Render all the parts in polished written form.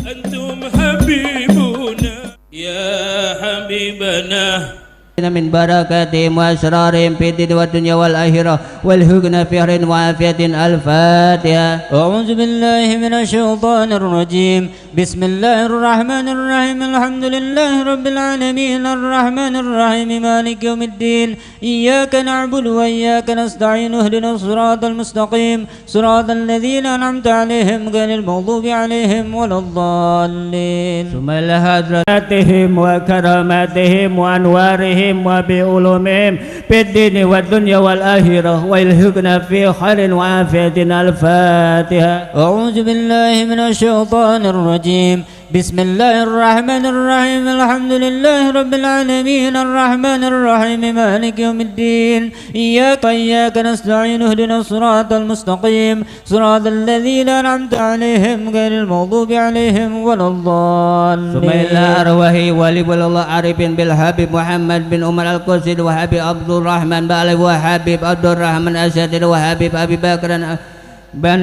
أنتم حبيبنا يا حبيبنا من بركاتهم وأسرارهم في الدين والدنيا والآخرة والحسنى في خير وعافية. الفاتحة. أعوذ بالله من الشيطان الرجيم. بسم الله الرحمن الرحيم. الحمد لله رب العالمين الرحمن الرحيم مالك يوم الدين. إياك نعبد وإياك نستعين. اهدنا الصراط المستقيم صراط الذين أنعمت عليهم غير المغضوب عليهم ولا الضالين. ثم إلى حضراتهم وكراماتهم وأنوارهم وبعلومهم في الدين والدنيا والآخرة والحسنى في خير وعافية. الفاتحة. أعوذ بالله من الشيطان الرجيم. بسم الله الرحمن الرحيم. الحمد لله رب العالمين الرحمن الرحيم مالك يوم الدين. إياك نستعين. اهدنا الصراط المستقيم صراط الذين أنعمت عليهم غير المغضوب عليهم ولا الضالين. ثم إلى أرواح ولي الله عارفين بالحبيب محمد بن عمر القصيد وحبيب عبد الرحمن بالي وحبيب عبد الرحمن أسد وحبيب أبي بكر بن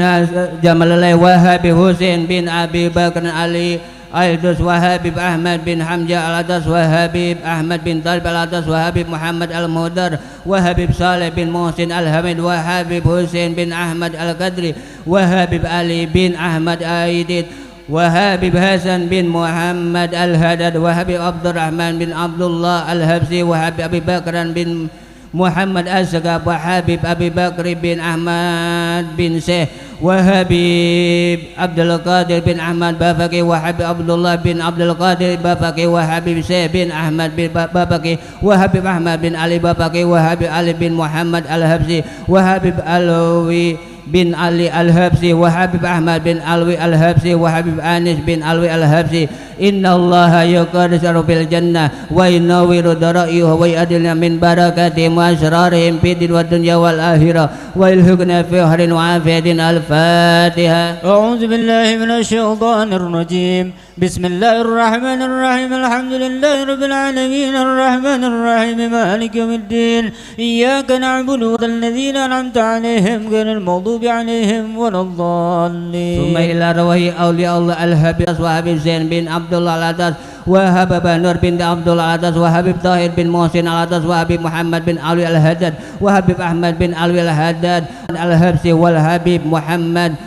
جمال الله وحبيب حسين بن أبي بكر علي Aidus Wahabib Ahmad bin Hamzah al-Atas Wahabib Ahmad bin Talib al-Atas Wahabib Muhammad al-Mudar Wahabib Saleh bin Muhsin al-Hamid Wahabib Husain bin Ahmad al-Qadri Wahabib Ali bin Ahmad Aidid Wahabib Hasan bin Muhammad al-Hadad Wahabib Abdurrahman bin Abdullah al-Habsi Wahabib Abi Bakran bin Muhammad Asgab Wahabib Abi Bakri bin Ahmad bin Syekh Wahabib Abdul Qadir bin Ahmad Bafaki Wahabib Abdullah bin Abdul Qadir Bafaki Wahabib Syekh bin Ahmad bin Bafaki Wahabib Ahmad bin Ali Bafaki Wahabib Ali bin Muhammad Al-Habsi Wahabib Alwi bin Ali Al-Habsi Wahabib Ahmad bin Alwi Al-Habsi Wahabib Anis bin Alwi Al-Habsi. Inna allaha yuqaddisu fil jannah wa yunawwiru dara'iyuhu wa ya'dilna min barakatihim wa asrarihim fid din wad dunya wal akhirah wa yulhiqna fi khairin wa afiyatin. Al-Fatiha. A'udzu billahi minasy syaithanir rajim. Bismillahir rahmanir rahim. Alhamdulillahi rabbil alamin arrahmanir rahim maliki yaumiddin. Iyyaka na'budu wal ladzina an'amta 'alaihim ghairil maghdubi 'alaihim waladdallin. Thumma ila rawahi awliya Allah al-Habib Wahabib Zain bin Abdullah al-Atas Wahab Nur bin Abdullah al-Atas Wahabib Tahir bin Muhsin al-Atas Wahabib Muhammad bin Alwi al-Haddad Wahabib Ahmad bin Alwi al-Haddad al-Habsi wal Habib Muhammad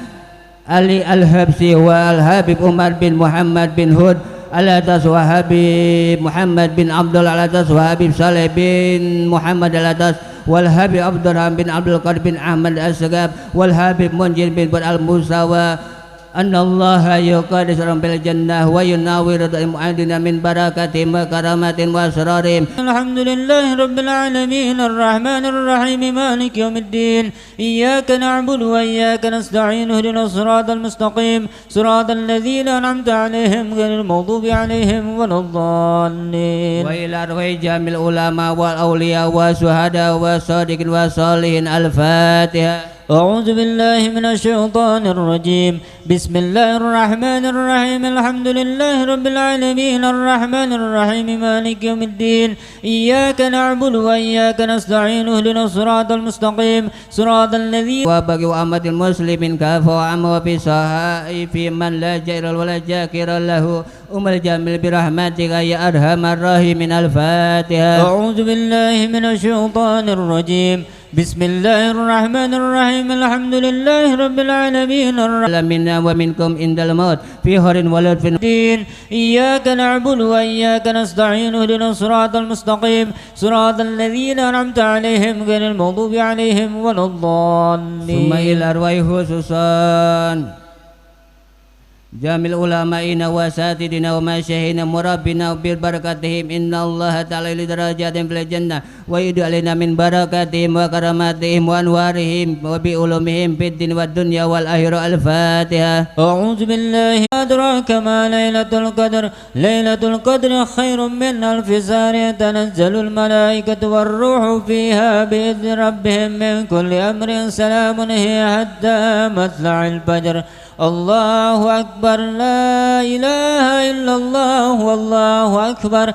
Ali al-Habsi wal Habib Umar bin Muhammad bin Hud al-Atas Wahabib Muhammad bin Abdullah al-Atas Wahabib Saleh bin Muhammad al-Atas wal Habib Abdurrahman bin Abdul Qadir bin Ahmad al-Sagab wal Habib Munjir bin al-Musawa. Anna allaha yuqaddisu fil jannah wa yunawwiru al-mu'adina min barakatin wa karamatin wa asrarin. Alhamdulillahi rabbil alamin arrahmanir rahim maliki yaumiddin. Iyyaka na'budu wa iyyaka nasta'in. Ihdinas siratal mustaqim siratal ladzina an'amta 'alaihim ghairil maghdubi 'alaihim waladdallin. Wa ila arwah jamil ulama wal awliya wa syuhada wa shadiqin wa shalihin. Al-Fatiha. أعوذ بالله من الشيطان الرجيم. بسم الله الرحمن الرحيم. الحمد لله رب العالمين الرحمن الرحيم مالك يوم الدين. إياك نعبد وإياك نستعين. اهدنا الصراط المستقيم صراط الذين وبقي وأمة المسلمين كافة وعامة وفي صحائف من لا جائر ولا جاكر له الجميل برحمتك يا أرحم الراحمين. الفاتحة. أعوذ بالله من الشيطان الرجيم. بسم الله الرحمن الرحيم. الحمد لله رب العالمين منا ومنكم عند الموت في خير ولطف الدين. إياك نعبد وإياك نستعين. اهدنا الصراط المستقيم صراط الذين أنعمت عليهم غير المغضوب عليهم ولا الضالين. ثم إلى أرواح خصوصا jamil ulama'ina wa satidina wa masyahina murabbina bir barakatihim. Inna allaha ta'ala li darajatin fil jannah wa yudu alaina min barakatihim wa karamatihim wa anwarihim wa bi ulumihim fid din wad dunya wal akhirah. Al-Fatiha. A'udzu billahi adraka ma lailatul qadr. Lailatul qadr khairun min alfi shahr. Tanazzalul malaikatu war ruhu fiha bi idzni rabbihim min kulli amrin. Salamun hiya hatta matla'il fajr. Allahu akbar. La ilaha illallah wallahu akbar.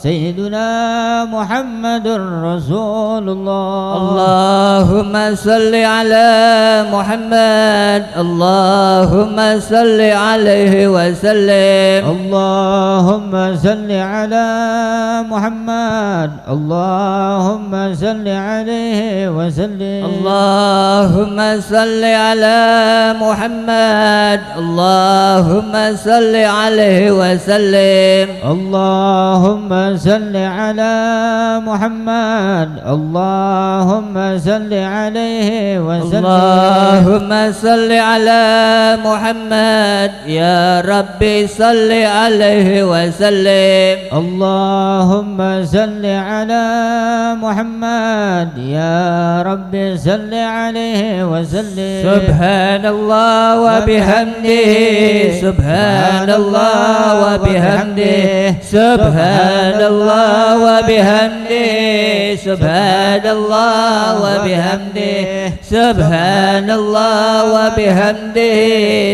سيدنا محمد رسول الله اللهم صل على محمد اللهم صل عليه وسلم اللهم صل على محمد اللهم صل عليه وسلم اللهم صل على محمد اللهم صل عليه وسلم اللهم صل على محمد اللهم صل عليه وسلم اللهم صل على محمد يا ربي صل عليه وسلم اللهم صل على محمد يا ربي صل عليه وسلم سبحان الله وبحمده سبحان الله وبحمده سبحان الله وبحمده سبحان الله وبحمده سبحان الله وبحمده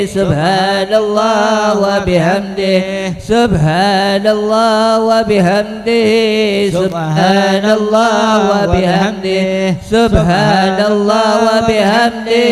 سبحان الله وبحمده سبحان الله وبحمده سبحان الله وبحمده سبحان الله وبحمده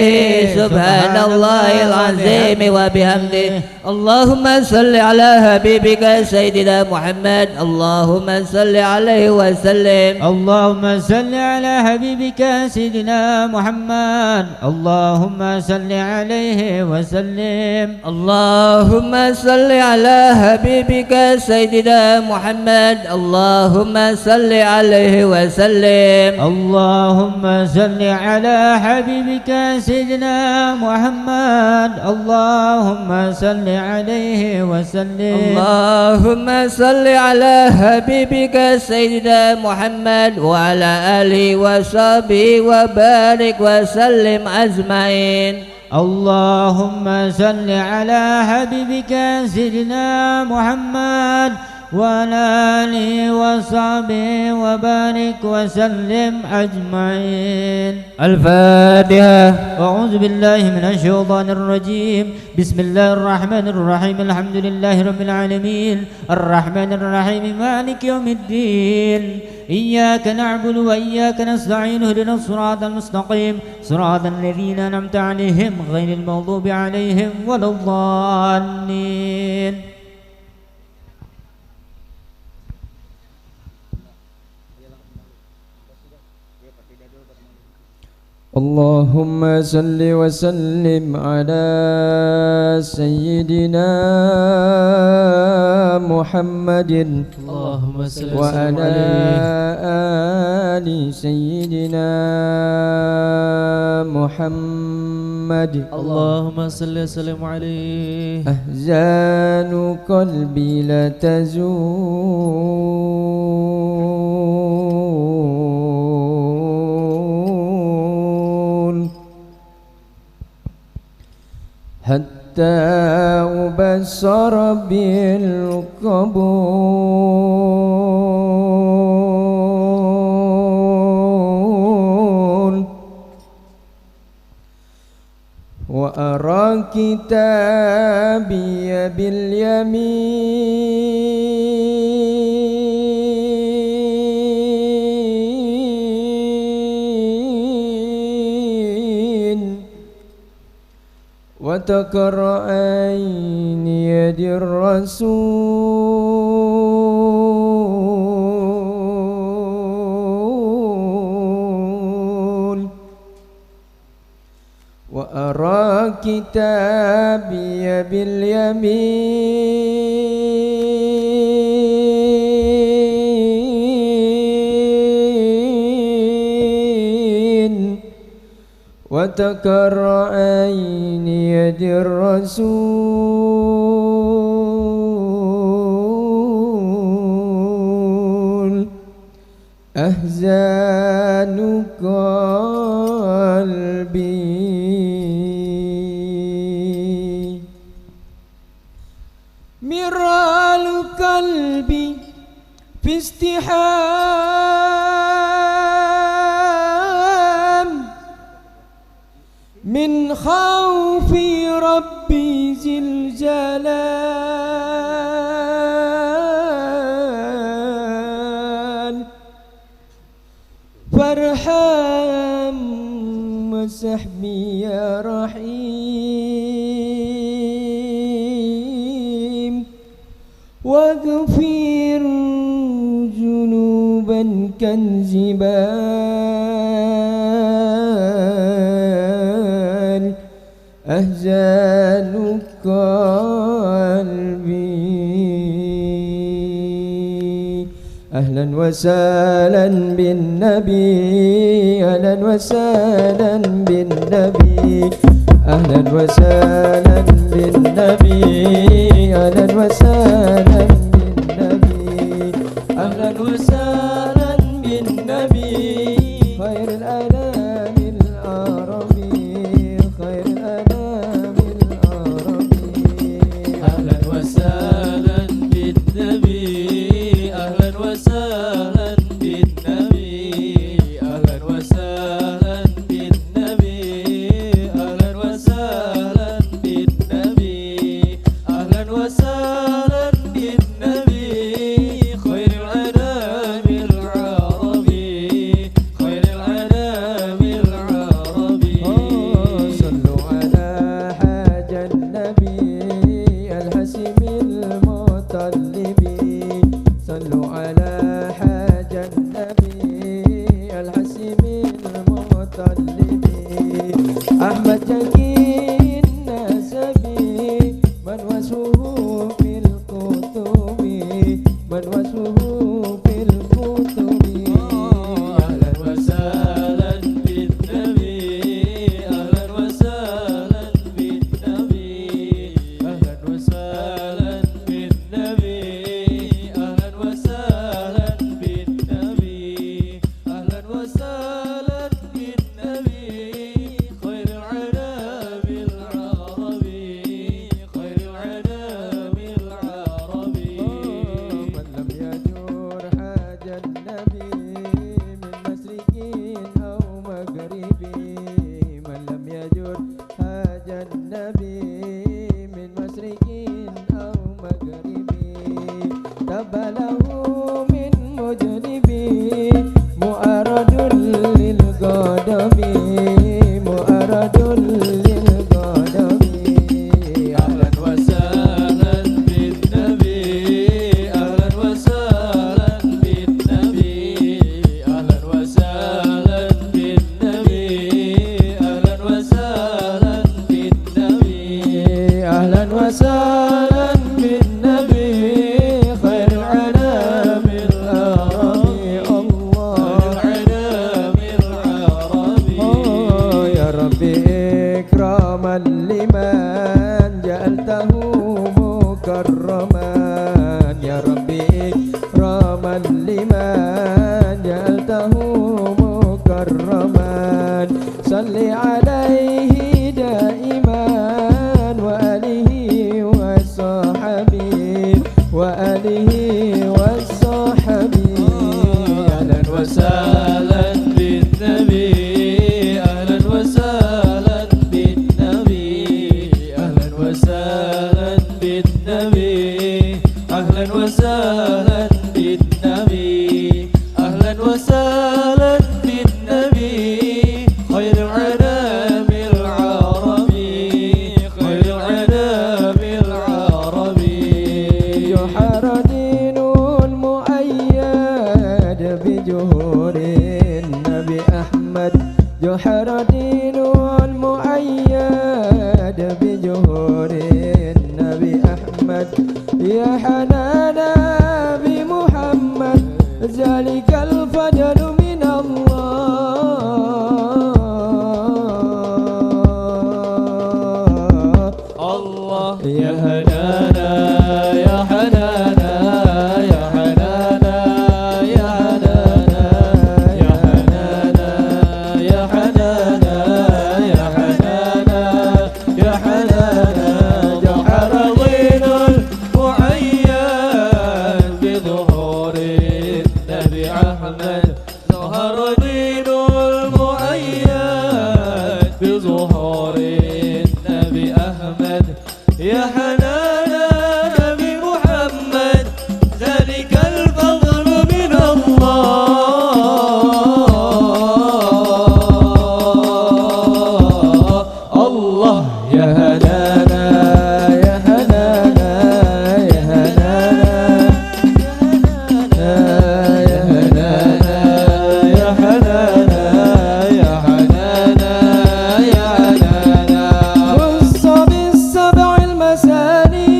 سبحان الله العظيم وبحمده اللهم صل على حبيبك سيدنا محمد اللهم صل عليه وسلم اللهم صل على حبيبك سيدنا محمد اللهم صل عليه وسلم اللهم صل على حبيبك سيدنا محمد اللهم صل عليه وسلم اللهم صل على حبيبك سيدنا محمد اللهم صل عليه وسلم اللهم صل على حبيبك سيدنا محمد وعلى آله وصحبه وبارك وسلم أجمعين اللهم صل على حبيبك سيدنا محمد وعلى آله وصحبه وبارك وسلم أجمعين. الفاتحة. أعوذ بالله من الشيطان الرجيم. بسم الله الرحمن الرحيم. الحمد لله رب العالمين الرحمن الرحيم مالك يوم الدين إياك نعبد وإياك نستعين اهدنا الصراط المستقيم صراط الذين أنعمت عليهم غير المغضوب عليهم ولا الضالين. اللهم صل وسلم على سيدنا محمد اللهم صل وسلم وعلى عليه آل سيدنا محمد اللهم صل وسلم عليه. أحزان قلبي لا تزول حتى أبصر بالقبول وأرى كتابي باليمين وتقر عين يد الرسول وأرى كتابي باليمين وتقر عين يد الرسول أحزان قلبي مرال قلبي في استحام من خوف ربي ذي وصحبه يا رحيم واغفر ذنوبا كالجبال أحزان قلبي أهلا وسهلا بالنبي أهلا وسهلا بالنبي أهلا وسهلا بالنبي أهلا وسهلا بالنبي أهلا وسهلا بالنبي خير الأنام العربي خير الأنام العربي أهلا وسهلا بالنبي أهلا وسهلا بالنبي أهلا وسهلا بالنبي أهلا وسهلا بالنبي أهلا وسهلا بالنبي خير الأنام العربي خير الأنام العربي صلوا على حاج النبي الحسيم المطلبي صلوا على حاج النبي الحسيم المطلبي أحمد جنكي النسبي من وصفه في الكتب من وصفه في الكتب أهلا وسهلا بالنبي أهلا وسهلا بالنبي أهلا وسهلا بالنبي أهلا وسهلا بالنبي أهلا وسهلا بالنبي خير العنام العربي خير العنام العربي من لم يجور حاج النبي من مشرق أو مغرب من لم يجور حاج النبي من مشرق أو مغرب تبله من مجلب مؤرد للغضب مؤرد للغضب أهلا وسهلا بالنبي أهلا وسهلا بالنبي أهلا وسهلا بالنبي أهلا وسهلا بالنبي أهلا وسهلا بالنبي خير العنام العربي الله العنام العربي يا ربي إكراما لمن جعلته مكرما يا ربي إكراما لمن جعلته مكرما صل عليه دائما وآله وصحبه وآله وصحبه أهلا وسهلا بالنبي أهلا وسهلا بالنبي أهلا وسهلا بالنبي أهلا وسهلا بالنبي أهلا وسهلا بالنبي خير العنام العربي خير العنام العربي يحار دين المؤيد بجهور النبي أحمد يحار دين المؤيد بجهور النبي أحمد يا حنان بمحمد ذلك الفضل من الله الله يا حنانا يا حنانا يا حنانا يا حنانا يا حنانا يا حنانا يا حنانا يا حنانا جوهر ضين المعين بظهور النبي أحمد ظهر دين المؤيد بظهور النبي أحمد يا حنان ya Hanana ya Hanana ya Hanana ya Hanana ya Hanana ya Hanana ya Hanana خص بالسبع المثاني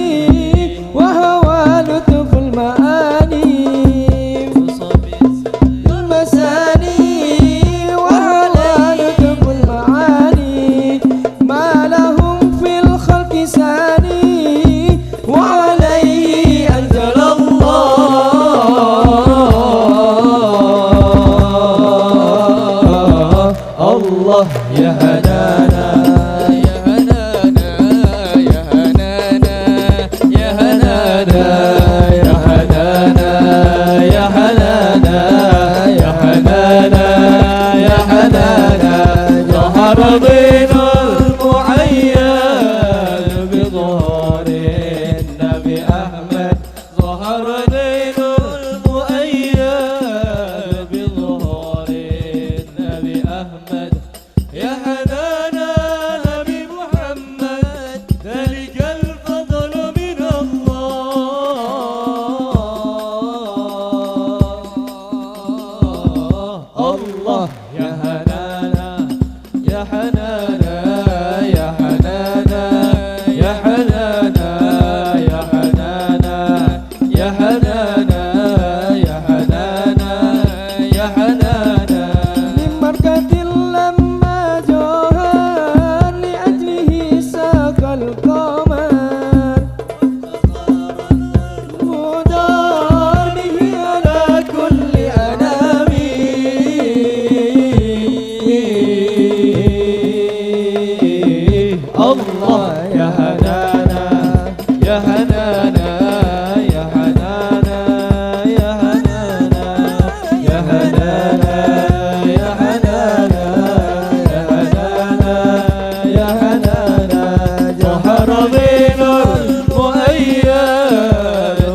وهو لطف المعاني المثاني وهو لطف المعاني ما لهم في الخلق ثاني وعليه أنزل الله يا هنانا يا هنانا يا هنانا يا هنانا يا هنانا يا هنانا يا هنانا يا هنانا ظهر ضين المعين بظهور النبي أحمد ظهر دين المؤيد بظهور النبي أحمد يا حنانا نبي محمد ذلك الفضل من الله يا حنانا يا حنانا يا حنانا يا حنانا يا حنانا يا حنانا يا حنانا يا حنانا من مركة لما جوهر لأجله ساق القمر مدار به على كل أنامي الله يا حنانا يا حنانا يا حنانا يا حنانا يا حنانا يا حنانا يا حنانا يا حنانا ظهر ضين المؤيد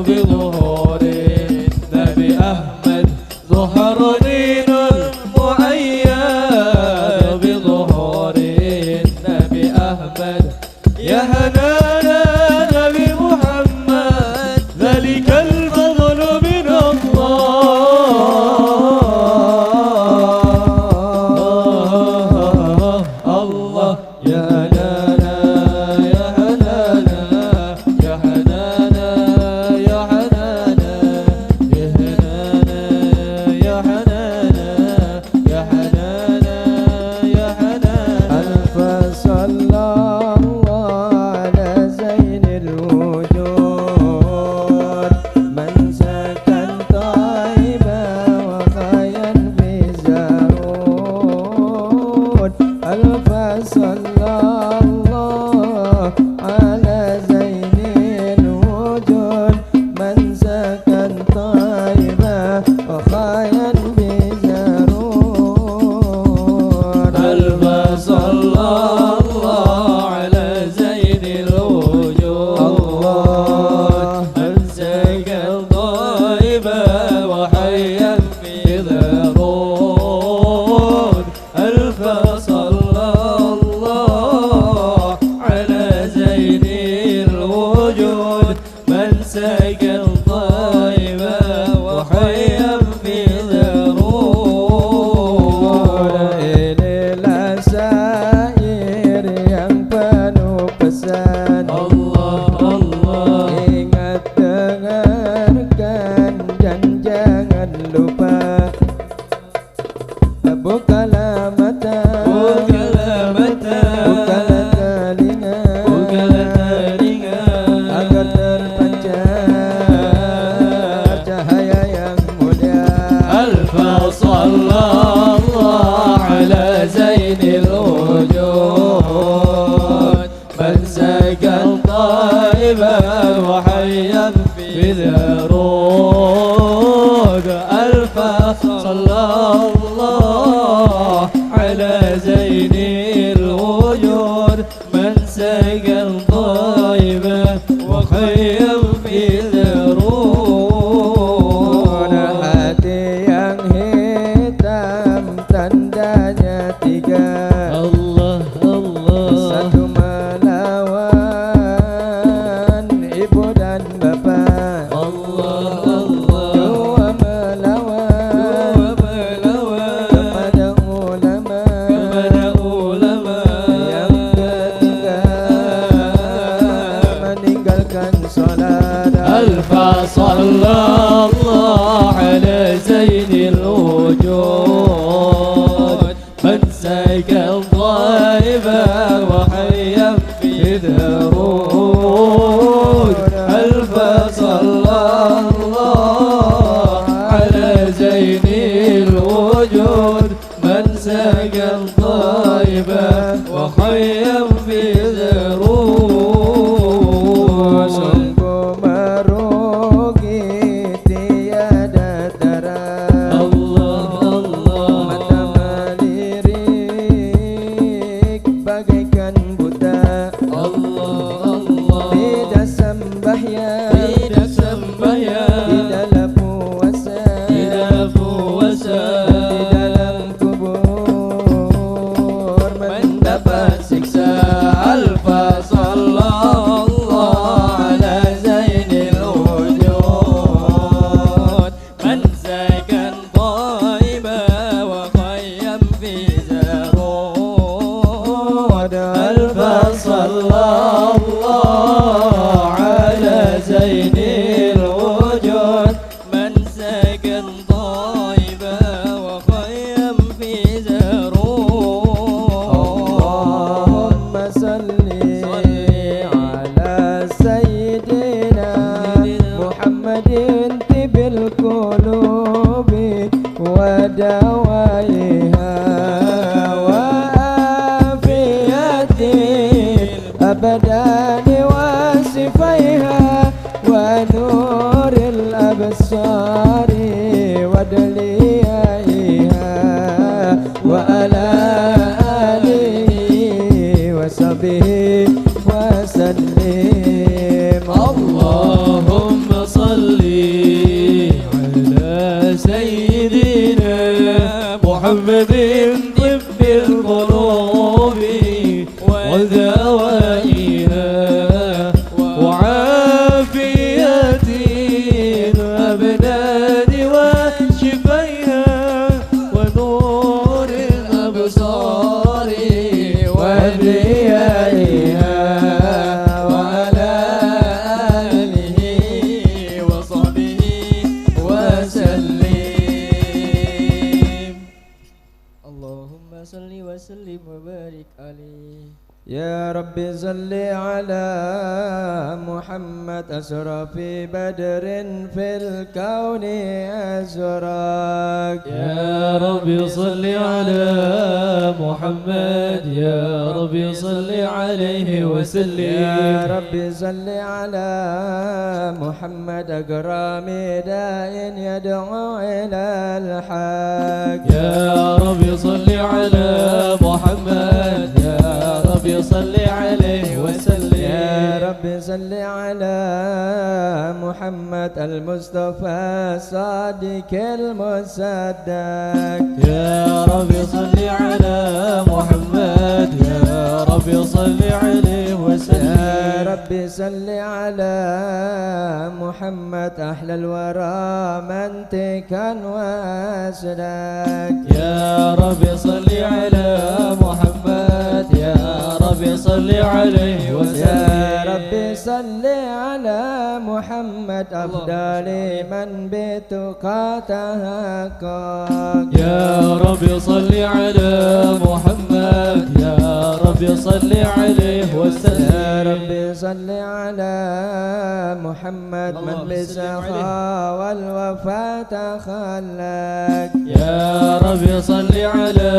بظهور النبي أحمد ظهر دين المؤيد بظهور النبي أحمد يا هنانا نبي محمد ذلك الفضل من الله الله يا هنانا يا هنانا يا هنانا يا هنانا يا هنانا يا هنانا يا هنانا يا هنانا ألف صلى الله على زين الوجود من سكن طيبا وخيا في زارود ألف صلى الله على زين الوجود من سكن طيبا وخيا في زارود ألف صلى الله على زين الوجود من سكن طيبا وحيا في ذرود ألف صلى الله على زين الوجود من سكن طيبا وحيا في ذرود Syair yang penuh pesan Allah Allah Ingat dengarkan dan jangan lupa Bukalah mata Bukalah mata Bukalah telinga Bukalah telinga Agar terpancar cahaya yang mulia Alfa sallallahu ala zainil wujud Man sagal taiban wa hayyan fi dharud Alfa sallallahu ala zainil wujud Man sagal taiban wa hayyan fi dharud Hati yang hitam tandanya tiga Allah Allah Satu صلى الله على زين الوجود من سكن طيبا وحيا في ذرود ألف صلى الله على زين الوجود من سكن طيبا وحيا في ذرود sungguh merugi tiada terang mata melirik bagaikan buta tidak sembahyang tidaklah puasa di dalam kubur mendapat siksa Alfa sallallahu ala zainil wujud man sakan thaiba wa qayyam fi zarud Alfa sallallahu ala zainil wujud man sakan thaiba wa qayyam fi zarud اللهم صل على سيدنا محمد طب القلوب ودوائها وعافية الأبدان وصفيها ونور الأبصار ودليائها وعلى آله وصحبه وسلم اللهم صل على سيدنا محمد طب القلوب ودوائها وعافية الأبدان وشفيها ونور الأبصار وديائها وعلى آله وصحبه وسلم اللهم صل وسلم وبارك عليه يا رب صل على محمد أشرف بدر في الكون أشرق يا رب صل على محمد يا رب صل عليه وسلم يا رب صل على محمد أكرم داء يدعو إلى الحق يا رب صل على محمد يا رب صل عليه وسلم يا رب صل على محمد المصطفى صادق المصدق يا رب صل على محمد يا رب صل عليه وسلم يا رب صل على محمد أحلى الورى منطقا وأسلك يا رب صل على محمد يا رب صل عليه وسلم يا رب صل على محمد أفضل من بتقى تحقق يا رب صل على محمد يا رب صل عليه وسلم يا رب صل على محمد من بالسخاء والوفاء تخلق يا رب صل على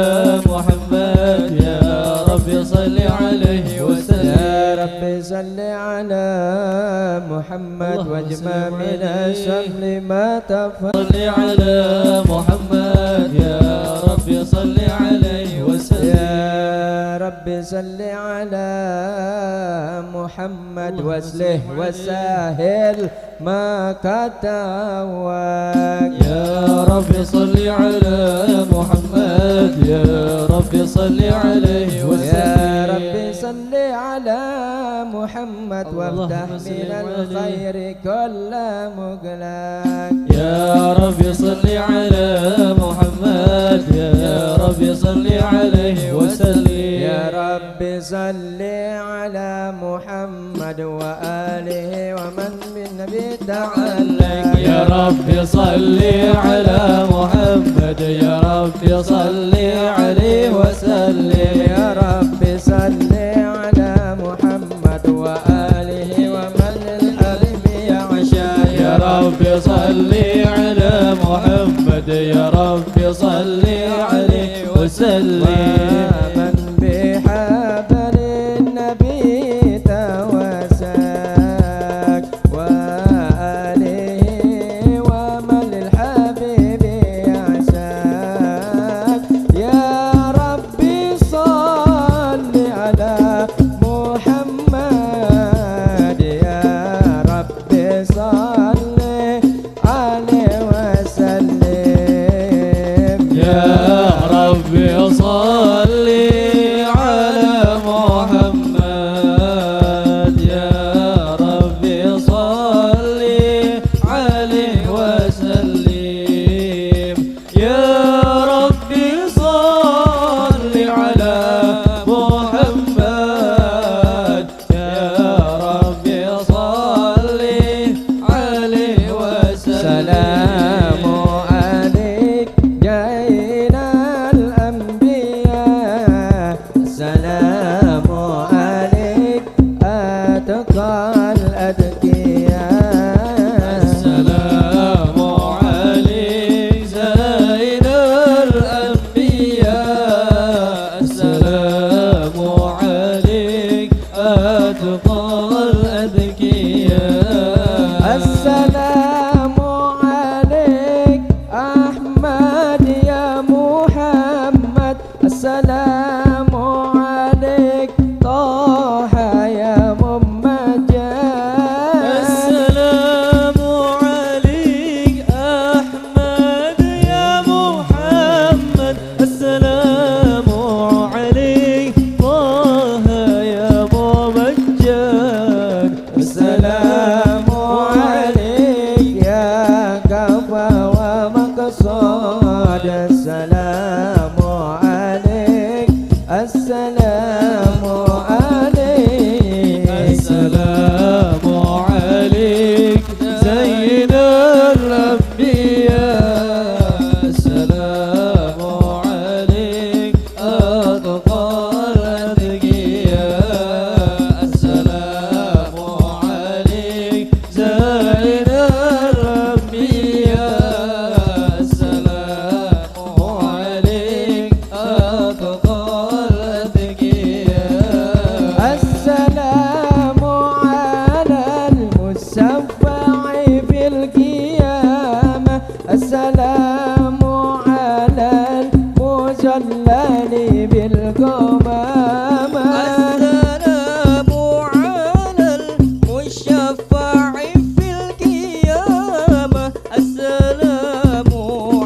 محمد يا رب صل عليه وسلم يا رب صل على محمد واجمع من الشمل ما تفرق صل على محمد يا رب صل عليه وسلم يا رب صل على محمد واسله وسهل ما كتوك يا رب صل على محمد يا رب صل عليه وسلم يا رب صل على محمد وافتح من الخير كل مغلق يا رب صل على محمد يا رب صل عليه وسلم يا رب صل على محمد وآله ومن بالنبي تعلق يا رب صل على محمد يا رب صل عليه وسلم يا رب صل على محمد وآله ومن الحبيب يعشى يا رب صل على محمد يا رب صل عليه وسلم ومن بحبل النبي توسك وآله ومن للحبيب يعشاك يا ربي صل على محمد يا ربي صل عليه وسلم يا رب صل على محمد يا رب صل عليه وسلم يا رب صل على محمد يا رب صل عليه وسلم سلام عليك جينا الأنبياء سلام عليك أتقى الأتقياء السلام عليك زين الأنبياء السلام عليك أتقى الأذكياء السلام عليك أحمد يا محمد السلام عليك طه يا ممجد السلام عليك أحمد يا محمد السلام عليك طه يا ممجد السلام عليك يا كفى ومقصود السلام عليك السلام عليك السلام عليك زين الأنبياء السلام عليك أتقى الأتقياء السلام عليك زين الأنبياء السلام عليك أتقى الأتقياء السلام على المشفع في القيامة السلام على المجلل بالقمامة السلام على المشفع في القيامة السلام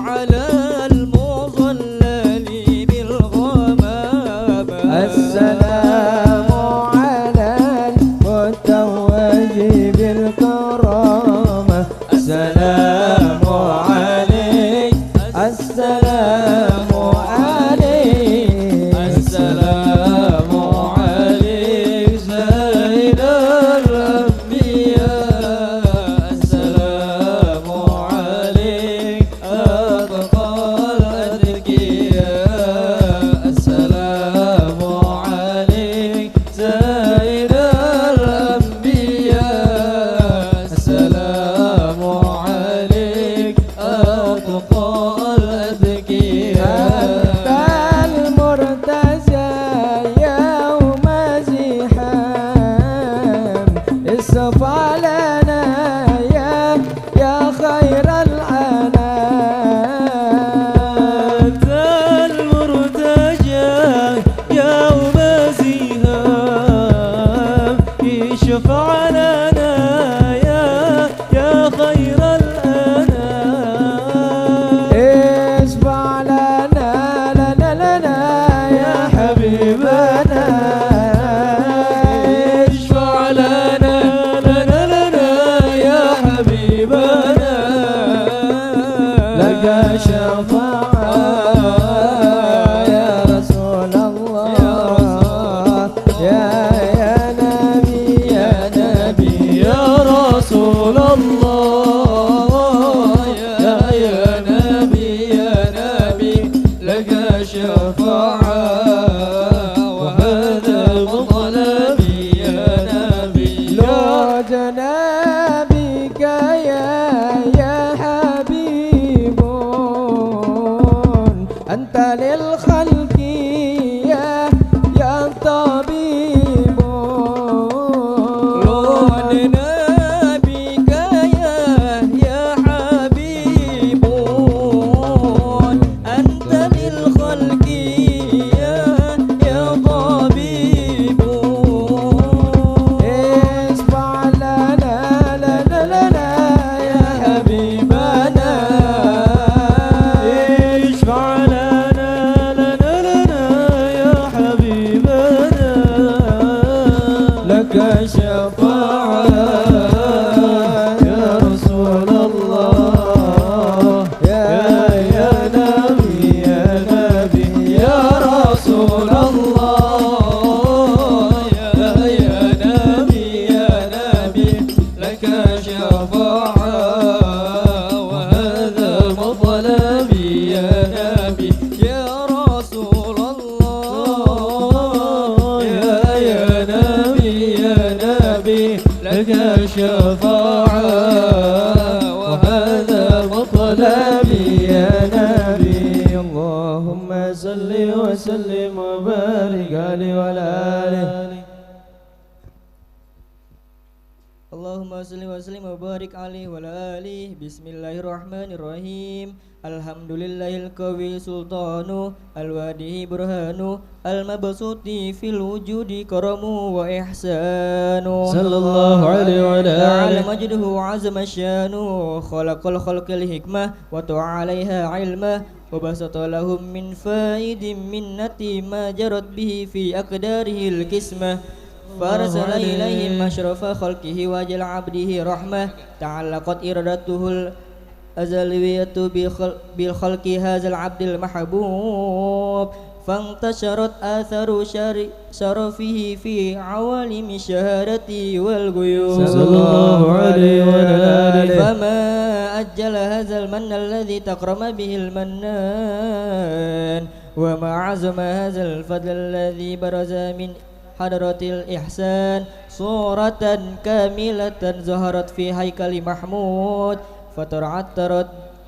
على المظلل بالغمامة السلام على المتوج بالكرامة السلام عليك السلام عليك السلام عليك زين الأنبياء السلام عليك أتقى الأتقياء السلام عليك زين الأنبياء السلام عليك أتقى الأتقياء أنت المرتجى يوم زحام اصفى لنا يا خير الأنام أنت المرتجى يوم زهام اشفع لنا يا خير الأنام اشفع لنا يا حبيبنا اشفع لنا يا حبيبنا لك شفاعة يا رسول الله لك شفاعة يا رسول الله يا نبي يا رسول الله يا نبي لك شفاعة وهذا مطلبي يا نبي يا رسول الله يا نبي لك شفاعة وهذا مطلبي يا نبي اللهم صل وسلم وبارك عليه وعلى آله اللهم صل وسلم وبارك عليه وعلى آله بسم الله الرحمن الرحيم الحمد لله القوي سلطانه الوادي برهانه المبسوط في الوجود كرمه وإحسانه صلى الله عليه وعلى تعالى آله مجده وعظم شانه خلق الخلق الحكمة وتوعى عليها علمه وبسط لهم من فائد منتي ما جرت به في أقداره القسمة فارسل إليهم أشرف خلقه وجل عبده رحمة تعلقت إرادته الأزلية بالخلق هذا العبد المحبوب فانتشرت آثار شرفه في عوالم الشهادة والغيوب صلى الله عليه وآله فما أجل هذا المن الذي تكرم به المنان وما عزم هذا الفضل الذي برز من حضرة الإحسان صورة كاملة ظهرت في هيكل محمود فترعترت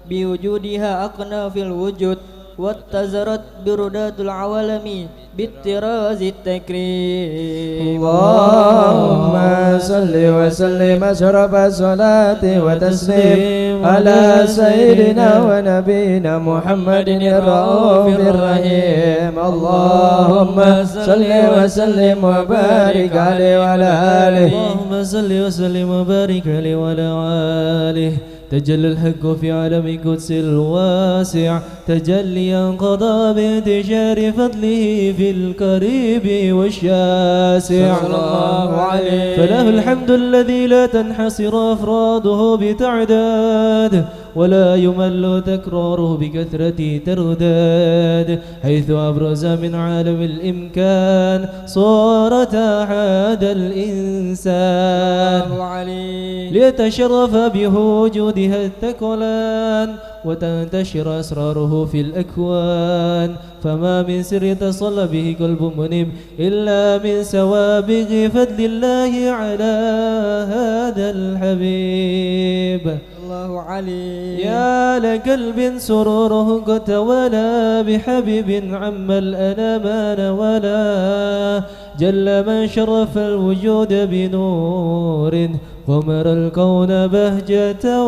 بوجودها أقناف الوجود واتزرت بردات العوالم بالطراز التكريم اللهم صل وسلم أشرف الصلاة وتسليم على سيدنا ونبينا محمد الرؤوف الرحيم اللهم صل وسلم وبارك عليه وعلى آله اللهم صل وسلم وبارك عليه وعلى آله تجلى الحق في عالم قدس الواسع تجليا قضى بانتشار فضله في القريب والشاسع صلى الله عليه فله الحمد الذي لا تنحصر أفراده بتعداد ولا يمل تكراره بكثرة ترداد حيث أبرز من عالم الإمكان صورة أحد الإنسان ليتشرف بوجودها الثقلان وتنتشر أسراره في الأكوان فما من سر اتصل به قلب منيب إلا من سوابغ فضل الله على هذا الحبيب الله عليه يا لقلب سروره قد توالى بحبيب عم الأنامان ولا جل من شرف الوجود بنور غمر الكون بهجة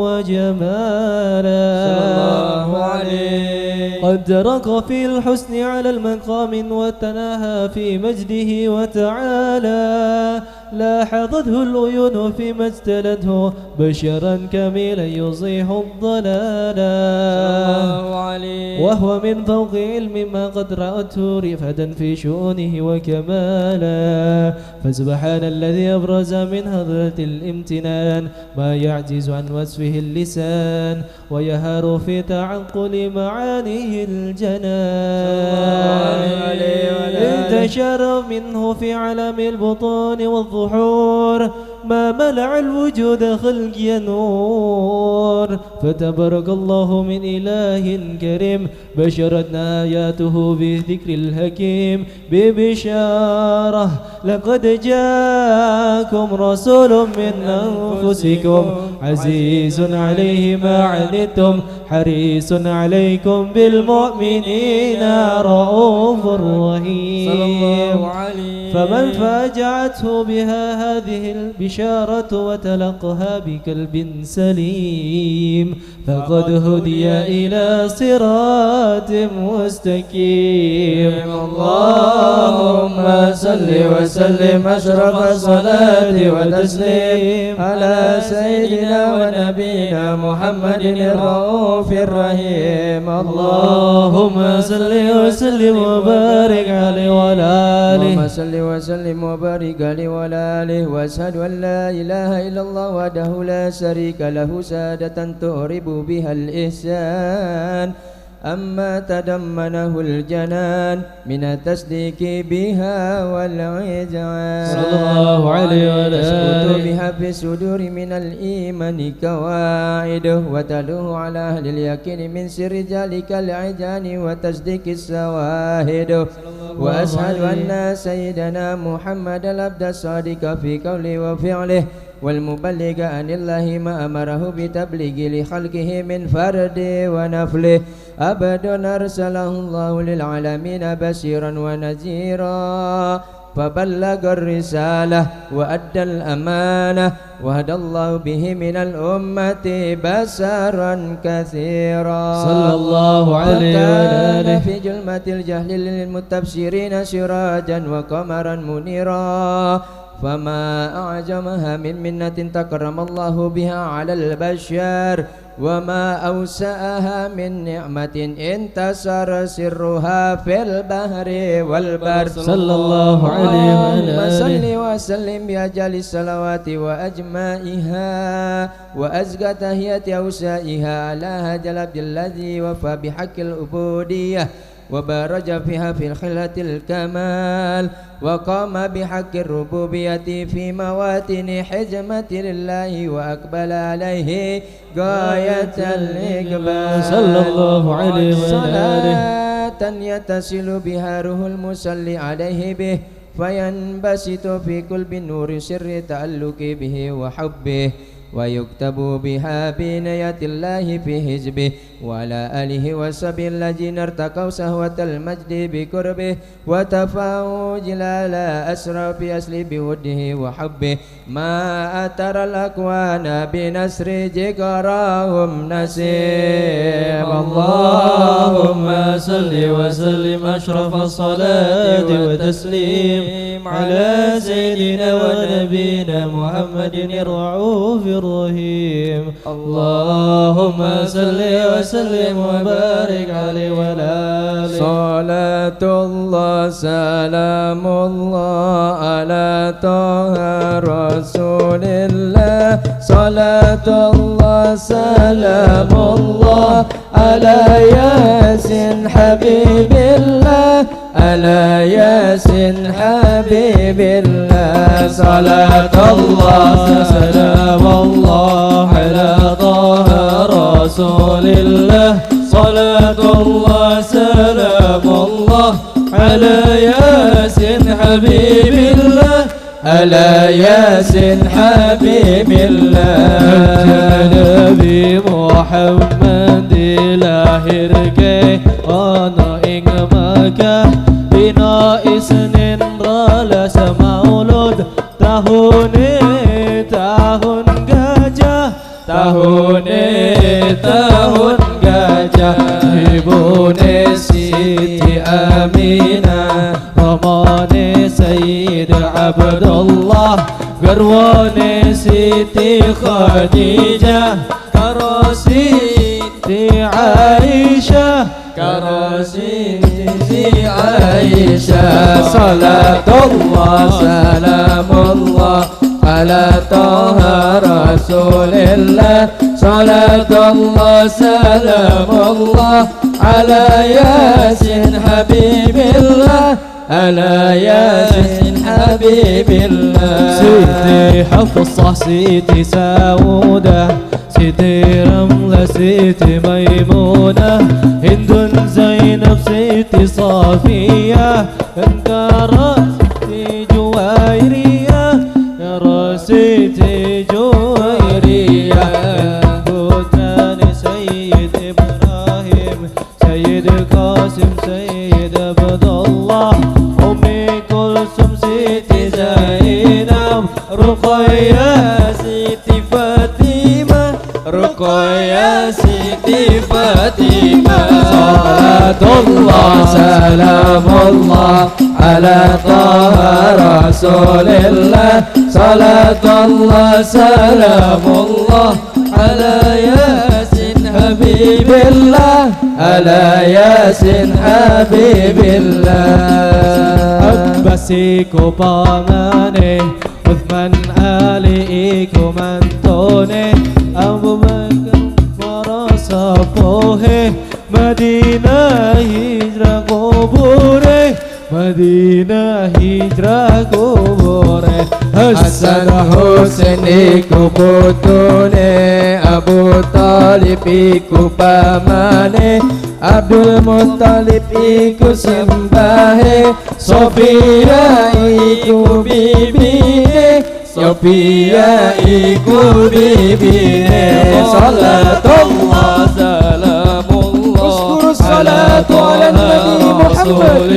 وجمالا صلى الله عليه قد درك في الحسن على المقام وتناهى في مجده وتعالى لاحظته العيون فيما اجتلته بشرا كميلا يزيح الضلالا وهو من فوق علم ما قد رأته رفدا في شؤونه وكمالا فسبحان الذي أبرز من هضرة الامتنان ما يعجز عن وصفه اللسان ويهار في تعقل معانيه الجنان انتشر منه في علم البطون والظهور ما ملع الوجود خلق نور فتبارك الله من إله كريم بشرتنا آياته بذكر الحكيم ببشارة لقد جاءكم رسول من أنفسكم عزيز عليه ما عنتم حريص عليكم بالمؤمنين رؤوف رحيم فمن فاجعته بها هذه البشارة وتلقها بقلب سليم فقد هدي إلى صراط مستقيم اللهم صل وسلم أشرف الصلاة وتسليم على سيدنا ونبينا محمد الرؤوف الرحيم اللهم صل وسلم وبارك عليه وعلى آله اللهم صل وسلم وبارك عليه وعلى آله وأشهد أن لا إله إلا الله وحده لا شريك له سادة تغرب بها الإحسان أما تضمنه الجنان من التصديق بها والعجان صلى الله عليه وآله تسقط بها في الصدور من الإيمان قواعده وتلوه على أهل اليقين من سر ذلك العجان وتصديق الشواهد وأشهد أن سيدنا محمد العبد الصادق في قوله وفعله والمبلغ عن الله ما أمره بتبليغ لخلقه من فرد ونفله أبدا أرسله الله للعالمين بشيرا ونذيرا فبلغ الرسالة وأدى الأمانة وهدى الله به من الأمة بشرا كثيرا صلى الله عليه وآله في ظلمة الجهل للمتبشرين سراجا وقمرا منيرا فما أعجمها من منة تكرم الله بها على البشر وما أوسعها من نعمة انتصر سرها في البحر والبر صلى الله عليه اللهم صل وآله وسلم بأجل الصلوات وأجمائها وأزكى تحية أوسائها على هذا العبد الذي وفى بحق العبودية وبارج فيها في الخلة الكمال وقام بحق الربوبية في مواتن حجمة لله وأقبل عليه غاية الإقبال صلى الله عليه وآله صلاة يتصل بها روح المصلي عليه به فينبسط في قلب النور سر تعلق به وحبه ويكتب بها بنية الله في حزبه وعلى آله وصحبه الذين ارتقوا سهوة المجد بقربه وتفاووا جلال أسرى في أصل بوده وحبه ما أتر الأكوان بنسر جكراهم نسيب اللهم صل وسلم أشرف الصلاة وتسليم على سيدنا ونبينا محمد الرؤوف الرحيم اللهم صل وسلم وبارك عليه وعلى آله صلاة الله سلام الله على طه رسول الله صلاة الله سلام الله على ياسين حبيب الله على ياسين حبيب الله صلاة الله سلام الله على طه رسول الله صلاة الله سلام الله على ياسين حبيب الله على ياسين حبيب الله Nabi Muhammad dilahirke ana ing Makkah dina Isnin rolas Maulud tahune tahun gajah tahune tahun gajah ibune Siti Aminah ramane Sayyid Abdullah garwane Siti Khadijah karo Siti Aisyah karo Siti Aisyah salatullah salamullah ala taha rasulillah salatullah salamullah ala yasin habibillah ala yasin habibillah سيدي حفصة سيدي سعودة سيدي رملة سيدي ميمونة هند زينب سيدي صافية انكرت سيدي جويرية يا سيدي جويرية بوتاني سيد إبراهيم سيد قاسم سيد عبد الله أمي كلثوم سيدي زينب رقية سيدي فاطمة رقية سيدي فاطمة صلاة الله سلام الله على طه رسول الله صلاة الله سلام الله على ياسين حبيب الله على ياسين حبيب الله Abbas iku pamane, Uthman Ali iku mantone, Abu Bakar para sepuhe, Madinah hijrah kubure, Madinah hijrah kubure. Hasan Husain iku putune, Abu Talib iku pamane, Abdul Muttalib iku sembahe, Sofia iku bibine, Sofia iku bibine. Salatullah salamullah salatu ala Nabi Muhammad.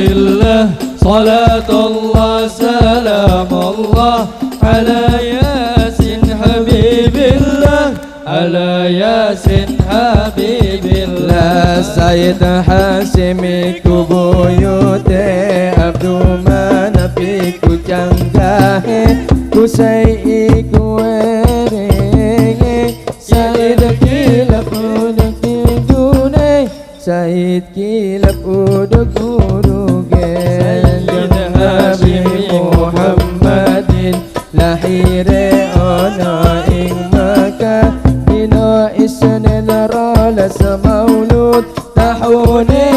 Salatullah salamullah ala Yasin Habibillah, ala Yasin Habibillah. Sayyid Hasim iku buyute, Abdul Manaf iku canggahe, Kusai iku werenge, Sayyid Kilab uduk tidune, Sayyid Kilab uduk uruge. Nabi Muhammadin lahire ana ing Makkah, dina Isnin rolas maulud, tahune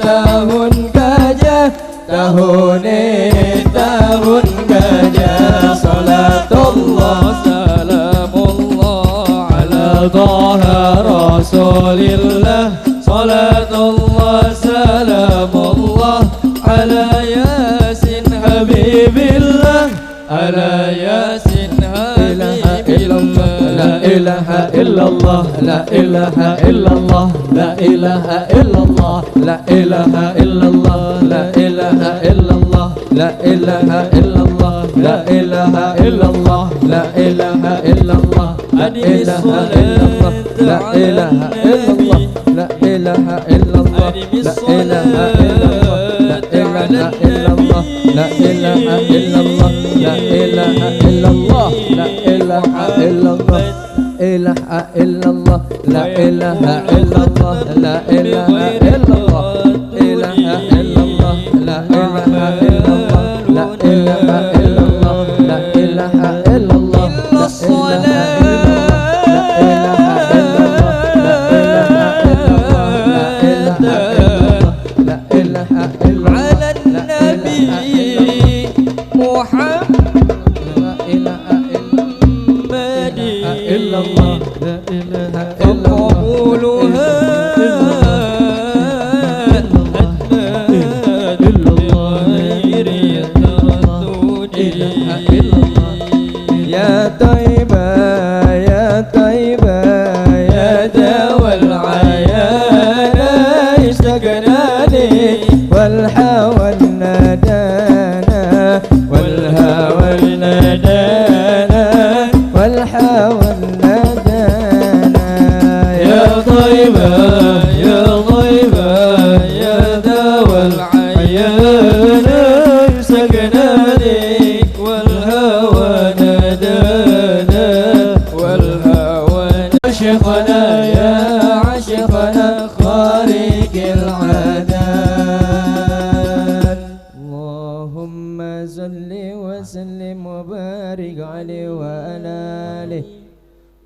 tahun gajah, tahune tahun gajah. Salatullah salamullah ala Taha Rasulillah, salatullah salamullah ala Yasin Habibillah, ala Yasin Habibillah. La ilaha illallah, la ilaha illallah, la ilaha illallah, la ilaha illallah, la ilaha illallah, la ilaha illallah, la ilaha illallah, la ilaha illallah, la ilaha illallah, la ilaha illallah, la ilaha illallah, la ilaha illallah, la ilaha illallah, la ilaha illallah, la ilaha illallah, la ilaha illallah, ilaha illallah, la ilaha illallah, la ilaha illallah, ilaha illallah, la ilaha illallah, la ilaha illallah, la ilaha illallah, la Ya Taibah, ya Taibah, ya dawal ayana, istaghnani wal hawal nadana, wal hawal nadana, wal hawal nadana. Ya Taibah, ya Taibah, ya dawal ayana, istaghnani wal hawa nadana, wal hawa. عاشقنا يا عاشقنا خارق العادات. اللهم صل وسلم وبارك عليه وعلى آله.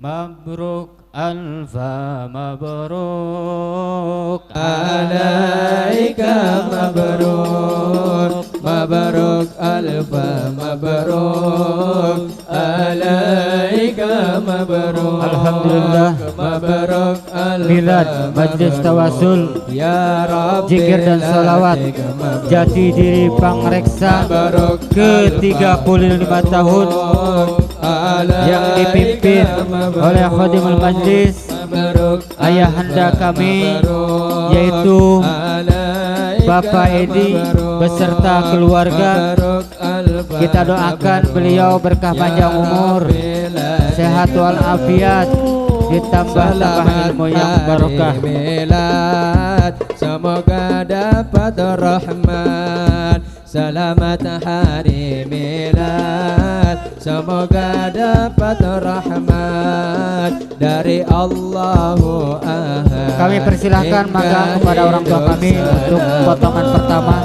مبروك ألف مبروك عليك مبروك مبروك ألف مبروك عليك مبروك. Alhamdulillah, مبروك ألف milad majlis tawasul ya Rabbi, zikir dan salawat Jati Diri Pangreksa ke-35 tahun yang dipimpin oleh Khadimul Majlis ayahanda kami, yaitu Bapak Edi beserta keluarga. Kita doakan beliau berkah panjang umur, sehat walafiat, ditambah ilmu yang barokah. Semoga dapat rahmat, selamat hari milad. Semoga dapat rahmat dari Allahu Ahad. Kami persilahkan maka kepada orang tua kami untuk potongan pertama.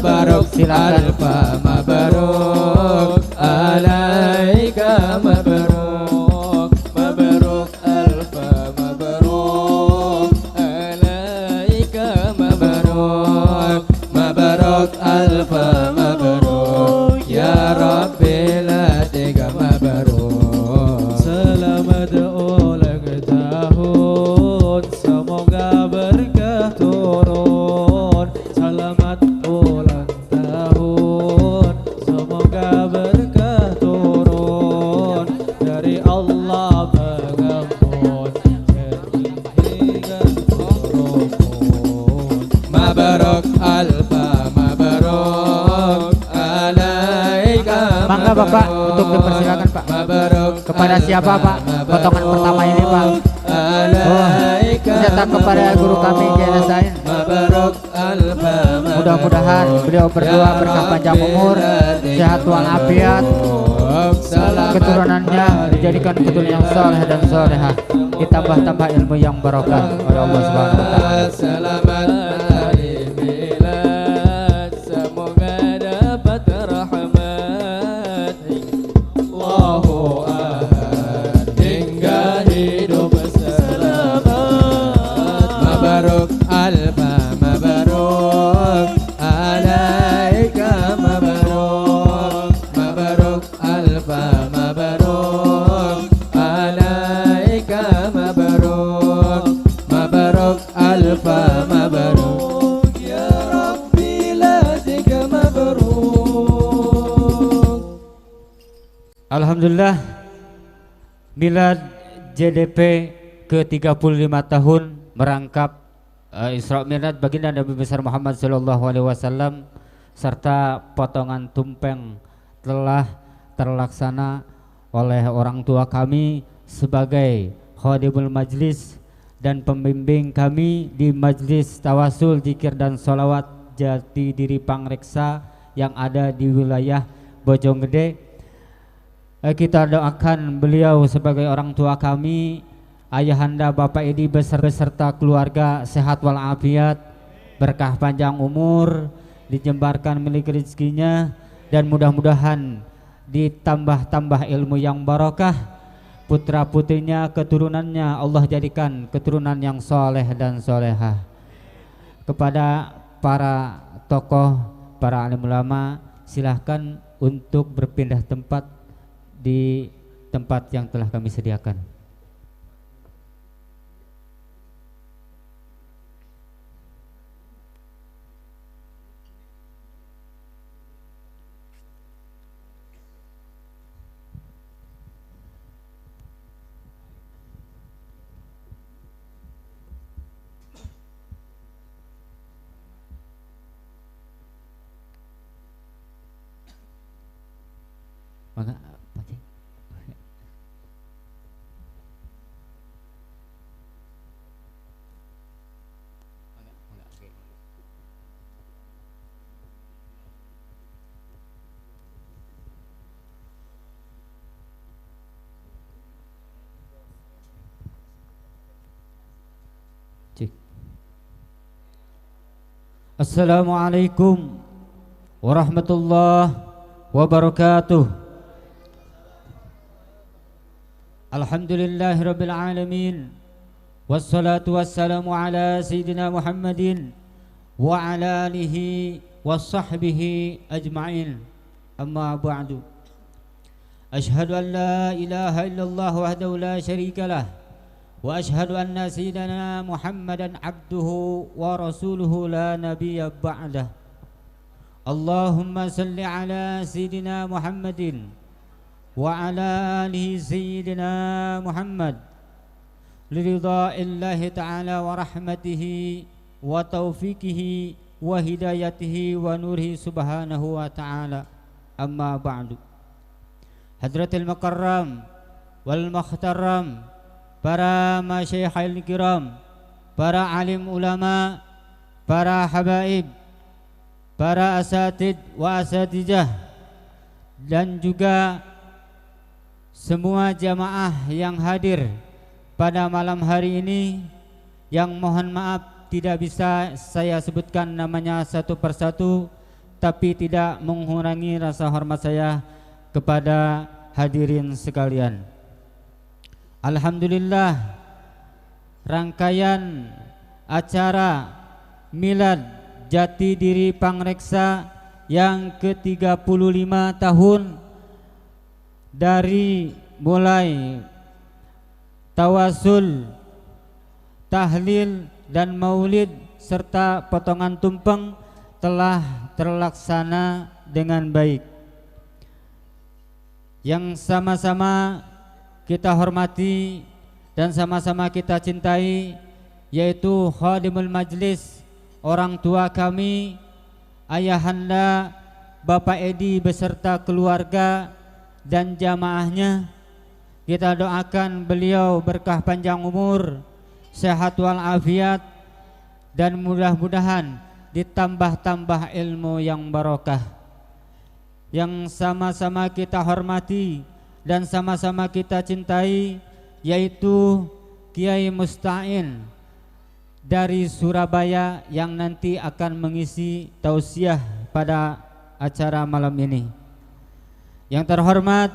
mabaruk alfa mabaruk alaika mabaruk mabaruk alfa mabaruk alaika mabaruk mabaruk alfa mabaruk ya Rabbi ladika mabaruk. Selamat ulang tahun, semoga berkah turun. Selamat ulang tahun, semoga berkah turun dari Allah pengampun hingga turun. Mabarok alfa mabarok alaika. Mangga Bapak untuk dipersilakan Pak. Mabarok Kepada siapa Pak potongan pertama ini Pak? Ternyata kepada guru kami Jana Sain. Mabarok alfa. Mudah-mudahan beliau berdua berkah panjang umur, sehat walafiat, keturunannya dijadikan keturunan yang soleh dan solehah, ditambah-tambah ilmu yang barokah oleh Allah Subhanahu wa taala. Selamat hari milad, semoga dapat rahmat. Allahu ahad hingga hidup selamat. Mabaruk alfa mabaruk alaika mabaruk mabaruk alfa mabaruk alaika mabaruk mabaruk alfa mabaruk ya Rabbi ladika mabaruk. Alhamdulillah, milad JDP ke-35 tahun merangkap Isra Mi'raj baginda Nabi besar Muhammad sallallahu alaihi wasallam serta potongan tumpeng telah terlaksana oleh orang tua kami sebagai khadimul majlis dan pembimbing kami di Majlis Tawasul Zikir dan Sholawat Jati Diri Pangreksa yang ada di wilayah Bojonggede. Kita doakan beliau sebagai orang tua kami, ayahanda Bapak Edi beserta keluarga sehat walafiat, berkah panjang umur, dijembarkan milik rezekinya, dan mudah-mudahan ditambah-tambah ilmu yang barokah. Putra putrinya, keturunannya Allah jadikan keturunan yang soleh dan solehah. Kepada para tokoh, para alim ulama, silahkan untuk berpindah tempat di tempat yang telah kami sediakan. Maka Pak Cik. Assalamualaikum warahmatullahi wabarakatuh. Alhamdulillahirabbil alamin. Wassalatu wassalamu ala sayyidina Muhammadin wa ala alihi washabbihi ajma'in. Amma ba'du. Ashhadu an la ilaha illallah wahdahu la syarika lah. Wa ashhadu anna sayyidana Muhammadan abduhu wa rasuluhu la nabiyya ba'dah. Allahumma salli ala sayyidina Muhammadin wa ala alihi sayyidina Muhammad liridha'illahi ta'ala wa rahmatihi wa taufiqihi wa hidayatihi wa nurihi subhanahu wa ta'ala. Amma ba'du. Hadratil Mukarram wal Mukhtaram, para masyayikhil kiram, para alim ulama, para habaib, para asatid wa asatijah, dan juga semua jamaah yang hadir pada malam hari ini, yang mohon maaf tidak bisa saya sebutkan namanya satu persatu tapi tidak mengurangi rasa hormat saya kepada hadirin sekalian. Alhamdulillah, rangkaian acara Milad Jati Diri Pangreksa yang ke-35 tahun, dari mulai tawasul, tahlil dan maulid serta potongan tumpeng telah terlaksana dengan baik. Yang sama-sama kita hormati dan sama-sama kita cintai, yaitu khadimul majlis, orang tua kami, ayahanda Bapak Edi beserta keluarga dan jamaahnya. Kita doakan beliau berkah panjang umur, sehat walafiat, dan mudah-mudahan ditambah-tambah ilmu yang barokah. Yang sama-sama kita hormati dan sama-sama kita cintai, yaitu Kiai Musta'in dari Surabaya yang nanti akan mengisi tausiah pada acara malam ini. Yang terhormat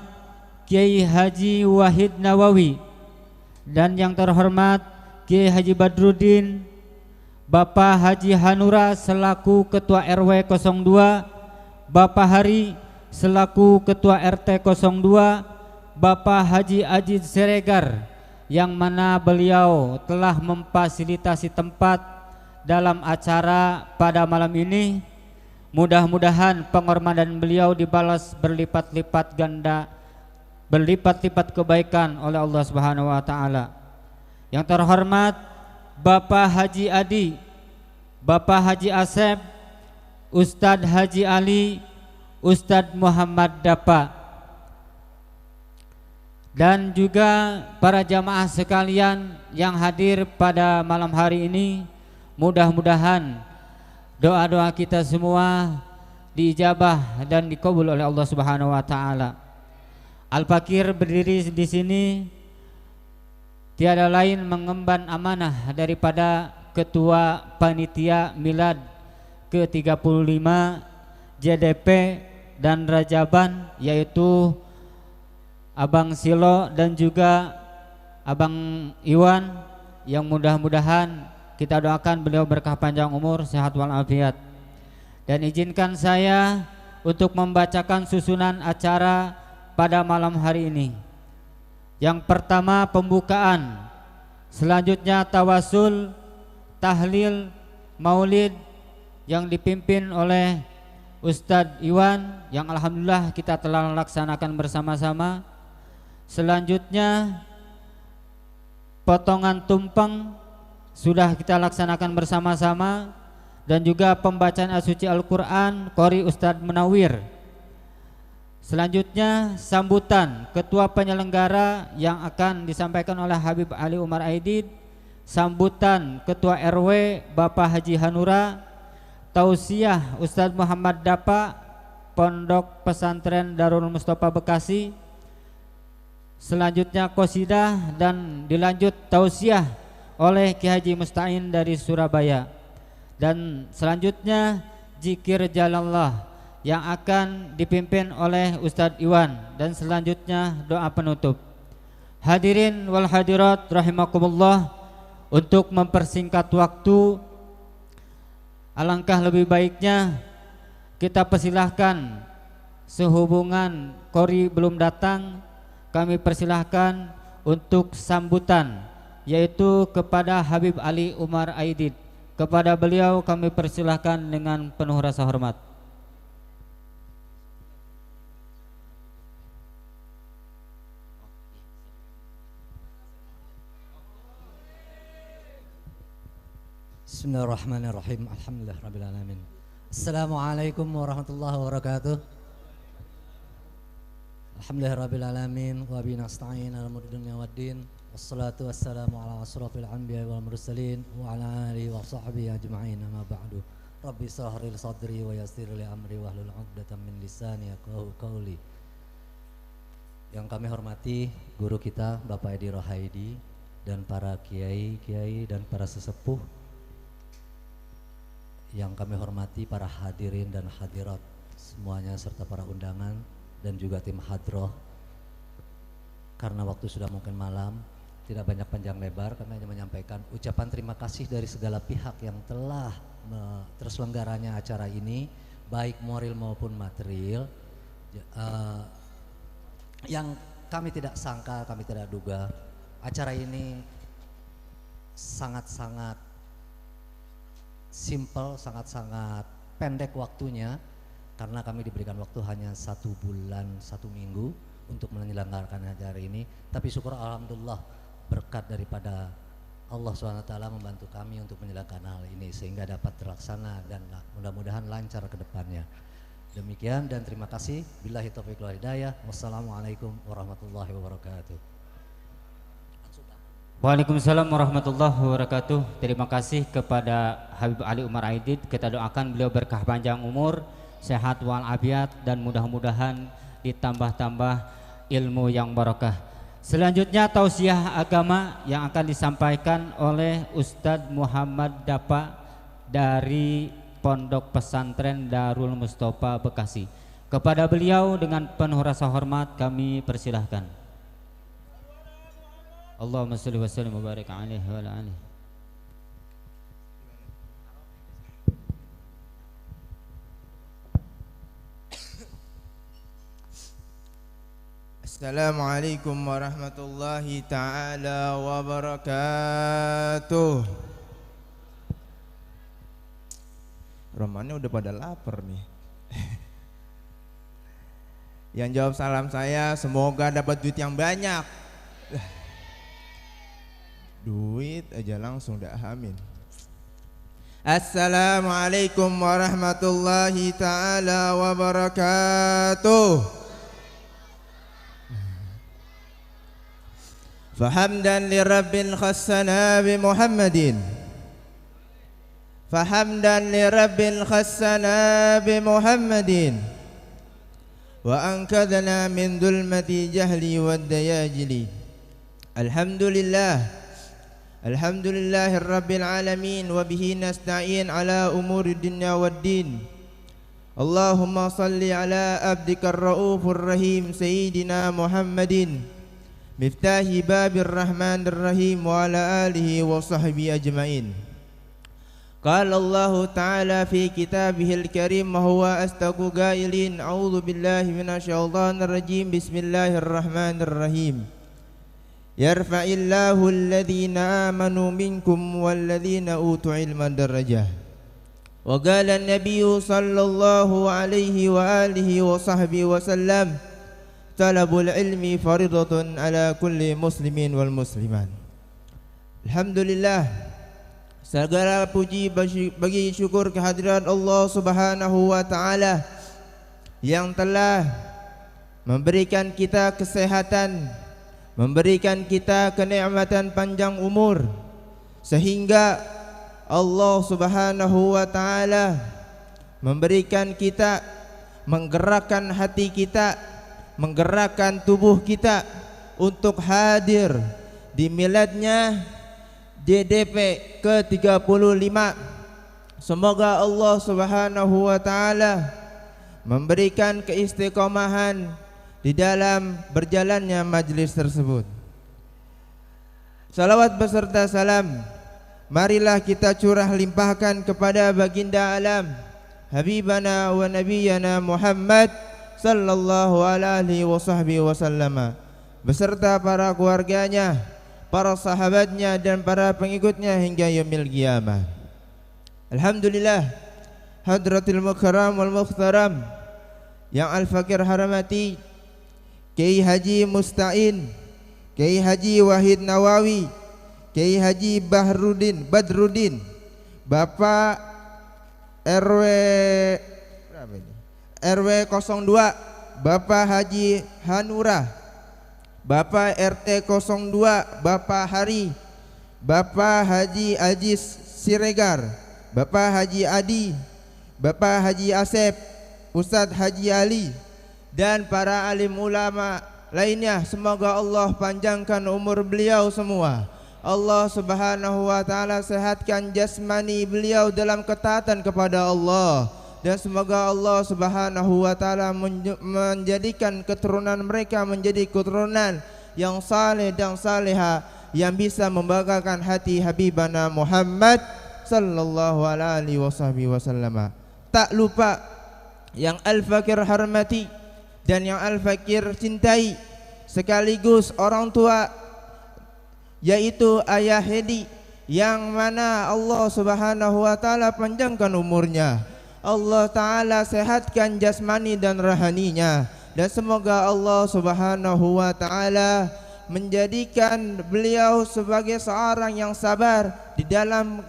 Kiai Haji Wahid Nawawi, dan yang terhormat Kiai Haji Badruddin, Bapak Haji Hanura selaku Ketua RW 02, Bapak Hari selaku Ketua RT 02, Bapak Haji Ajid Siregar yang mana beliau telah memfasilitasi tempat dalam acara pada malam ini. Mudah-mudahan penghormatan beliau dibalas berlipat-lipat ganda, berlipat-lipat kebaikan oleh Allah Subhanahu wa taala. Yang terhormat Bapak Haji Adi, Bapak Haji Asep, Ustadz Haji Ali, Ustadz Muhammad Dapa, dan juga para jamaah sekalian yang hadir pada malam hari ini. Mudah-mudahan doa-doa kita semua diijabah dan dikabul oleh Allah Subhanahu wa taala. Al-Fakir berdiri di sini tiada lain mengemban amanah daripada Ketua Panitia Milad ke-35 JDP dan Rajaban, yaitu Abang Silo dan juga Abang Iwan, yang mudah-mudahan kita doakan beliau berkah panjang umur, sehat walafiat. Dan izinkan saya untuk membacakan susunan acara pada malam hari ini. Yang pertama pembukaan, selanjutnya tawasul, tahlil, maulid yang dipimpin oleh Ustadz Iwan, yang alhamdulillah kita telah laksanakan bersama-sama. Selanjutnya potongan tumpeng sudah kita laksanakan bersama-sama, dan juga pembacaan as-suci Al-Quran Qori Ustadz Munawir. Selanjutnya sambutan ketua penyelenggara yang akan disampaikan oleh Habib Ali Umar Aidid, sambutan ketua RW Bapak Haji Hanura, tausiah Ustadz Muhammad Dapa, Pondok Pesantren Darul Mustafa Bekasi. Selanjutnya qasidah dan dilanjut tausiah oleh Kiai Haji Musta'in dari Surabaya. Dan selanjutnya zikir jalallah yang akan dipimpin oleh Ustadz Iwan, dan selanjutnya doa penutup. Hadirin wal hadirat rahimakumullah, untuk mempersingkat waktu, alangkah lebih baiknya kita persilahkan, sehubungan Qori belum datang, kami persilahkan untuk sambutan, yaitu kepada Habib Ali Umar Aidid. Kepada beliau kami persilahkan dengan penuh rasa hormat. Bismillahirrahmanirrahim. Alhamdulillahirrabbilalamin. Assalamualaikum warahmatullahi wabarakatuh. Alhamdulillahirrabbilalamin. Wa bihi nasta'in ala umuri dunya waddin. Wassalatu wassalamu ala asrafil anbiya wal mursalin wa ala alihi wa sahbihi ajma'in, amma ba'du. Rabbi shrah li sadri wa yassir li amri wahlul 'uqdatam min lisani yafqahu qawli. Yang kami hormati guru kita Bapak Edi Rohaidi, dan para kiai dan para sesepuh Yang kami hormati para hadirin dan hadirat semuanya serta para undangan dan juga tim hadroh. Karena waktu sudah mungkin malam, tidak banyak panjang lebar, kami hanya menyampaikan ucapan terima kasih dari segala pihak yang telah terselenggaranya acara ini, baik moral maupun material, yang kami tidak sangka, kami tidak duga. Acara ini sangat-sangat simple, sangat-sangat pendek waktunya, karena kami diberikan waktu hanya 1 bulan 1 minggu untuk menyelenggarakan acara ini. Tapi syukur alhamdulillah berkat daripada Allah SWT membantu kami untuk menyelenggarakan hal ini sehingga dapat terlaksana dan mudah-mudahan lancar ke depannya. Demikian dan terima kasih. Billahi taufiq wal hidayah. Wassalamualaikum warahmatullahi wabarakatuh. Waalaikumsalam warahmatullahi wabarakatuh. Terima kasih kepada Habib Ali Umar Aidid. Kita doakan beliau berkah panjang umur, sehat walafiat, dan mudah-mudahan ditambah-tambah ilmu yang barokah. Selanjutnya tausiah agama yang akan disampaikan oleh Ustadz Muhammad Dapa dari Pondok Pesantren Darul Mustofa Bekasi. Kepada beliau dengan penuh rasa hormat kami persilahkan. Allahumma shalli wa sallim wa barik alaihi wa ala alihi. Assalamualaikum warahmatullahi ta'ala wabarakatuh. Romannya udah pada lapar nih. Yang jawab salam saya semoga dapat duit yang banyak. Duit aja langsung dah amin. Assalamualaikum warahmatullahi ta'ala wabarakatuh. فحمدا لرب خصنا بمحمد فحمدا لرب خصنا بمحمد وأنقذنا من ظلمة جهل والدياجل الحمد لله رب العالمين وبه نستعين على أمور الدنيا والدين اللهم صل على عبدك الرؤوف الرحيم سيدنا محمد مفتاح باب الرحمن الرحيم وعلى آله وصحبه أجمعين. قال الله تعالى في كتابه الكريم وهو أصدق قائلين أعوذ بالله من الشيطان الرجيم بسم الله الرحمن الرحيم يرفع الله الذين آمنوا منكم والذين أوتوا علما درجة وقال النبي صلى الله عليه وآله وصحبه وسلم Talabul ilmi faridatun ala kulli muslimin wal musliman. Alhamdulillah, segala puji bagi syukur kehadiran Allah Subhanahu wa taala yang telah memberikan kita kesehatan, memberikan kita kenikmatan panjang umur, sehingga Allah Subhanahu wa taala memberikan kita, menggerakkan hati kita, menggerakkan tubuh kita untuk hadir di miladnya JDP ke-35. Semoga Allah Subhanahu wa taala memberikan keistiqomahan di dalam berjalannya majlis tersebut. Salawat beserta salam marilah kita curah limpahkan kepada baginda alam Habibana wa Nabiyana Muhammad sallallahu alaihi wasallam beserta para keluarganya, para sahabatnya dan para pengikutnya hingga yaumil qiyamah. Alhamdulillah, hadratil mukarram wal mukhtaram yang al-fakir haramati Kiai Haji Musta'in, Kiai Haji Wahid Nawawi, Kiai Haji Badrudin, Bapak RW 02 Bapak Haji Hanura, Bapak RT 02 Bapak Hari, Bapak Haji Ajis Siregar, Bapak Haji Adi, Bapak Haji Asep, Ustadz Haji Ali, dan para alim ulama lainnya. Semoga Allah panjangkan umur beliau semua. Allah Subhanahu wa taala sehatkan jasmani beliau dalam ketaatan kepada Allah, dan semoga Allah Subhanahu wa taala menjadikan keturunan mereka menjadi keturunan yang saleh dan saleha, yang bisa membanggakan hati Habibana Muhammad sallallahu alaihi wasallam. Tak lupa yang Al-Fakir hormati dan yang Al-Fakir cintai, sekaligus orang tua, yaitu Ayah Hedi, yang mana Allah Subhanahu wa taala panjangkan umurnya, Allah taala sehatkan jasmani dan rohaninya, dan semoga Allah Subhanahu wa taala menjadikan beliau sebagai seorang yang sabar di dalam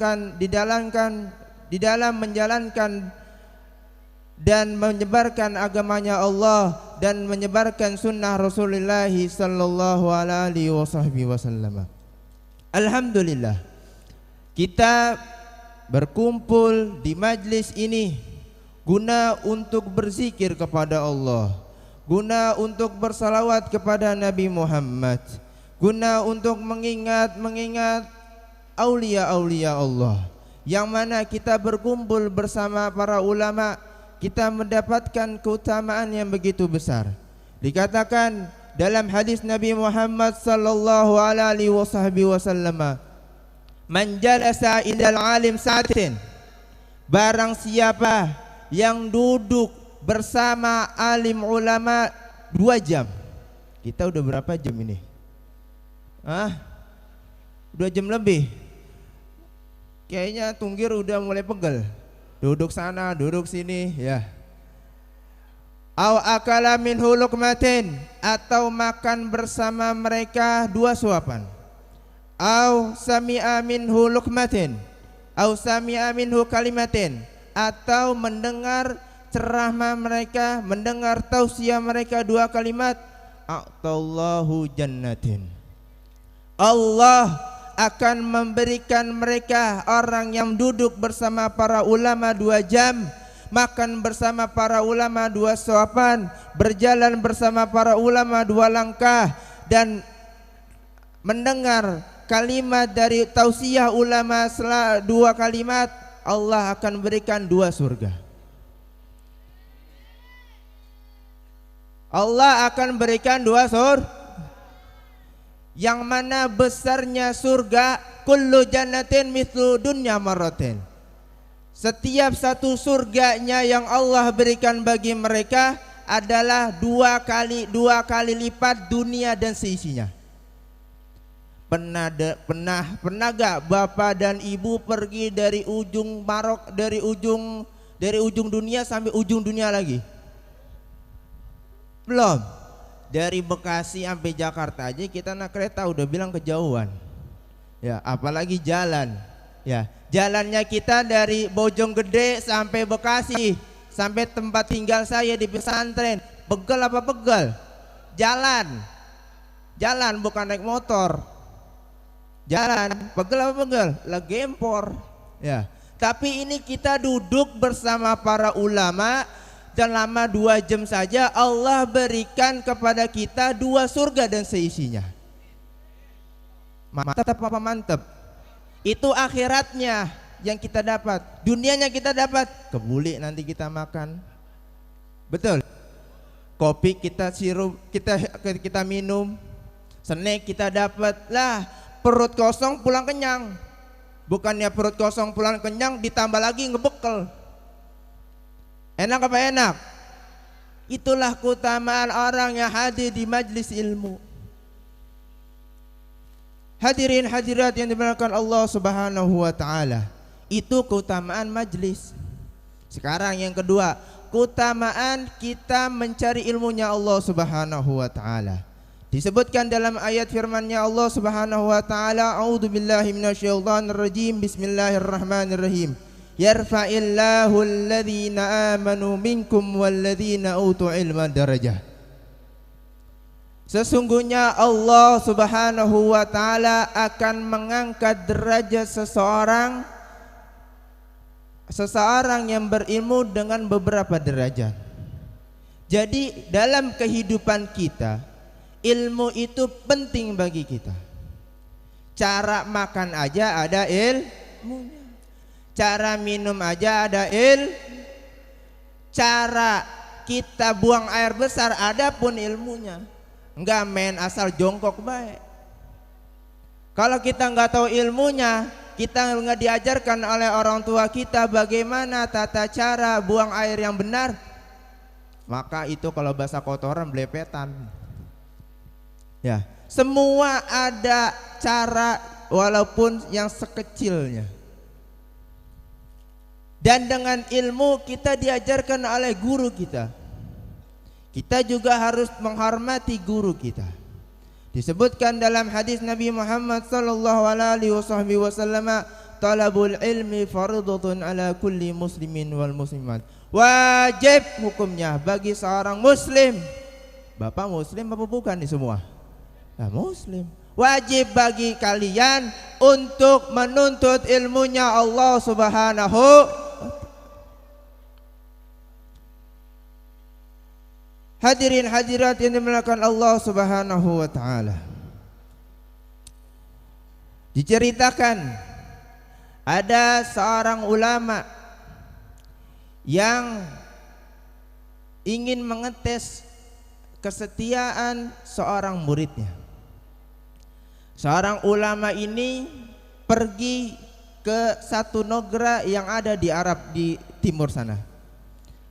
menjalankan dan menyebarkan agamanya Allah dan menyebarkan sunnah Rasulullah sallallahu alaihi wasallam. Alhamdulillah, kita berkumpul di majlis ini guna untuk berzikir kepada Allah, guna untuk bersalawat kepada Nabi Muhammad, guna untuk mengingat aulia-aulia Allah, yang mana kita berkumpul bersama para ulama, kita mendapatkan keutamaan yang begitu besar. Dikatakan dalam hadis Nabi Muhammad sallallahu alaihi wasallam, man jalasa ilal alim sa'atin, barang siapa yang duduk bersama alim ulama 2 jam. Kita udah berapa jam ini? 2 jam lebih. Kayaknya tunggir udah mulai pegel. Duduk sana, duduk sini, ya. Au akala minhu luqmatin, atau makan bersama mereka 2 suapan. Au sami'a minhu luqmatin, au sami'a minhu kalimatin, atau mendengar ceramah mereka, mendengar tausiah mereka 2 kalimat. A'tallahu jannatin, Allah akan memberikan mereka, orang yang duduk bersama para ulama 2 jam, makan bersama para ulama 2 suapan, berjalan bersama para ulama 2 langkah, dan mendengar kalimat dari tausiah ulama 2 kalimat, Allah akan berikan 2 surga. Allah akan berikan 2 surga, yang mana besarnya surga kullu jannatin mithlu dunya marratin. Setiap satu surganya yang Allah berikan bagi mereka adalah 2 kali lipat dunia dan seisinya. Pernah gak bapak dan ibu pergi dari ujung ujung dunia sampai ujung dunia lagi? Belum. Dari Bekasi sampai Jakarta aja kita naik kereta udah bilang kejauhan, ya, apalagi jalan. Ya, jalannya kita dari Bojonggede sampai Bekasi, sampai tempat tinggal saya di pesantren, pegel apa pegel? Jalan bukan naik motor. Jalan, pegel apa pegel? Lah gempor. Ya, tapi ini kita duduk bersama para ulama selama 2 jam saja, Allah berikan kepada kita 2 surga dan seisinya. Mantap apa mantap? Itu akhiratnya yang kita dapat. Dunianya kita dapat kebuli, nanti kita makan. Betul. Kopi kita sirup, kita minum. Snack kita dapat. Lah, perut kosong pulang kenyang. Bukannya perut kosong pulang kenyang ditambah lagi ngebekel. Enak apa enak? Itulah keutamaan orang yang hadir di majlis ilmu. Hadirin hadirat yang dimuliakan Allah Subhanahu wa taala. Itu keutamaan majlis. Sekarang yang kedua, keutamaan kita mencari ilmunya Allah Subhanahu wa taala. Disebutkan dalam ayat firman-Nya Allah Subhanahu wa taala, a'udzubillahi minasyaitonir rajim, bismillahirrahmanirrahim. Yarfa'illahu alladhina amanu minkum walladhina utul ilma darajah. Sesungguhnya Allah Subhanahu wa taala akan mengangkat derajat seseorang yang berilmu dengan beberapa derajat. Jadi dalam kehidupan kita, ilmu itu penting bagi kita. Cara makan aja ada ilmunya. Cara minum aja ada cara kita buang air besar ada pun ilmunya. Enggak main asal jongkok baik. Kalau kita enggak tahu ilmunya, kita enggak diajarkan oleh orang tua kita bagaimana tata cara buang air yang benar, maka itu kalau bahasa kotoran belepetan. Ya, semua ada cara walaupun yang sekecilnya. Dan dengan ilmu kita diajarkan oleh guru kita. Kita juga harus menghormati guru kita. Disebutkan dalam hadis Nabi Muhammad sallallahu alaihi wasallam, talabul ilmi fardhatun ala kulli muslimin wal muslimat. Wajib hukumnya bagi seorang muslim. Bapak muslim apa bukan nih semua? Nah, muslim. Wajib bagi kalian untuk menuntut ilmunya Allah Subhanahu. Hadirin hadirat yang dimuliakan Allah Subhanahu wa taala. Diceritakan ada seorang ulama yang ingin mengetes kesetiaan seorang muridnya. Seorang ulama ini pergi ke satu negara yang ada di Arab di timur sana.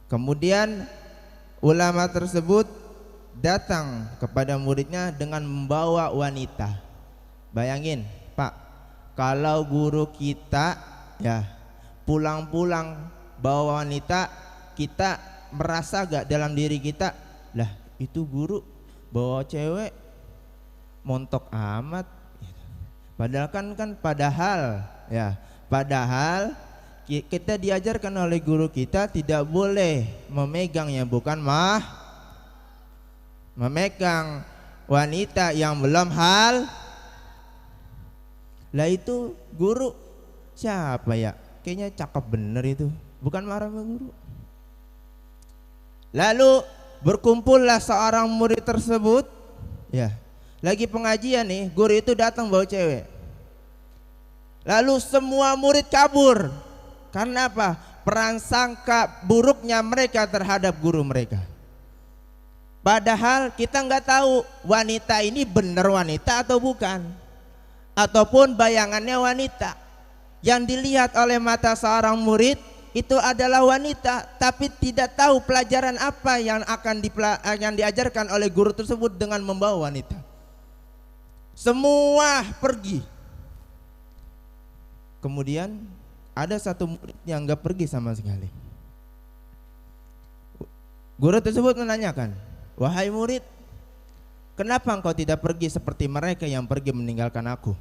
Kemudian ulama tersebut datang kepada muridnya dengan membawa wanita. Bayangin, Pak, kalau guru kita ya pulang-pulang bawa wanita, kita merasa gak dalam diri kita, lah itu guru bawa cewek montok amat. Padahal kita diajarkan oleh guru kita tidak boleh memegang yang bukan memegang wanita yang belum hal. Lah itu guru siapa ya? Kayaknya cakep bener itu. Bukan marah sama guru. Lalu berkumpullah seorang murid tersebut, ya. Lagi pengajian nih, guru itu datang bawa cewek. Lalu semua murid kabur. Karena apa? Prasangka buruknya mereka terhadap guru mereka. Padahal kita nggak tahu wanita ini benar wanita atau bukan, ataupun bayangannya wanita. Yang dilihat oleh mata seorang murid itu adalah wanita, tapi tidak tahu pelajaran apa yang yang diajarkan oleh guru tersebut dengan membawa wanita. Semua pergi. Kemudian ada satu murid yang enggak pergi sama sekali. Guru tersebut menanyakan, "Wahai murid, kenapa engkau tidak pergi seperti mereka yang pergi meninggalkan aku?"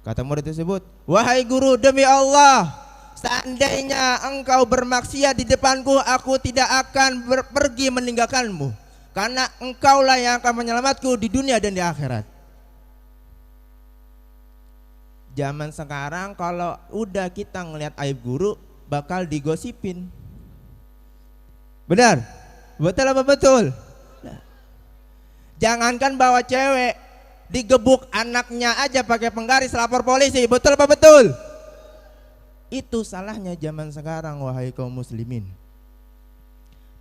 Kata murid tersebut, "Wahai guru, demi Allah, seandainya engkau bermaksiat di depanku, aku tidak akan pergi meninggalkanmu, karena engkaulah yang akan menyelamatku di dunia dan di akhirat." Zaman sekarang kalau udah kita ngelihat aib guru bakal digosipin. Benar? Betul apa betul? Jangankan bawa cewek, digebuk anaknya aja pakai penggaris lapor polisi. Betul apa betul? Itu salahnya zaman sekarang, wahai kaum muslimin.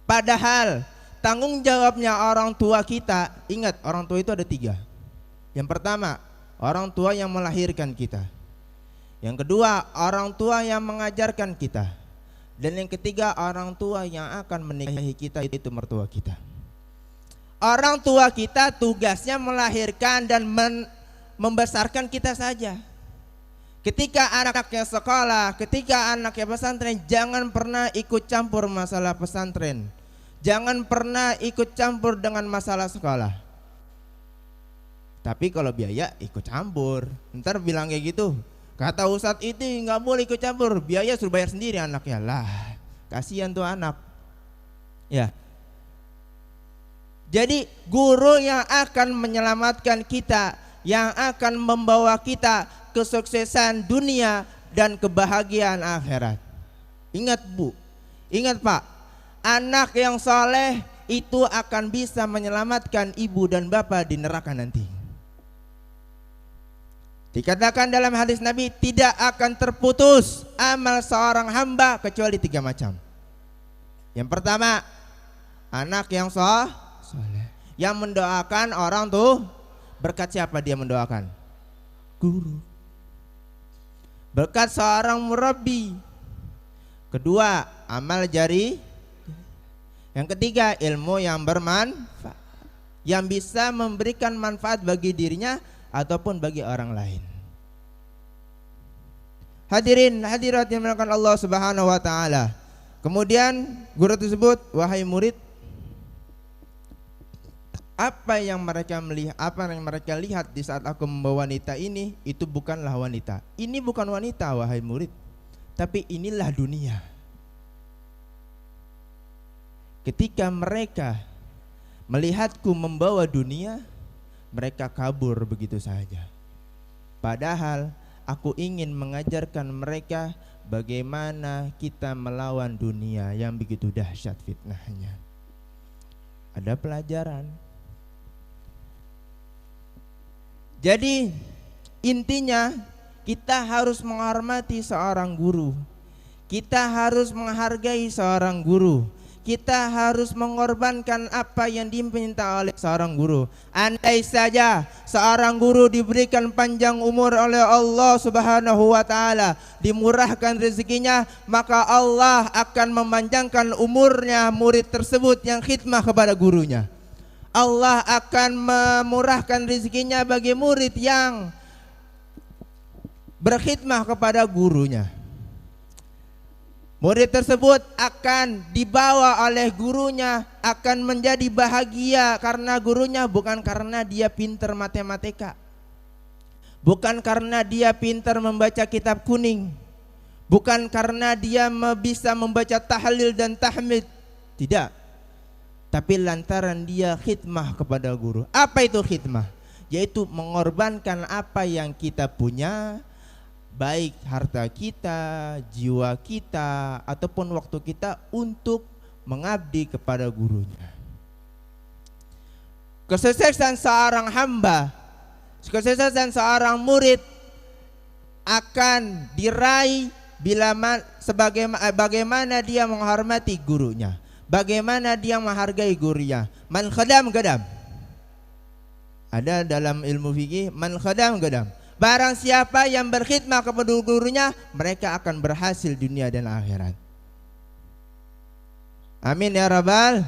Padahal tanggung jawabnya orang tua kita, ingat orang tua itu ada 3. Yang pertama, orang tua yang melahirkan kita. Yang kedua, orang tua yang mengajarkan kita. Dan yang ketiga, orang tua yang akan menikahi kita, itu mertua kita. Orang tua kita tugasnya melahirkan dan membesarkan kita saja. Ketika anaknya sekolah, ketika anaknya pesantren, jangan pernah ikut campur masalah pesantren. Jangan pernah ikut campur dengan masalah sekolah. Tapi kalau biaya ikut campur. Ntar bilang kayak gitu, kata ustadz itu nggak boleh ikut campur, biaya suruh bayar sendiri anaknya. Lah kasihan tuh anak. Ya. Jadi guru yang akan menyelamatkan kita, yang akan membawa kita kesuksesan dunia dan kebahagiaan akhirat. Ingat Bu, ingat Pak, anak yang soleh itu akan bisa menyelamatkan ibu dan bapak di neraka nanti. Dikatakan dalam hadis Nabi, tidak akan terputus amal seorang hamba kecuali 3 macam. Yang pertama, anak yang soleh, yang mendoakan orang tuh. Berkat siapa dia mendoakan? Guru. Berkat seorang murabbi. Kedua, amal jari. Yang ketiga, ilmu yang bermanfaat, yang bisa memberikan manfaat bagi dirinya ataupun bagi orang lain. Hadirin hadirat yang dimuliakan Allah Subhanahu wa taala. Kemudian guru tersebut, wahai murid, apa yang mereka lihat di saat aku membawa wanita ini, itu bukanlah wanita. Ini bukan wanita wahai murid, tapi inilah dunia. Ketika mereka melihatku membawa dunia, mereka kabur begitu saja. Padahal aku ingin mengajarkan mereka bagaimana kita melawan dunia yang begitu dahsyat fitnahnya. Ada pelajaran. Jadi intinya kita harus menghormati seorang guru. Kita harus menghargai seorang guru. Kita harus mengorbankan apa yang diminta oleh seorang guru. Andai saja seorang guru diberikan panjang umur oleh Allah Subhanahu wa taala, dimurahkan rezekinya, maka Allah akan memanjangkan umurnya murid tersebut yang khidmah kepada gurunya. Allah akan memurahkan rezekinya bagi murid yang berkhidmah kepada gurunya. Murid tersebut akan dibawa oleh gurunya, akan menjadi bahagia karena gurunya, bukan karena dia pintar matematika, bukan karena dia pintar membaca kitab kuning, bukan karena dia bisa membaca tahlil dan tahmid, tidak, tapi lantaran dia khidmah kepada guru. Apa itu khidmah? Yaitu mengorbankan apa yang kita punya, baik harta kita, jiwa kita, ataupun waktu kita untuk mengabdi kepada gurunya. Kesuksesan seorang hamba, kesuksesan seorang murid akan diraih bagaimana dia menghormati gurunya, bagaimana dia menghargai gurunya. Man khadam gadam. Ada dalam ilmu fikih, man khadam gadam. Barang siapa yang berkhidmah kepada gurunya, mereka akan berhasil dunia dan akhirat. Amin ya rabbal.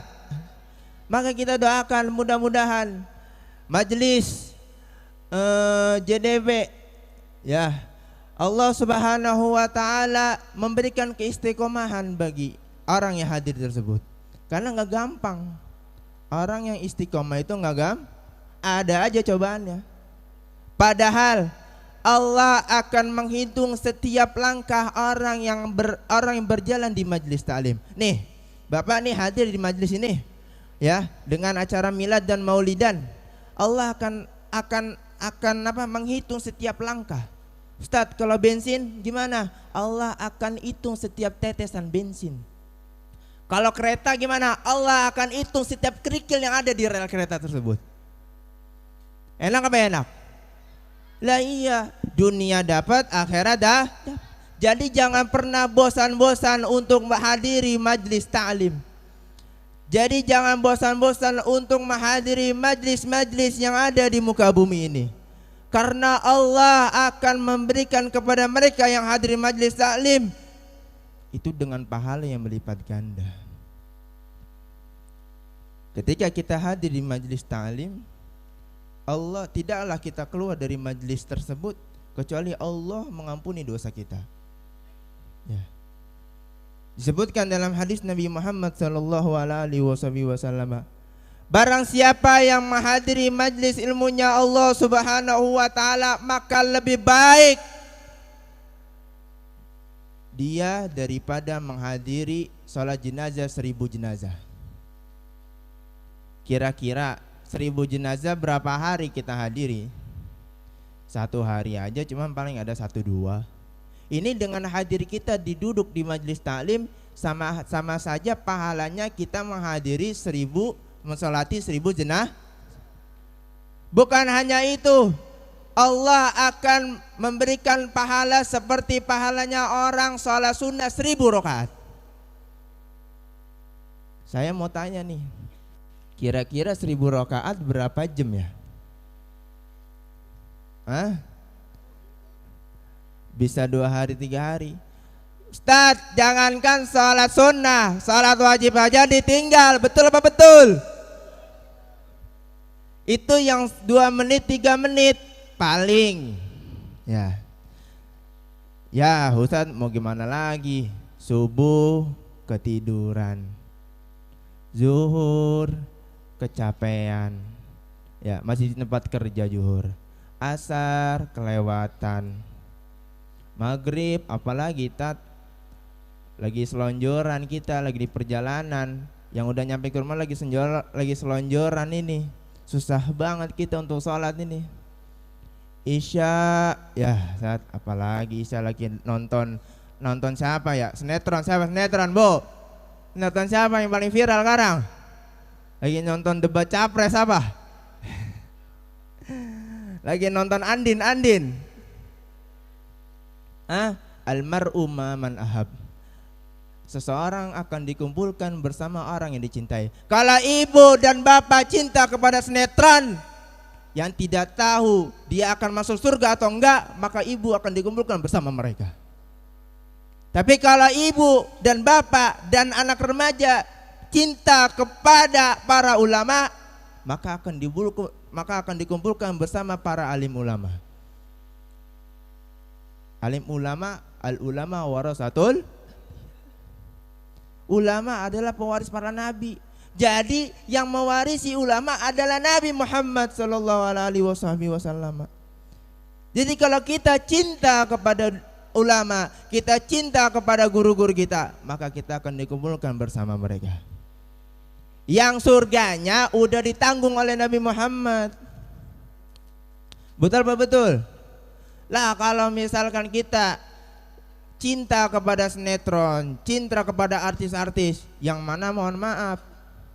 Maka kita doakan mudah-mudahan majelis JDB, ya, Allah Subhanahu wa taala memberikan keistiqomahan bagi orang yang hadir tersebut. Karena enggak gampang. Orang yang istiqomah itu enggak gampang. Ada aja cobaannya. Padahal Allah akan menghitung setiap langkah orang yang berjalan di majelis taklim. Nih, Bapak nih hadir di majelis ini, ya, dengan acara milad dan maulidan. Allah akan menghitung setiap langkah. Ustaz, kalau bensin gimana? Allah akan hitung setiap tetesan bensin. Kalau kereta gimana? Allah akan hitung setiap kerikil yang ada di rel kereta tersebut. Enak apa enak? Lah iya, dunia dapat, akhirat dah. Jadi jangan pernah bosan-bosan untuk menghadiri majlis ta'lim. Jadi jangan bosan-bosan untuk menghadiri majlis-majlis yang ada di muka bumi ini. Karena Allah akan memberikan kepada mereka yang hadir majlis ta'lim itu dengan pahala yang berlipat ganda. Ketika kita hadir di majlis ta'lim, Allah, tidaklah kita keluar dari majlis tersebut kecuali Allah mengampuni dosa kita. Ya. Disebutkan dalam hadis Nabi Muhammad sallallahu alaihi wasallam, barang siapa yang menghadiri majlis ilmunya Allah Subhanahu wa taala, maka lebih baik dia daripada menghadiri salat jenazah 1000 jenazah. Kira-kira 1000 jenazah berapa hari kita hadiri? 1 hari aja cuma paling ada 1-2. Ini dengan hadir kita diduduk di majelis taklim sama saja pahalanya kita menghadiri 1000, mensolati 1000 jenazah. Bukan hanya itu, Allah akan memberikan pahala seperti pahalanya orang sholat sunnah 1000 rakaat. Saya mau tanya nih, kira-kira 1000 rakaat berapa jam ya? Hah? Bisa 2 hari 3 hari. Ustaz, jangankan sholat sunnah, sholat wajib aja ditinggal. Betul apa betul? Itu yang 2 menit 3 menit paling. Ya Ustaz, mau gimana lagi? Subuh ketiduran, zuhur kecapean, ya masih di tempat kerja zuhur, asar kelewatan, maghrib apalagi lagi selonjoran, kita lagi di perjalanan, yang udah nyampe ke rumah lagi selonjoran ini, susah banget kita untuk sholat ini. Isya, ya saat apalagi Isya lagi nonton siapa ya? Sinetron Bu? Sinetron siapa yang paling viral sekarang? Lagi nonton debat capres apa? Lagi nonton Andin. Almar'u ma man ahab. Seseorang akan dikumpulkan bersama orang yang dicintai. Kalau ibu dan bapak cinta kepada sinetron yang tidak tahu dia akan masuk surga atau enggak, maka ibu akan dikumpulkan bersama mereka. Tapi kalau ibu dan bapak dan anak remaja cinta kepada para ulama, maka akan dikumpulkan bersama para alim ulama. Alim ulama, al ulama warasatul. Ulama adalah pewaris para nabi. Jadi yang mewarisi ulama adalah Nabi Muhammad sallallahu alaihi wasallam. Jadi kalau kita cinta kepada ulama, kita cinta kepada guru-guru kita, maka kita akan dikumpulkan bersama mereka. Yang surganya udah ditanggung oleh Nabi Muhammad. Betul apa betul? Lah kalau misalkan kita cinta kepada sinetron, cinta kepada artis-artis, yang mana mohon maaf,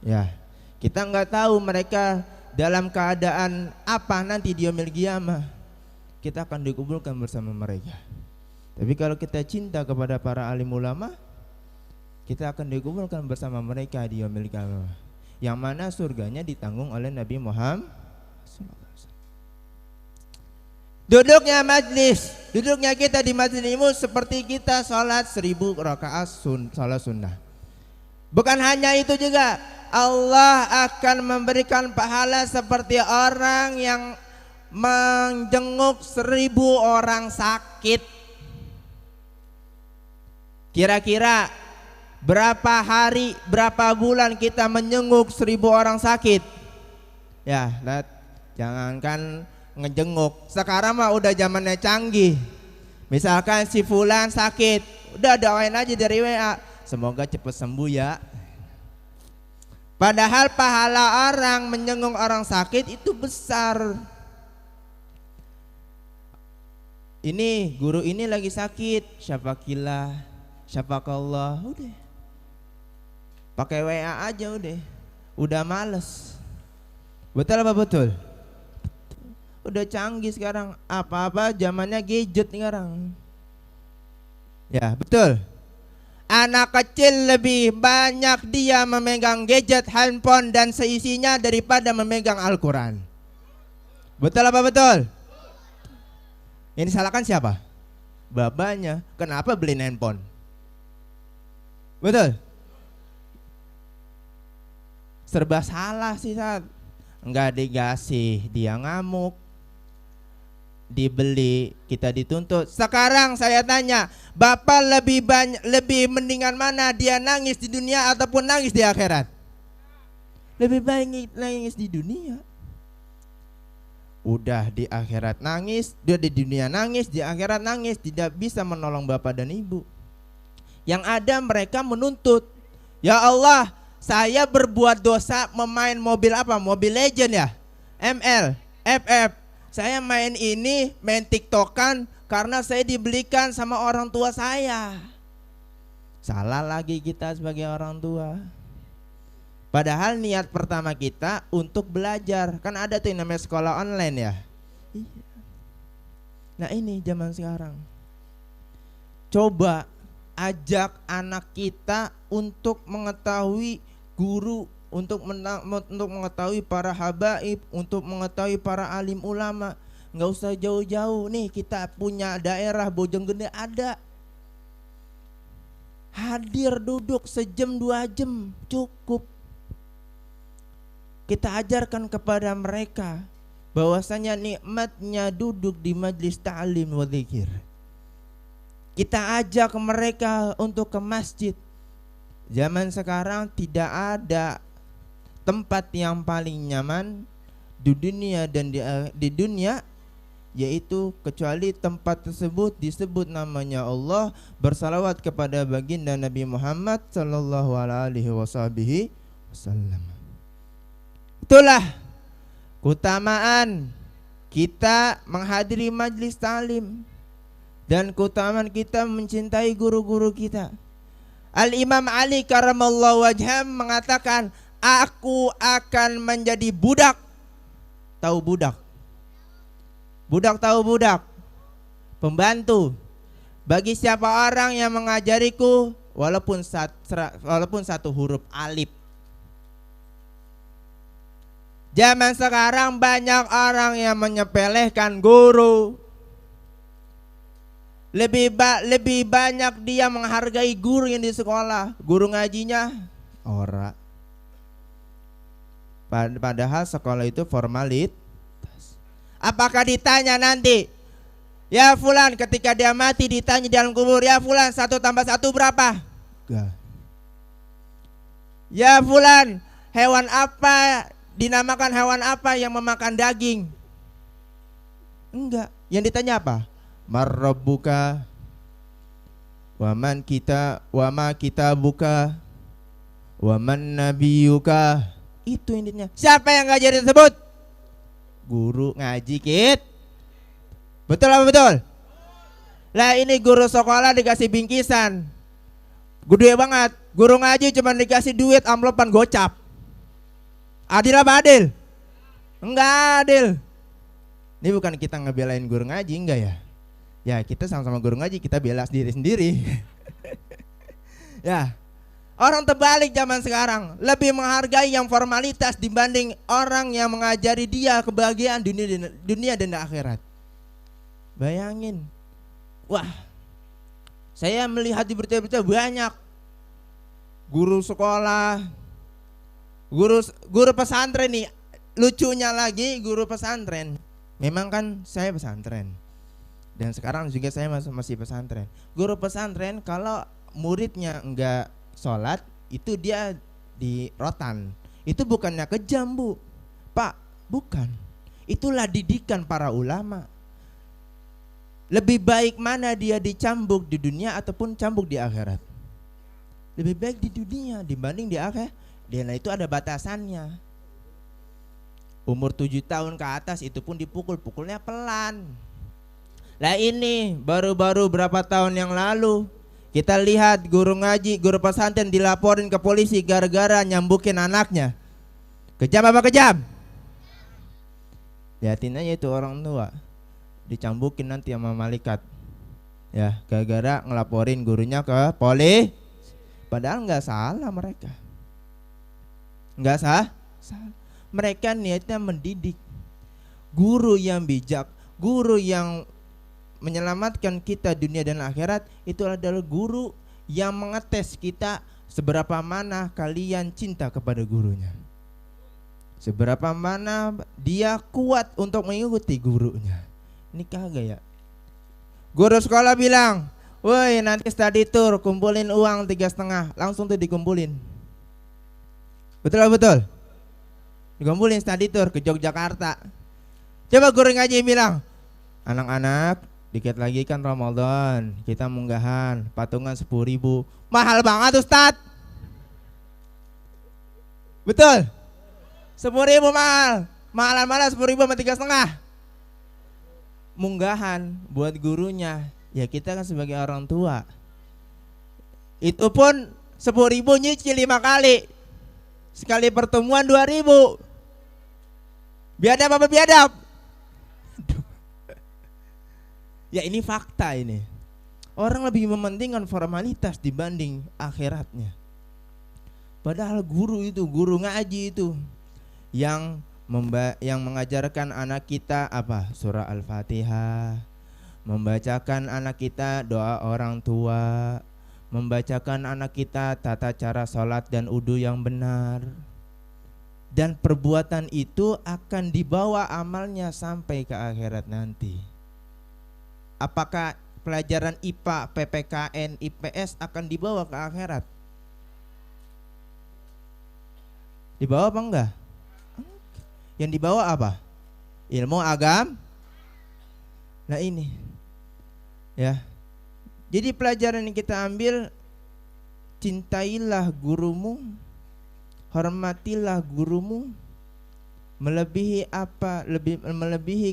ya kita nggak tahu mereka dalam keadaan apa nanti di yaumil qiyamah. Kita akan dikumpulkan bersama mereka. Tapi kalau kita cinta kepada para alim ulama, kita akan dikumpulkan bersama mereka di yaumil qiyamah, yang mana surganya ditanggung oleh Nabi Muhammad. Duduknya kita di majlis ilmu seperti kita sholat 1000 rakaat sholat sunnah. Bukan hanya itu juga, Allah akan memberikan pahala seperti orang yang menjenguk 1000 orang sakit. Kira-kira berapa hari, berapa bulan kita menjenguk 1000 orang sakit? Ya, jangankan ngejenguk, sekarang mah udah zamannya canggih. Misalkan si fulan sakit, udah doain aja dari WA, semoga cepat sembuh ya. Padahal pahala orang menjenguk orang sakit itu besar. Ini guru ini lagi sakit, syafakillah, syafakallah, udah pakai WA aja, udah males. Betul apa betul? Udah canggih sekarang, apa-apa zamannya gadget sekarang. Ya betul. Anak kecil lebih banyak dia memegang gadget, handphone dan seisinya daripada memegang Al-Quran. Betul apa betul? Ini salahkan siapa? Bapaknya. Kenapa beli handphone? Betul? Serba salah sih saat enggak dikasih dia ngamuk, dibeli kita dituntut. Sekarang saya tanya, bapak lebih mendingan mana, dia nangis di dunia ataupun nangis di akhirat? Lebih baik nangis di dunia. Udah di akhirat nangis, dia di dunia nangis, di akhirat nangis, tidak bisa menolong bapak dan ibu. Yang ada mereka menuntut, ya Allah, saya berbuat dosa memain mobil apa? Mobil Legend ya? ML, FF. Saya main ini, main TikTokan karena saya dibelikan sama orang tua saya. Salah lagi kita sebagai orang tua. Padahal niat pertama kita untuk belajar. Kan ada tuh yang namanya sekolah online ya. Nah ini zaman sekarang. Coba ajak anak kita untuk mengetahui guru, untuk mengetahui para habaib, untuk mengetahui para alim ulama. Nggak usah jauh-jauh nih, kita punya daerah Bojonggede ada. Hadir duduk sejam 2 jam cukup. Kita ajarkan kepada mereka bahwasanya nikmatnya duduk di majlis ta'lim wa dzikir. Kita ajak mereka untuk ke masjid. Zaman sekarang tidak ada tempat yang paling nyaman di dunia dan di dunia, yaitu kecuali tempat tersebut disebut namanya Allah, bersalawat kepada baginda Nabi Muhammad sallallahu alaihi wasallam. Itulah keutamaan kita menghadiri majlis ta'lim dan keutamaan kita mencintai guru-guru kita. Al-Imam Ali karamallahu wajhah mengatakan, aku akan menjadi budak. Tahu budak? Budak tahu budak? Pembantu bagi siapa orang yang mengajariku walaupun satu huruf alif. Zaman sekarang banyak orang yang menyepelekan guru. Lebih banyak dia menghargai guru yang di sekolah. Guru ngajinya ora. Padahal sekolah itu formalitas. Apakah ditanya nanti, ya fulan, ketika dia mati ditanya di dalam kubur, ya fulan 1 tambah 1 berapa? Enggak. Ya fulan, hewan apa, dinamakan hewan apa yang memakan daging? Enggak. Yang ditanya apa? Marrabbuka, waman kita, wama kita buka, waman nabiyuka. Itu intinya. Siapa yang ngajarin tersebut? Guru ngaji kit. Betul apa betul? Lah ini guru sekolah dikasih bingkisan gede banget. Guru ngaji cuma dikasih duit amplopan gocap. Adil apa adil? Enggak adil. Ini bukan kita ngebelain guru ngaji, enggak ya? Ya kita sama-sama guru ngaji, kita bela sendiri. Ya, orang terbalik zaman sekarang, lebih menghargai yang formalitas dibanding orang yang mengajari dia kebahagiaan dunia dan akhirat. Bayangin, wah, saya melihat di berita-berita banyak guru sekolah, guru pesantren nih. Lucunya lagi, guru pesantren. Memang kan saya pesantren. Dan sekarang juga saya masih pesantren. Guru pesantren kalau muridnya enggak sholat, itu dia di rotan. Itu bukannya kejam, Bu. Pak, bukan. Itulah didikan para ulama. Lebih baik mana dia dicambuk di dunia ataupun cambuk di akhirat? Lebih baik di dunia dibanding di akhirat. Dan itu ada batasannya. Umur 7 tahun ke atas itu pun pukulnya pelan. Lah ini baru-baru berapa tahun yang lalu kita lihat guru ngaji, guru pesantren dilaporin ke polisi gara-gara nyambukin anaknya. Kejam apa kejam? Lihatin aja itu orang tua dicambukin nanti sama malaikat. Ya, gara-gara ngelaporin gurunya ke polisi. Padahal nggak salah mereka. Nggak salah. Mereka niatnya mendidik. Guru yang bijak, guru yang menyelamatkan kita dunia dan akhirat, itu adalah guru yang mengetes kita seberapa mana kalian cinta kepada gurunya, seberapa mana dia kuat untuk mengikuti gurunya. Ini kagak ya. Guru sekolah bilang, woi nanti study tour kumpulin uang 3,5, langsung tuh dikumpulin. Betul? Dikumpulin study tour ke Yogyakarta. Coba guru ngaji bilang, anak-anak dikit lagi kan Ramadan, kita munggahan patungan 10.000. Mahal banget Ustadz. Betul? 10.000 mahal. Mahalan 10.000 sama 3,5. Munggahan buat gurunya. Ya kita kan sebagai orang tua, itu pun 10.000 nyicil 5 kali. Sekali pertemuan 2.000. Biadab apa biadab? Ya ini fakta ini. Orang lebih mementingkan formalitas dibanding akhiratnya. Padahal guru ngaji itu yang mengajarkan anak kita apa? Surah Al-Fatihah, membacakan anak kita doa orang tua, membacakan anak kita tata cara sholat dan wudu yang benar. Dan perbuatan itu akan dibawa amalnya sampai ke akhirat nanti. Apakah pelajaran IPA, PPKN, IPS akan dibawa ke akhirat? Dibawa apa enggak? Yang dibawa apa? Ilmu agama. Nah ini ya. Jadi pelajaran yang kita ambil, cintailah gurumu, hormatilah gurumu, melebihi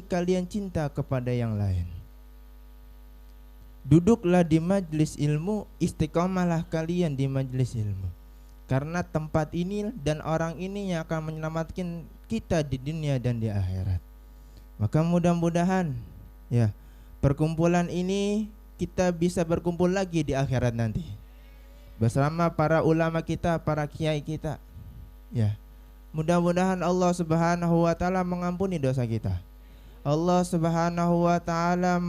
kalian cinta kepada yang lain. Duduklah di majelis ilmu, istiqomahlah kalian di majelis ilmu. Karena tempat ini dan orang ini yang akan menyelamatkan kita di dunia dan di akhirat. Maka mudah-mudahan ya, perkumpulan ini kita bisa berkumpul lagi di akhirat nanti bersama para ulama kita, para kiai kita. Ya. Mudah-mudahan Allah Subhanahu wa taala mengampuni dosa kita. Allah Subhanahu wa taala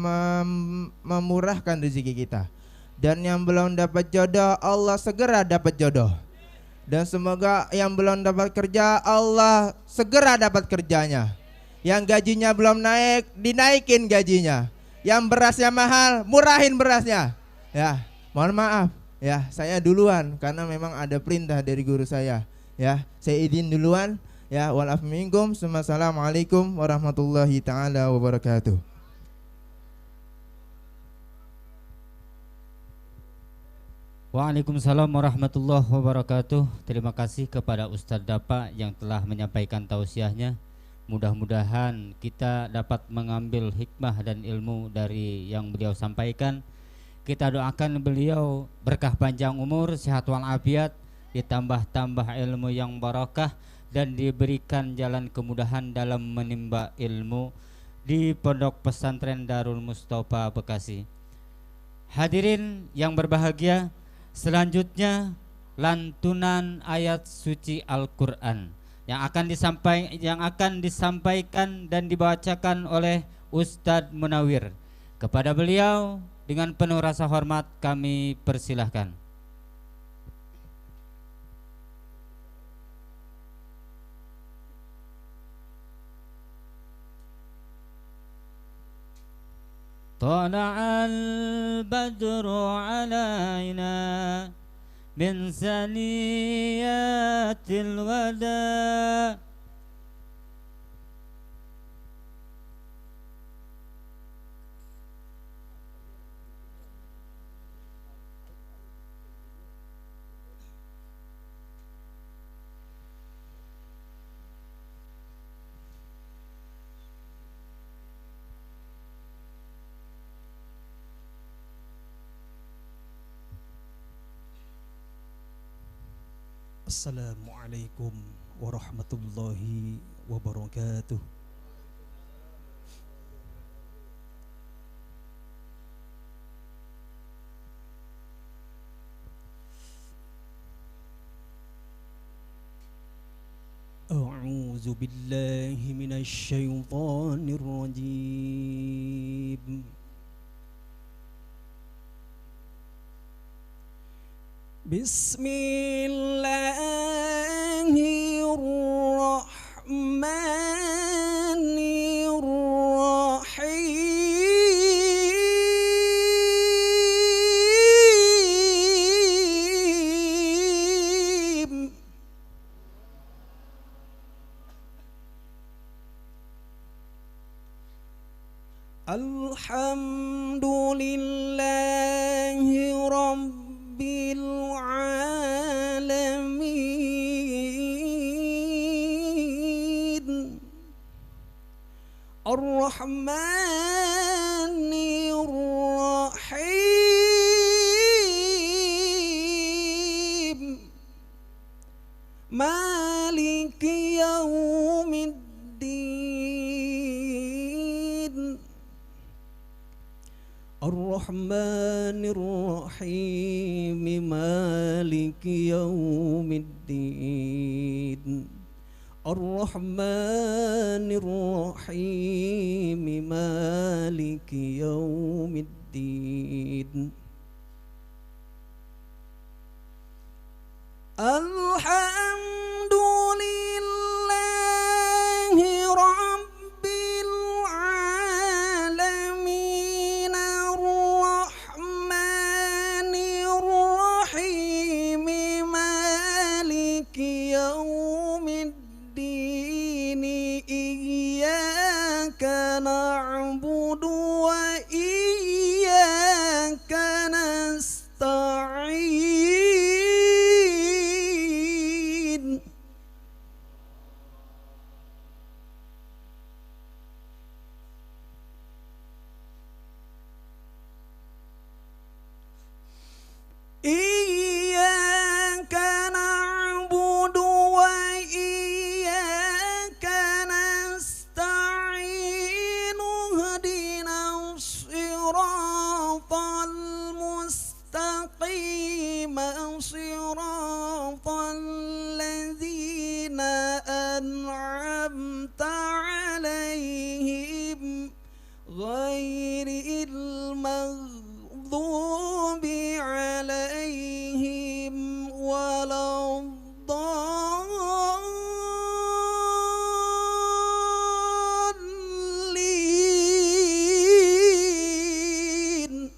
memurahkan rezeki kita. Dan yang belum dapat jodoh, Allah segera dapat jodoh. Dan semoga yang belum dapat kerja, Allah segera dapat kerjanya. Yang gajinya belum naik, dinaikin gajinya. Yang berasnya mahal, murahin berasnya. Ya, mohon maaf ya, saya duluan karena memang ada perintah dari guru saya. Ya, saya izin duluan. Ya, wal afu minkum. Assalamualaikum warahmatullahi taala wabarakatuh. Waalaikumsalam warahmatullahi wabarakatuh. Terima kasih kepada Ustadz Dapa yang telah menyampaikan tausiahnya. Mudah-mudahan kita dapat mengambil hikmah dan ilmu dari yang beliau sampaikan. Kita doakan beliau berkah panjang umur, sehat walafiat, ditambah-tambah ilmu yang barakah, dan diberikan jalan kemudahan dalam menimba ilmu di Pondok Pesantren Darul Mustafa Bekasi. Hadirin yang berbahagia, selanjutnya lantunan ayat suci Al-Quran yang akan disampaikan dan dibacakan oleh Ustadz Munawir. Kepada beliau dengan penuh rasa hormat kami persilahkan. Tala'al badru alaina min saniyatil wada. Assalamualaikum warahmatullahi wabarakatuh. A'udzu billahi minasy syaithanir rajim. Bismillahirrahmanirrahim. Alhamdulillahi rabbil alamin. Ar-Rahmanir-Rahim. Maliki yaumiddin. الرحمن الرحيم مالك يوم الدين الرحمن الرحيم مالك يوم الدين الحمد لله رب العالمين الرحمن الرحيم مالك يوم الدين إياك نعبد وإياك نستعين إياك نعبد وإياك نستعين اهدنا الصراط المستقيم صراط الذين أنعمت عليهم غير المغضوب عليهم ولا الضالين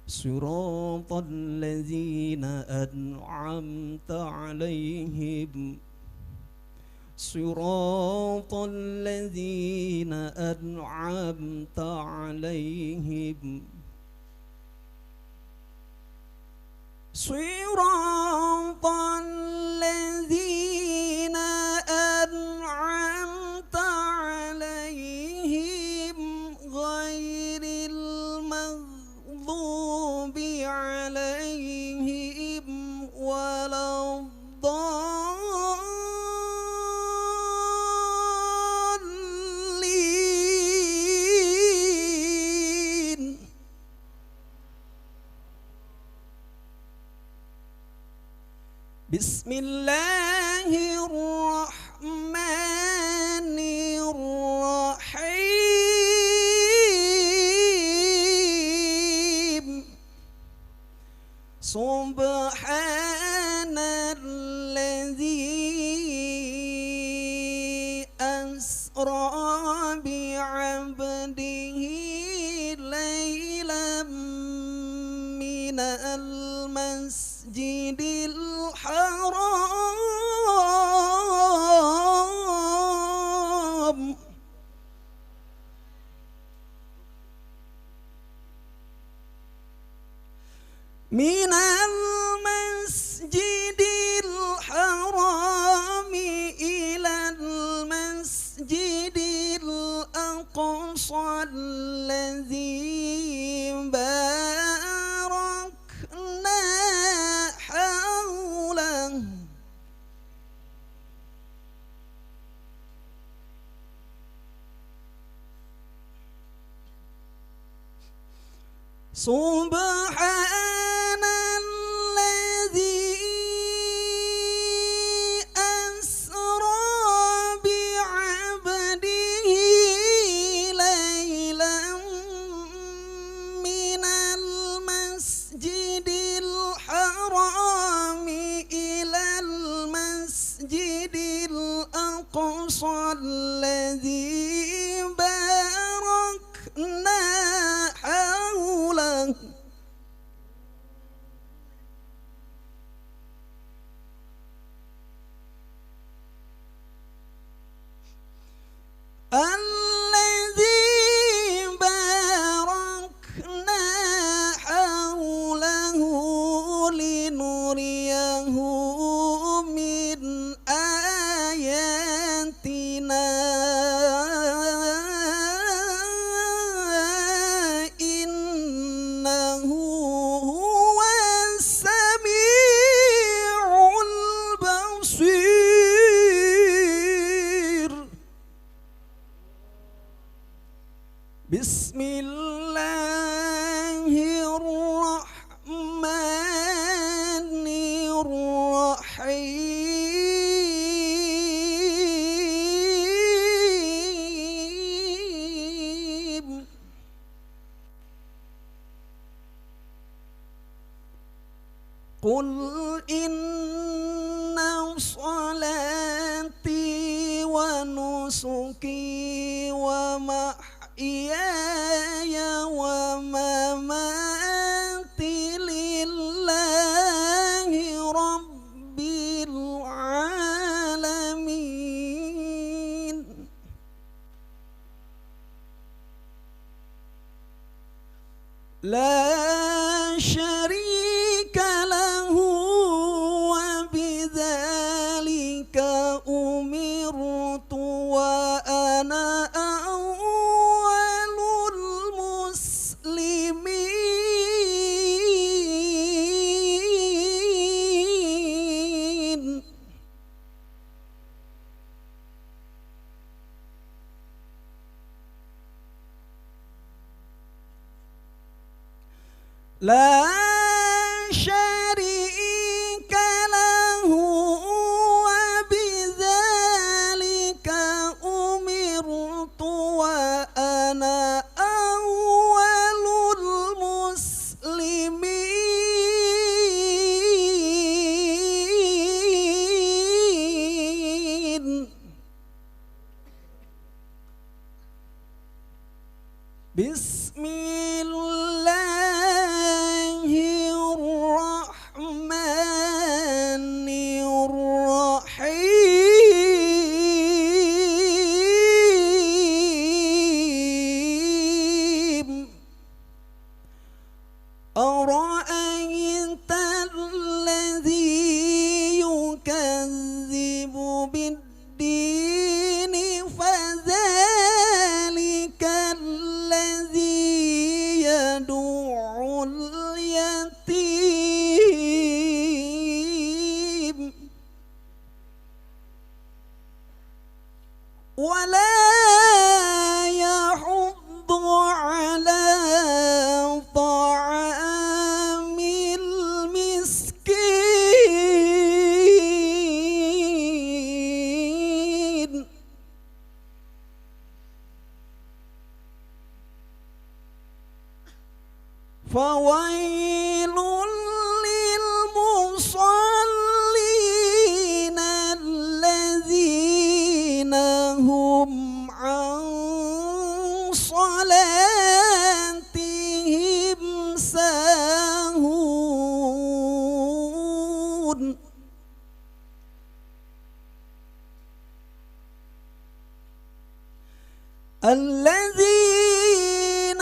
صراط الذين أنعمت عليهم صراط الذين أنعمت عليهم صراط الذين أنعمت عليهم غير المغضوب عليهم ولا الضالين بسم الله الرحمن الرحيم سبحان الذي أسرى بعبده ليلا من المسجد الحرام من المسجد الحرام إلى المسجد الأقصى الذي باركنا حوله سبحان الذي أسرى بعبده ليلا من المسجد الحرام إلى المسجد الأقصى الذي باركنا حوله الذي باركنا حوله لنريه من آياتنا إنه هو السميع البصير قل إن صلاتي ونسكي ومحياي ومماتي لله رب العالمين لا شريك له وبذلك أمرت وأنا أول المسلمين لا شريك له وبذلك أمرت وأنا أول المسلمين بسم الله الرحمن الرحيم أرأيت الذي يكذب بالدين فذلك الذي يدعو اليتيم ولا يحض على طعام المسكين فويل للمصلين الذين هم عن صلاتهم ساهون الذين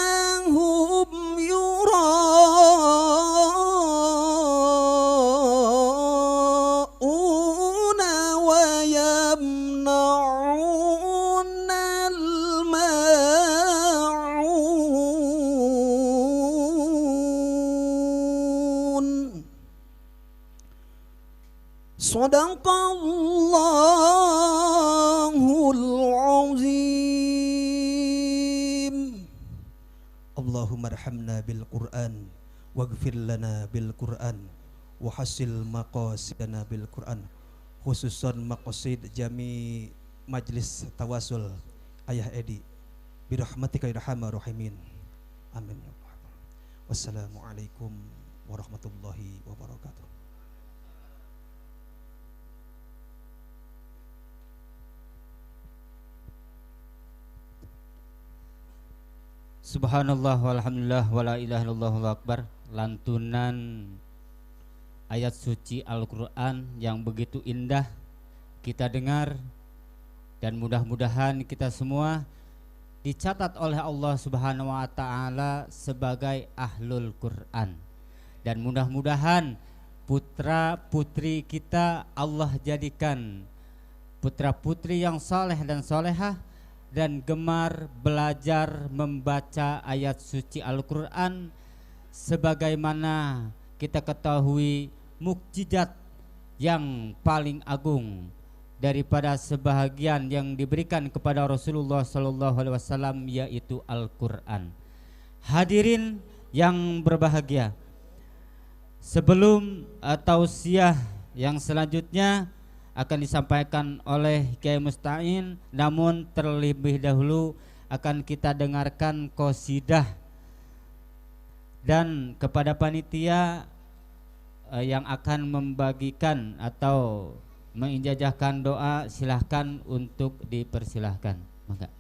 هم يراءون ويمنعون الماعون صدق الله العظيم اللهم ارحمنا بالقرآن واغفر لنا بالقرآن وحسن مقاصدنا بالقرآن khususan maqasid jami majlis tawasul Ayah Edi birahmatika ya arhamar rahimin amin ya Allah. Wassalamualaikum warahmatullahi wabarakatuh. Subhanallah walhamdulillah wala ilaha illallah wallahu akbar. Lantunan ayat suci Al-Quran yang begitu indah kita dengar, dan mudah-mudahan kita semua dicatat oleh Allah Subhanahu wa Ta'ala sebagai ahlul Quran, dan mudah-mudahan putra putri kita Allah jadikan putra putri yang saleh dan solehah dan gemar belajar membaca ayat suci Al-Quran sebagaimana kita ketahui mukjizat yang paling agung daripada sebahagian yang diberikan kepada Rasulullah sallallahu alaihi wasallam, yaitu Al-Quran. Hadirin yang berbahagia, sebelum tausiah yang selanjutnya akan disampaikan oleh Kiai Musta'in, namun terlebih dahulu akan kita dengarkan qasidah, dan kepada panitia yang akan membagikan atau menginjajahkan doa silahkan untuk dipersilahkan. Maka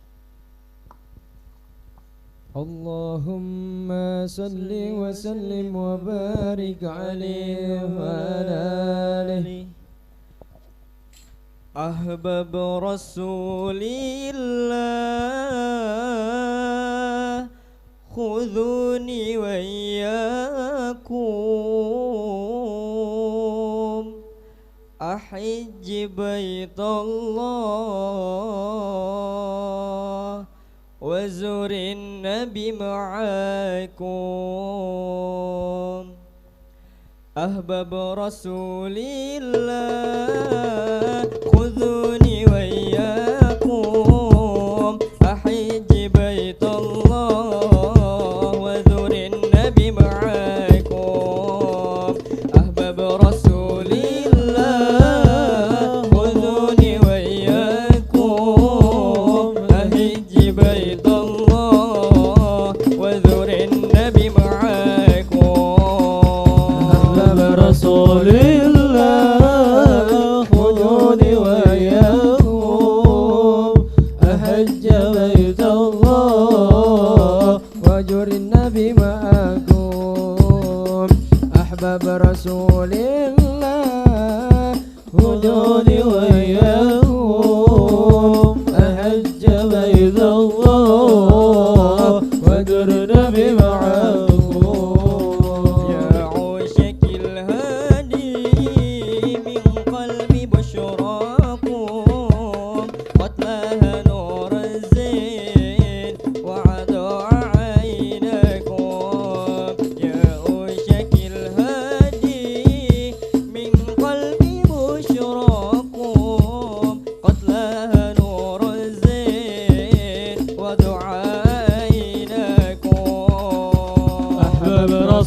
Allahumma salli wa sallim wa barik alaihi wa ala alihi أحبب رسول الله خذوني وإياكم أحج بيت الله وزر النبي معاكم أحبب رسول الله خذوني وإياكم أحج بيت الله وزر النبي معاكم أحبب رسول الله خذوني وإياكم أحج بيت الله وزر النبي معاكم رسول الله خذوني وإياكم أحج بيت الله وجر النبي معكم أحباب رسول الله خذوني وإياكم أحج بيت الله وجر النبي معكم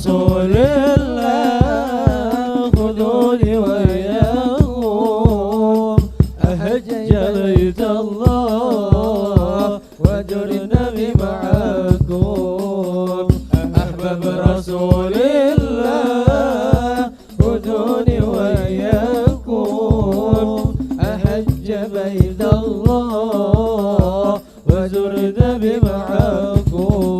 رسول الله خذوني وإياكم أحج بيت الله وجر النبي معكم أحباب رسول الله خذوني وإياكم أحج بيت الله وجر النبي معكم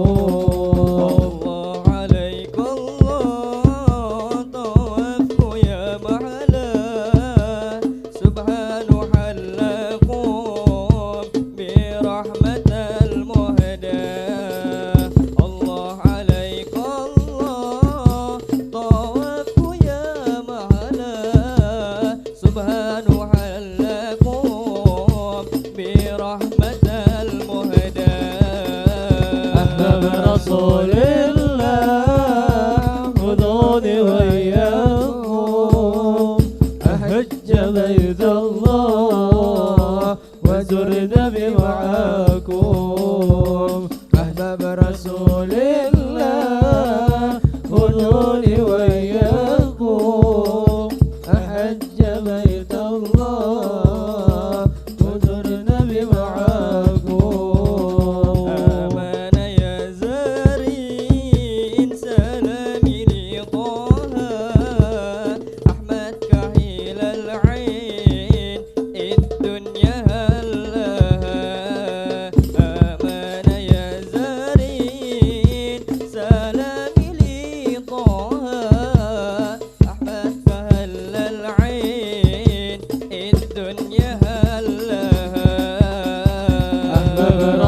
رسول الله خذوني وإياكم أحج بيت الله وزر النبي معاكم أحباب رسول الله خذوني وإياكم أحج بيت الله وزر النبي معاكم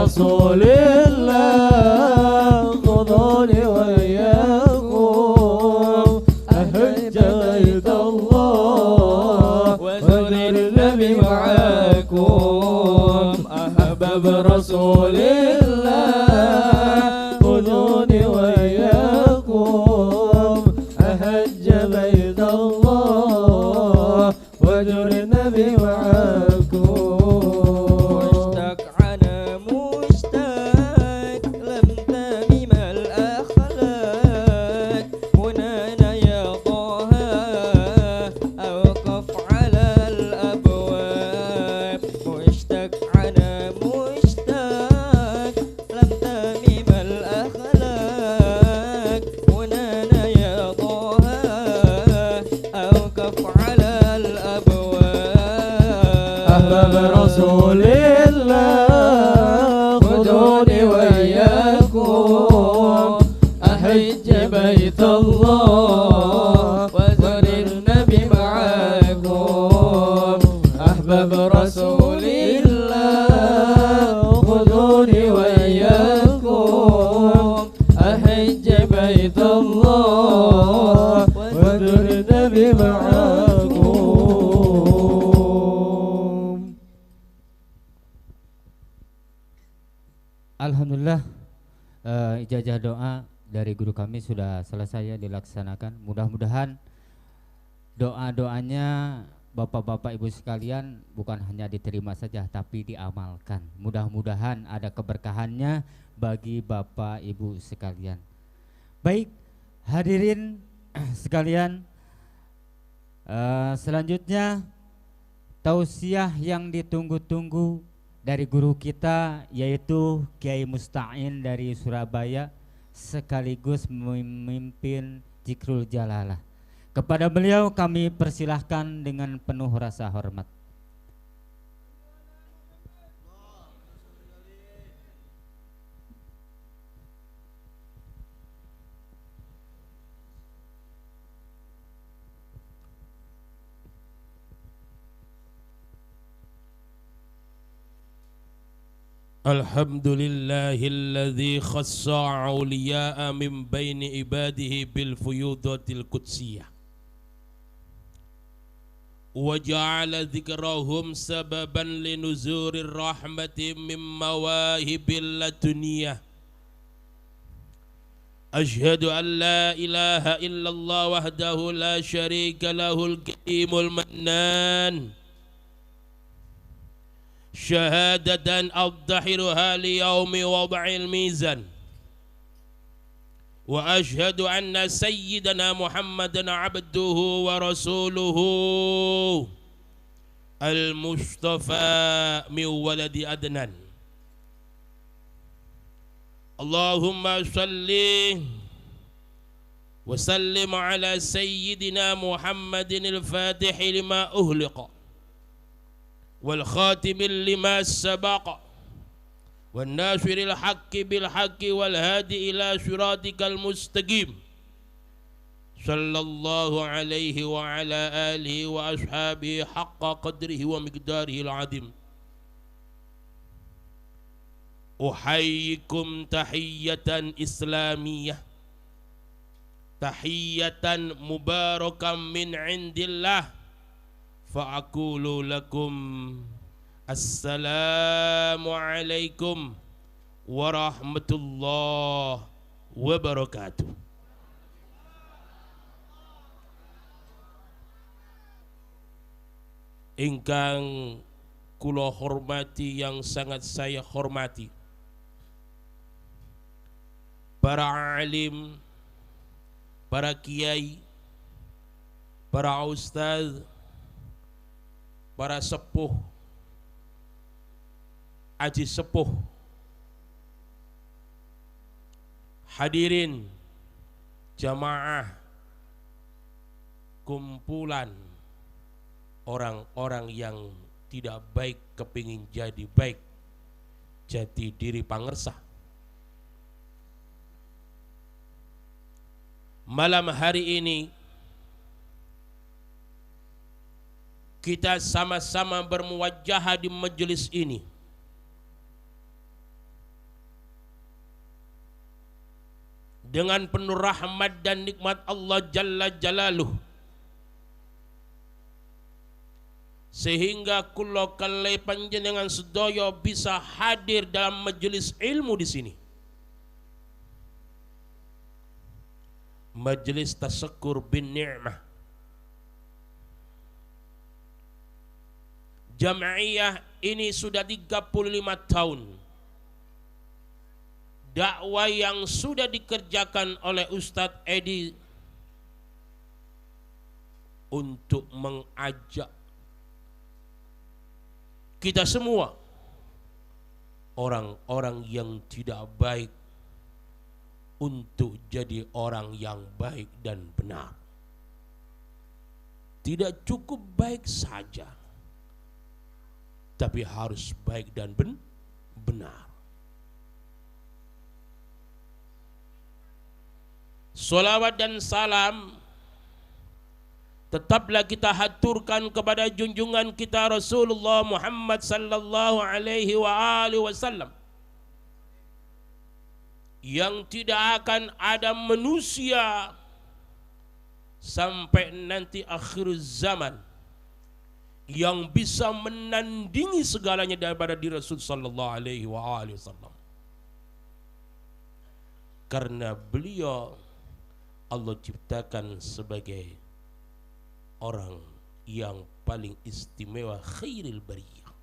رسول الله خذوني وإياكم أحج بيت الله وزر النبي معاكم أحباب رسول الله خذوني وإياكم أحج بيت الله وزر النبي معاكم أحباب رسول الله خذوني وإياكم أحج بيت الله وزر النبي معاكم أحباب رسول الله خذوني وإياكم أحج بيت الله وزر النبي معاكم. Alhamdulillah, ijazah doa dari guru kami sudah selesai ya dilaksanakan. Mudah-mudahan doa-doanya Bapak-bapak Ibu sekalian bukan hanya diterima saja tapi diamalkan. Mudah-mudahan ada keberkahannya bagi Bapak Ibu sekalian. Baik, hadirin sekalian, selanjutnya tausiah yang ditunggu-tunggu dari guru kita yaitu Kiai Musta'in dari Surabaya sekaligus memimpin Zikrul Jalalah. Kepada beliau kami persilahkan dengan penuh rasa hormat. Alhamdulillahilladzi khassa awliya'a min baini ibadihi bil fuyudatil qudsiyah wa ja'ala dzikrahum sababan linuzurir rahmati min mawahibil laduniyah. Ashhadu an la ilaha illallah wahdahu la syarika lahul qayyumul mannan syahadatan addahiruha li yaumi wad'il mizan wa ashhadu anna sayyidana Muhammadan abduhu wa rasuluhu al-mustafa min waladi adnan. Allahumma salli wa sallim ala sayyidina Muhammadin al-fatihi lima uhliqa wal khatimil lima sabaqa wan nasiril haqqi bil haqqi wal hadi ila siratikal mustaqim sallallahu alaihi wa ala alihi wa ashabihi haqqa qadrihi wa miqdarihi al-azim. Uhayyikum tahiyyatan islamiyah tahiyyatan mubarakam min indillah fa'aqulu lakum assalamu alaikum warahmatullahi wabarakatuh. Ingkang kula hormati, yang sangat saya hormati para alim, para kiai, para ustaz, para sepuh, aji sepuh, hadirin jamaah, kumpulan orang-orang yang tidak baik kepingin jadi baik, jati diri pangersah. Malam hari ini kita sama-sama bermuwajjah di majelis ini dengan penuh rahmat dan nikmat Allah Jalla Jalaluh, sehingga kula kalih panjenengan sedaya bisa hadir dalam majelis ilmu di sini. Majelis tasyakur bin ni'mah, Jam'iyah ini sudah 35 tahun. Dakwah yang sudah dikerjakan oleh Ustadz Edi untuk mengajak kita semua, orang-orang yang tidak baik, untuk jadi orang yang baik dan benar. Tidak cukup baik saja, tapi harus baik dan benar. Salawat dan salam tetaplah kita haturkan kepada junjungan kita Rasulullah Muhammad sallallahu alaihi wasallam, yang tidak akan ada manusia sampai nanti akhir zaman yang bisa menandingi segalanya daripada diri Rasul sallallahu alaihi wasallam, karena beliau Allah ciptakan sebagai orang yang paling istimewa, khairil bariyah.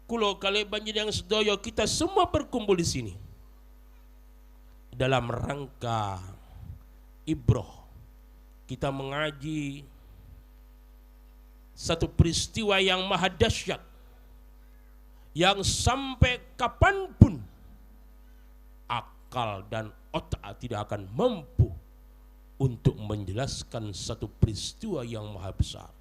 Kulo kali banjir yang sedoyo, kita semua berkumpul di sini dalam rangka ibroh, kita mengaji satu peristiwa yang maha dahsyat, yang sampai kapanpun akal dan otak tidak akan mampu untuk menjelaskan satu peristiwa yang maha besar.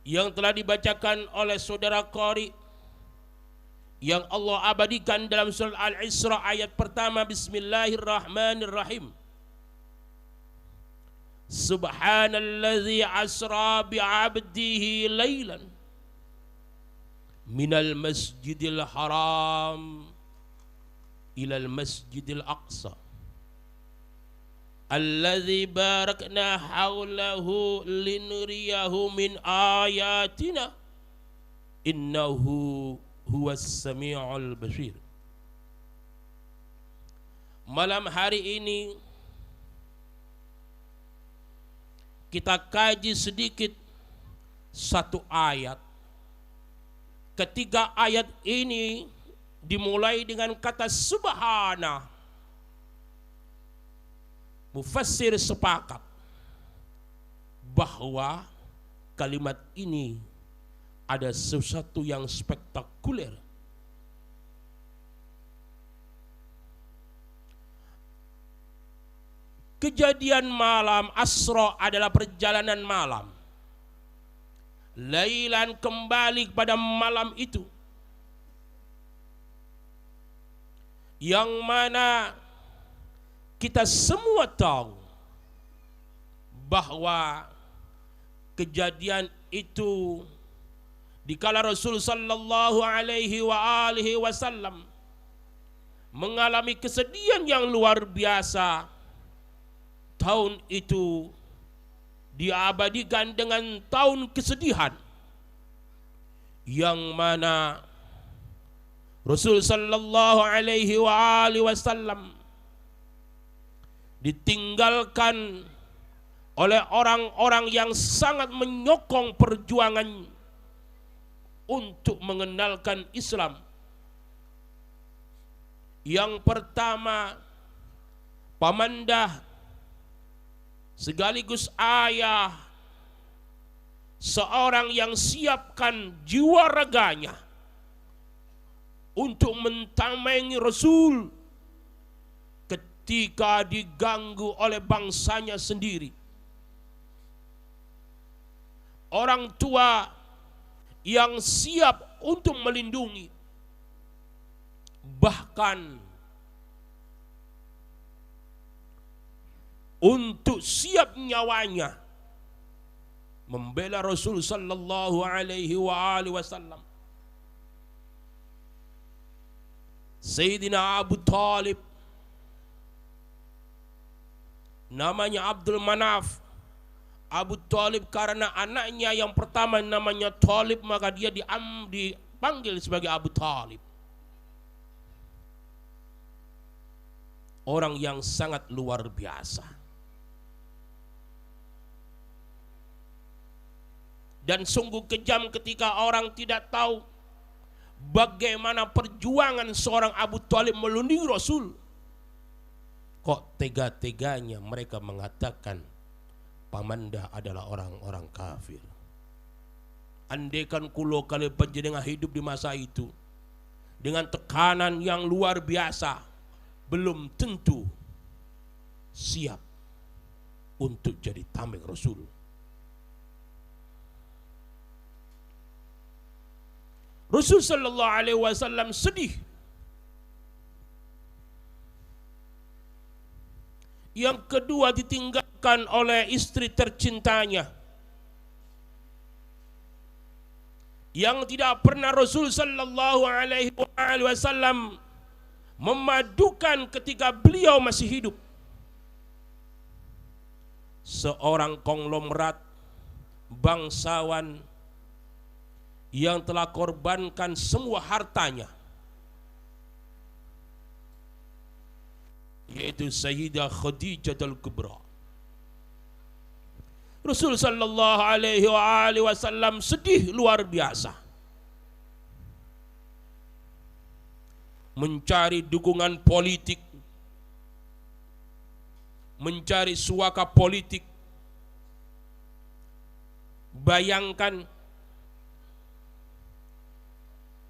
Yang telah dibacakan oleh saudara Qari, yang Allah abadikan dalam surah Al-Isra ayat pertama, Bismillahirrahmanirrahim. Subhanalladzi asra bi'abdihi laylan minal masjidil haram ilal masjidil aqsa alladzi barakna hawlahu linuriyahu min ayatina innahu huwas sami'ul basir. Malam hari ini kita kaji sedikit satu ayat. Ketiga ayat ini dimulai dengan kata subhana. Mufassir sepakat bahwa kalimat ini ada sesuatu yang spektakuler. Kejadian malam Asra adalah perjalanan malam. Lailan kembali kepada malam itu, yang mana kita semua tahu bahwa kejadian itu dikala Rasul sallallahu alaihi wasallam mengalami kesedihan yang luar biasa. Tahun itu diabadikan dengan tahun kesedihan, yang mana Rasul sallallahu alaihi wasallam ditinggalkan oleh orang-orang yang sangat menyokong perjuangan untuk mengenalkan Islam. Yang pertama, pamandah sekaligus ayah, seorang yang siapkan jiwa raganya untuk mentamengi Rasul ketika diganggu oleh bangsanya sendiri. Orang tua yang siap untuk melindungi, bahkan untuk siap nyawanya membela Rasul sallallahu alaihi wasallam. Sayyidina Abu Talib, namanya Abdul Manaf. Abu Talib karena anaknya yang pertama namanya Talib, maka dia dipanggil sebagai Abu Talib. Orang yang sangat luar biasa. Dan sungguh kejam ketika orang tidak tahu bagaimana perjuangan seorang Abu Talib melindungi Rasul. Kok tega-teganya mereka mengatakan pamandah adalah orang-orang kafir. Andaikan kulo kali panjenengan hidup di masa itu dengan tekanan yang luar biasa, belum tentu siap untuk jadi tameng Rasul. Rasul sallallahu alaihi wasallam sedih. Yang kedua ditinggalkan oleh istri tercintanya. Yang tidak pernah Rasul sallallahu alaihi wasallam memadukan ketika beliau masih hidup. Seorang konglomerat bangsawan yang telah korbankan semua hartanya, yaitu Sayyidah Khadijah al-Kubra. Rasul sallallahu alaihi wasallam sedih luar biasa, mencari dukungan politik, mencari suaka politik. Bayangkan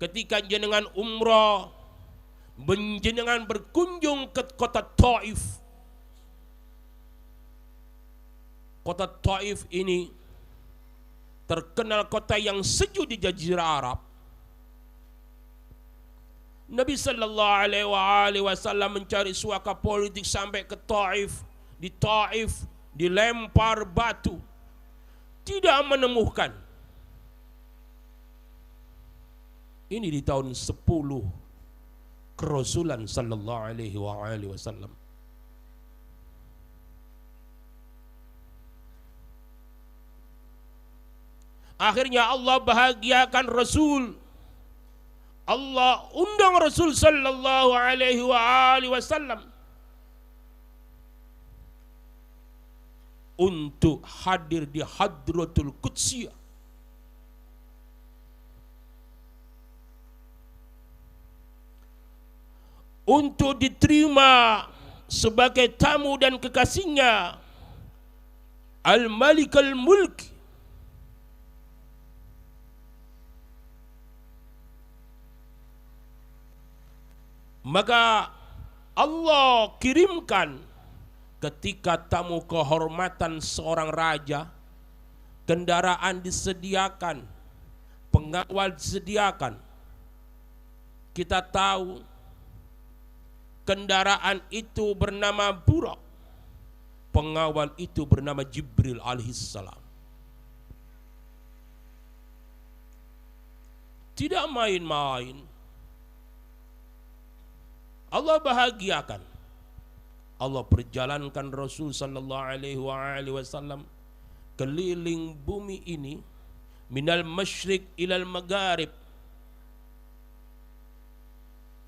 ketika jenengan umrah, jenengan berkunjung ke kota Taif. Kota Taif ini terkenal kota yang sejuk di Jazirah Arab. Nabi sallallahu alaihi wasallam mencari suaka politik sampai ke Taif. Di Taif dilempar batu, tidak menemukan. Ini di tahun 10 kerasulan sallallahu alaihi wasallam. Akhirnya Allah bahagiakan Rasul. Allah undang Rasul sallallahu alaihi wasallam untuk hadir di Hadratul Qudsiyah. Untuk diterima sebagai tamu dan kekasihnya Al-Malik Al-Mulk. Maka Allah kirimkan ketika tamu kehormatan seorang raja, kendaraan disediakan, pengawal disediakan. Kita tahu kendaraan itu bernama Burak, pengawal itu bernama Jibril alaihissalam. Tidak main-main. Allah bahagiakan. Allah perjalankan Rasul sallallahu alaihi wasallam keliling bumi ini minal masyriq ilal magharib.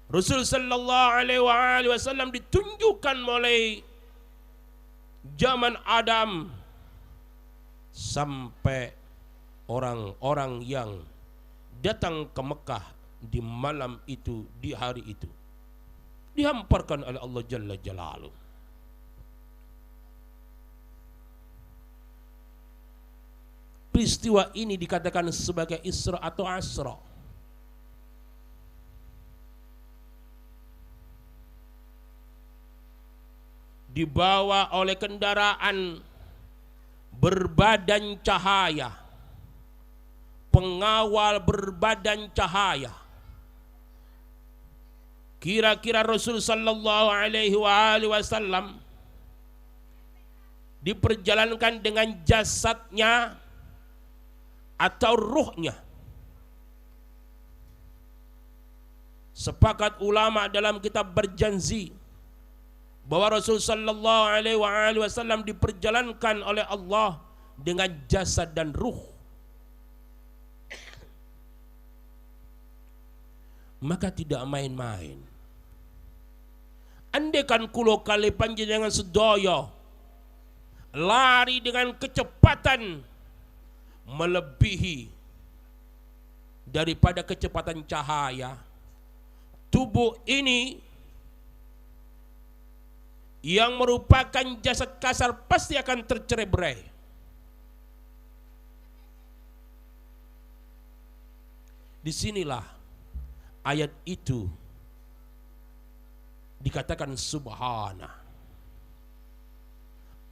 Rasul sallallahu alaihi wasallam ditunjukkan mulai zaman Adam sampai orang-orang yang datang ke Mekah di malam itu, di hari itu, dihamparkan oleh Allah Jalla Jalaluh. Peristiwa ini dikatakan sebagai Isra atau Asra. Dibawa oleh kendaraan berbadan cahaya, pengawal berbadan cahaya. Kira-kira Rasul sallallahu alaihi wasallam diperjalankan dengan jasadnya atau ruhnya. Sepakat ulama dalam kitab Berjanzi bahwa Rasul sallallahu alaihi wasallam diperjalankan oleh Allah dengan jasad dan ruh. Maka tidak main-main. Andaikan kulo kali panjenengan sedaya lari dengan kecepatan melebihi daripada kecepatan cahaya, tubuh ini yang merupakan jasad kasar pasti akan tercerai-berai. Disinilah ayat itu dikatakan subhana.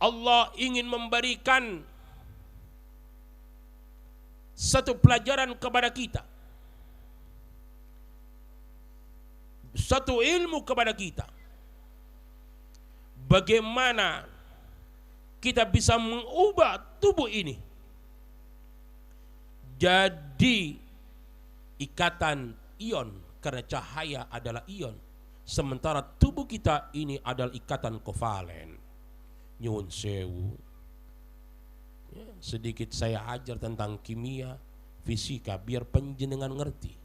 Allah ingin memberikan satu pelajaran kepada kita, satu ilmu kepada kita, bagaimana kita bisa mengubah tubuh ini jadi ikatan ion, karena cahaya adalah ion, sementara tubuh kita ini adalah ikatan kovalen. Nyuwun sewu, ya, sedikit saya ajar tentang kimia, fisika, biar penjenengan ngerti.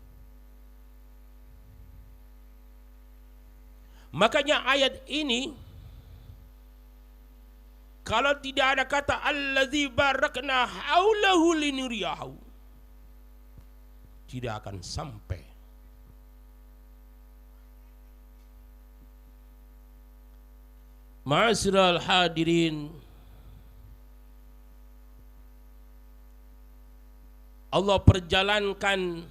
Makanya ayat ini, kalau tidak ada kata allazi barakna haulahu linuriyahu, tidak akan sampai. Ma'asyiral hadirin, Allah perjalankan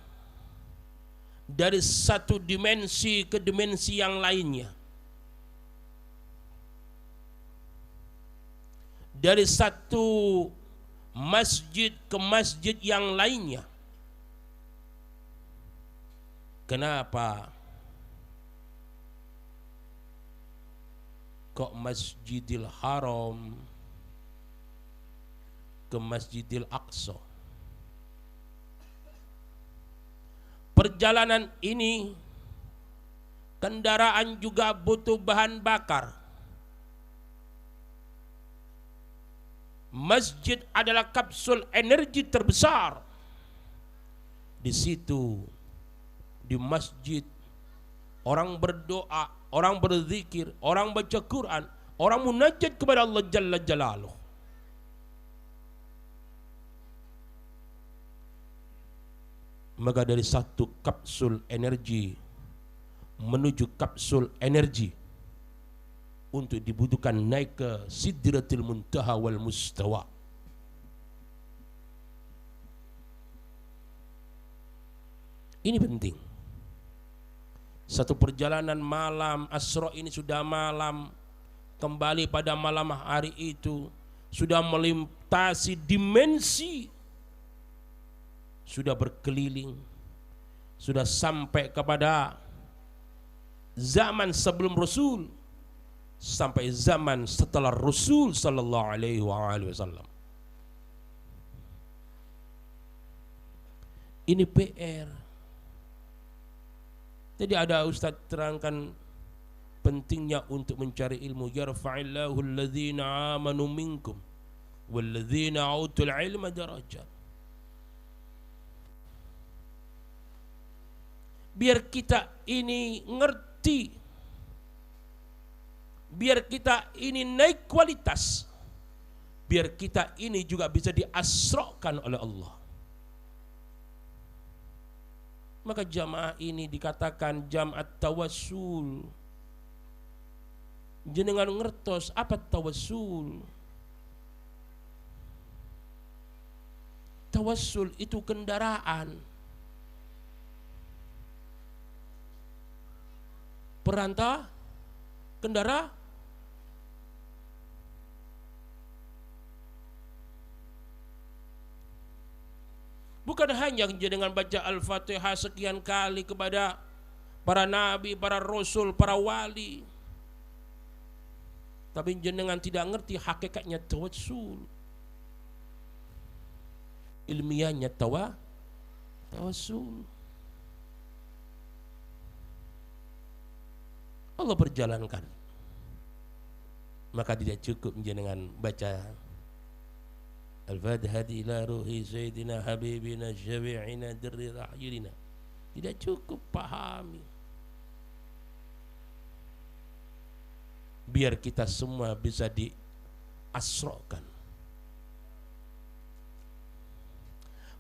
dari satu dimensi ke dimensi yang lainnya, dari satu masjid ke masjid yang lainnya. Kenapa? Kok Masjidil Haram ke Masjidil Aqsa? Perjalanan ini kendaraan juga butuh bahan bakar. Masjid adalah kapsul energi terbesar. Di situ, di masjid, orang berdoa, orang berzikir, orang baca Quran, orang munajat kepada Allah Jalla Jalaluh. Maka dari satu kapsul energi menuju kapsul energi untuk dibutuhkan naik ke Sidratil Muntaha wal Mustawa. Ini penting. Satu perjalanan malam, Asra ini sudah malam, kembali pada malam hari itu, sudah melintasi dimensi, sudah berkeliling, sudah sampai kepada zaman sebelum Rasul, sampai zaman setelah Rasul sallallahu alaihi wasallam. Ini PR. Jadi ada ustaz terangkan pentingnya untuk mencari ilmu. Yarfa'illahu alladhina amanu minkum walladhina utul ilma darajat. Biar kita ini ngerti, biar kita ini naik kualitas, biar kita ini juga bisa diasrakan oleh Allah. Maka jamaah ini dikatakan jamaat tawassul. Jenengan ngertos apa tawassul? Tawassul itu kendaraan. Perantah kendara. Bukan hanya dengan baca Al-Fatihah sekian kali kepada para nabi, para rasul, para wali, tapi jenengan tidak ngerti hakikatnya tawassul. Ilmiahnya tawassul. Allah perjalankan. Maka tidak cukup jenengan baca Al-Fatihah ila ruhi Sayyidina Habibina Syafi'ina Dirri Ra'yudina. Tidak cukup pahami. Biar kita semua bisa diasrakan.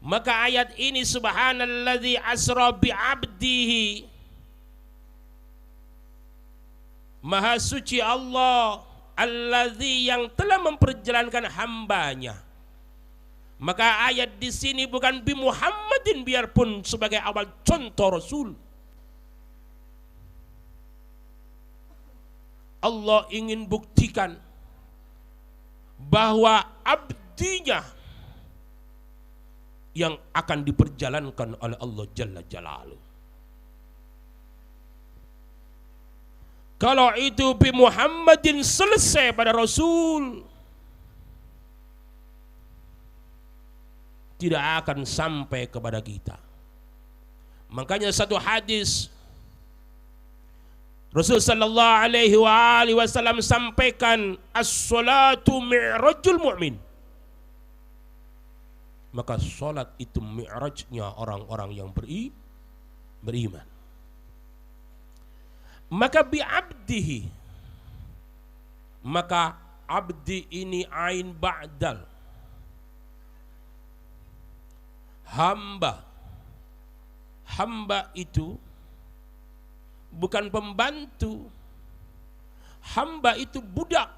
Maka ayat ini subhanalladzi asra bi'abdihi. Maha suci Allah alladzi yang telah memperjalankan hambanya. Maka ayat di sini bukan bi Muhammadin biarpun sebagai awal contoh Rasul. Allah ingin buktikan bahwa abdinya yang akan diperjalankan oleh Allah Jalla Jalaluh. Kalau itu bi Muhammadin selesai pada Rasul, tidak akan sampai kepada kita. Makanya satu hadis Rasul sallallahu alaihi wasallam sampaikan, as-salatu mi'rajul mu'min. Maka salat itu mi'rajnya orang-orang yang beriman. Maka bi'abdihi, maka abdi ini ain ba'dal, hamba. Hamba itu bukan pembantu. Hamba itu budak.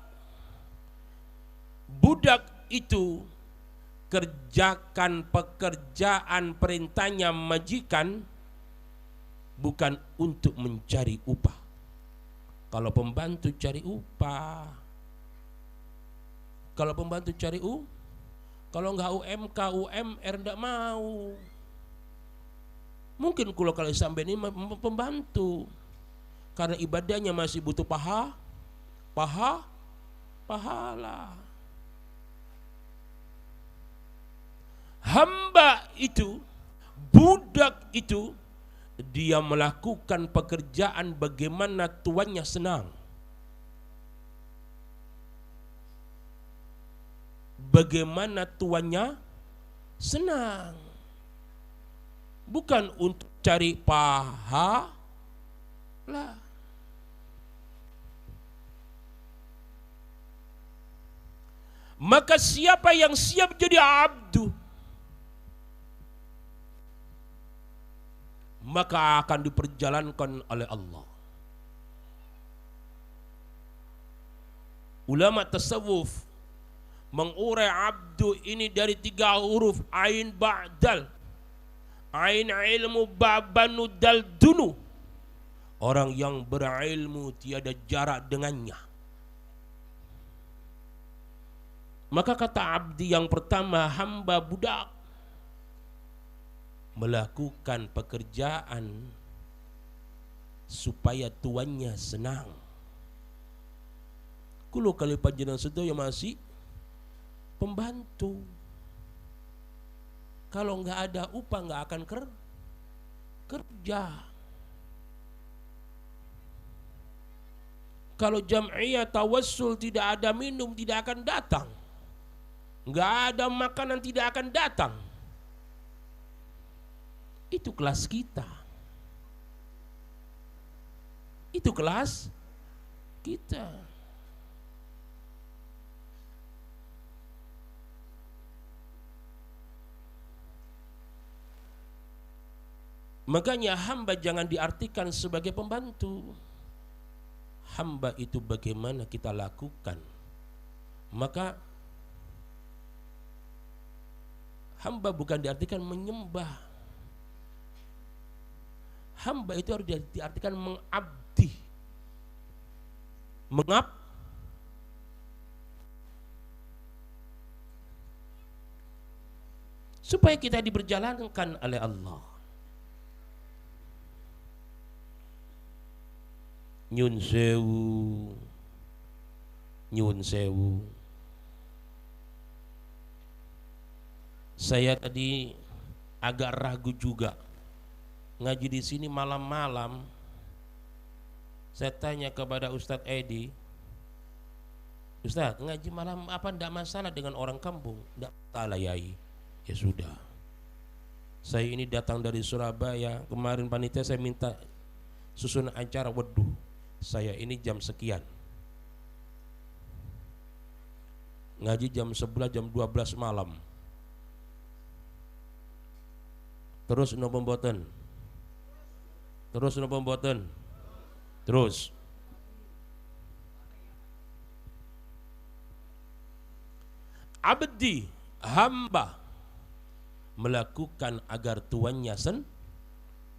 Budak itu kerjakan pekerjaan perintahnya majikan bukan untuk mencari upah. Kalau pembantu cari upah, kalau pembantu cari kalau nggak UMK, UMR nggak mau. Mungkin kalau sampai ini pembantu, karena ibadahnya masih butuh pahala. Hamba itu, budak itu, dia melakukan pekerjaan bagaimana tuannya senang. Bagaimana tuannya senang. Bukan untuk cari pahala. Maka siapa yang siap jadi abdu, maka akan diperjalankan oleh Allah. Ulama tasawuf mengurai abdu ini dari 3 huruf ain ba'dal. Ain ilmu babanu dal dunu. Orang yang berilmu tiada jarak dengannya. Maka kata abdi yang pertama, hamba budak, melakukan pekerjaan supaya tuannya senang. Kulo kali panjenengan sedaya masih pembantu. Kalau nggak ada upah nggak akan kerja. Kalau jam'iyah tawassul tidak ada minum tidak akan datang. Nggak ada makanan tidak akan datang. Itu kelas kita. Itu kelas kita. Makanya hamba jangan diartikan sebagai pembantu. Hamba itu bagaimana kita lakukan. Maka hamba bukan diartikan menyembah. Hamba itu harus diartikan mengabdi. Supaya kita diperjalankan oleh Allah. Nyun sewu. Saya tadi agak ragu juga ngaji di sini malam-malam. Saya tanya kepada Ustadz Edi, Ustadz, ngaji malam apa ndak masalah dengan orang kampung? Ndak masalah yai. Ya sudah. Saya ini datang dari Surabaya, kemarin panitia saya minta susun acara, waduh, saya ini jam sekian. Ngaji jam 11, jam 12 malam. Terus napa mboten? Terus. Abdi, hamba melakukan agar tuannya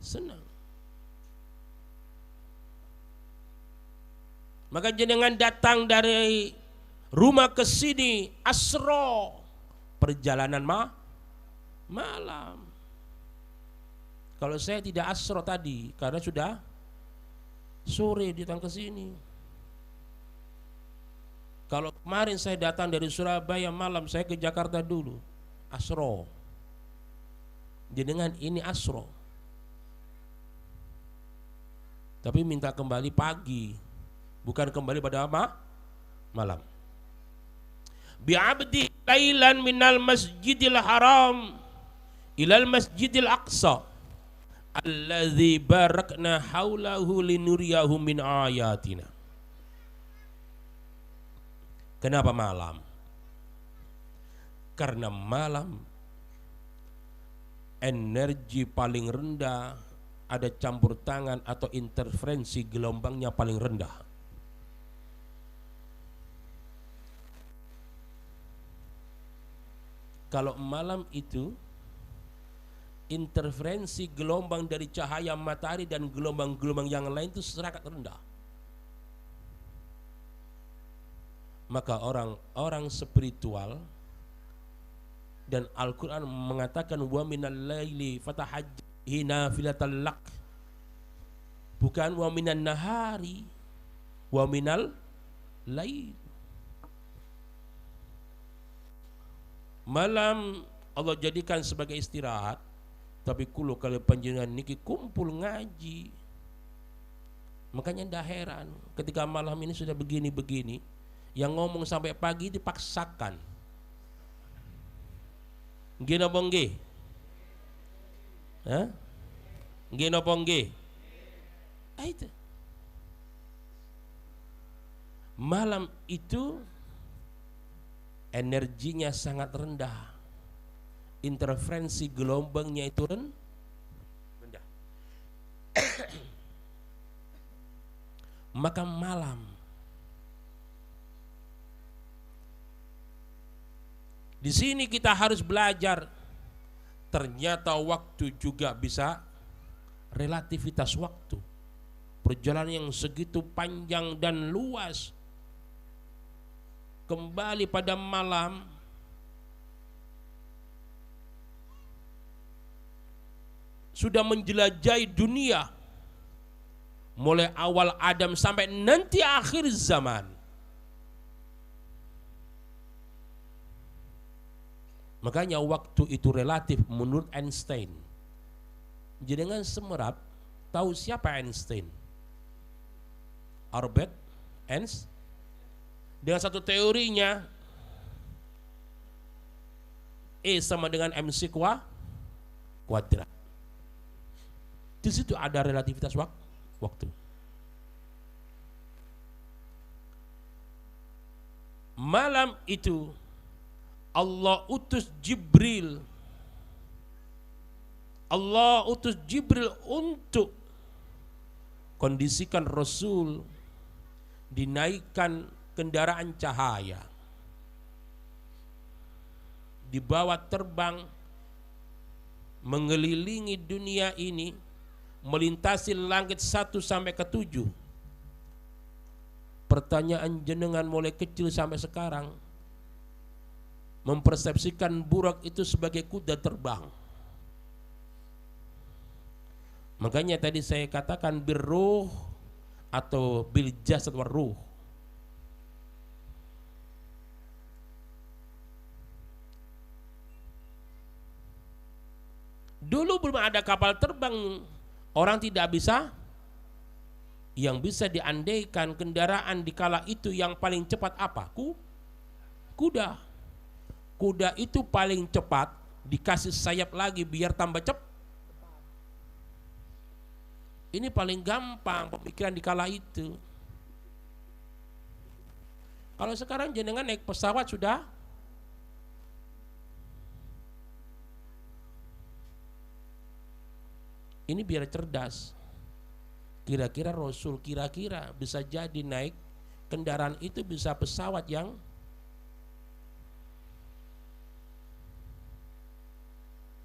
senang. Maka jenengan datang dari rumah ke sini asro, perjalanan malam. Kalau saya tidak asro tadi karena sudah sore datang ke sini. Kalau kemarin saya datang dari Surabaya malam, saya ke Jakarta dulu, asro. Jenengan ini asro. Tapi minta kembali pagi, bukan kembali pada malam. Bi'abdi lailan minal masjidil haram ilal masjidil aqsa alladzi barakna haulahu linuriyahu min ayatina. Kenapa malam? Karena malam energi paling rendah, ada campur tangan atau interferensi gelombangnya paling rendah. Kalau malam itu interferensi gelombang dari cahaya matahari dan gelombang-gelombang yang lain itu sangat rendah. Maka orang-orang spiritual dan Al-Quran mengatakan wa minal laili fatahajjihi nafilatan lak, bukan wa minan nahari, wa minal lail. Malam Allah jadikan sebagai istirahat, tapi kulo kalau panjenengan niki kumpul ngaji. Makanya ndak heran ketika malam ini sudah begini-begini, yang ngomong sampai pagi dipaksakan. Nggih napa nggih? Hah? Nggih napa nggih? Itu. Malam itu energinya sangat rendah. Interferensi gelombangnya itu rendah. Maka malam di sini kita harus belajar, ternyata waktu juga bisa relativitas waktu. Perjalanan yang segitu panjang dan luas, kembali pada malam, sudah menjelajahi dunia mulai awal Adam sampai nanti akhir zaman. Makanya waktu itu relatif menurut Einstein. Jenengan semerap tahu siapa Einstein? Albert Einstein. Dengan satu teorinya, E sama dengan MC kuadrat. Di situ ada relativitas waktu. Malam itu Allah utus Jibril. Allah utus Jibril untuk kondisikan Rasul dinaikkan kendaraan cahaya, dibawa terbang mengelilingi dunia ini, melintasi langit 1 sampai ke 7. Pertanyaan jenengan mulai kecil sampai sekarang, mempersepsikan Burak itu sebagai kuda terbang. Makanya tadi saya katakan birruh atau bil jasad war ruh. Dulu belum ada kapal terbang, orang tidak bisa. Yang bisa diandaikan kendaraan di kala itu yang paling cepat apa? Kuda. Kuda itu paling cepat, dikasih sayap lagi biar tambah cepat. Ini paling gampang pemikiran di kala itu. Kalau sekarang jenengan naik pesawat sudah ini biar cerdas. Kira-kira Rasul kira-kira bisa jadi naik kendaraan itu bisa pesawat yang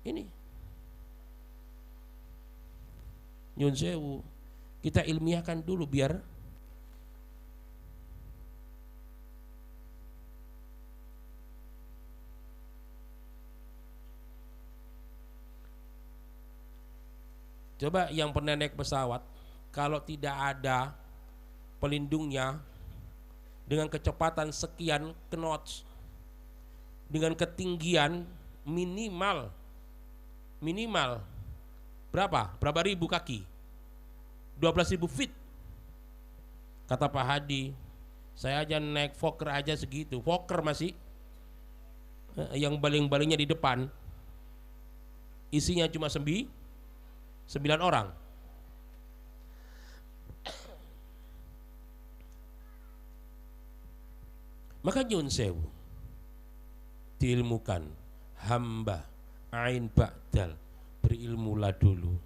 ini. Nyun sewu, kita ilmiahkan dulu biar Coba yang pernah naik pesawat, kalau tidak ada pelindungnya dengan kecepatan sekian knots, dengan ketinggian minimal berapa ribu kaki, 12.000 feet. Kata Pak Hadi, saya aja naik Fokker aja segitu. Fokker masih yang baling-balingnya di depan, isinya cuma 9 orang. Maka nyun sewu, diilmukan, hamba ain ba'dal, berilmulah dulu,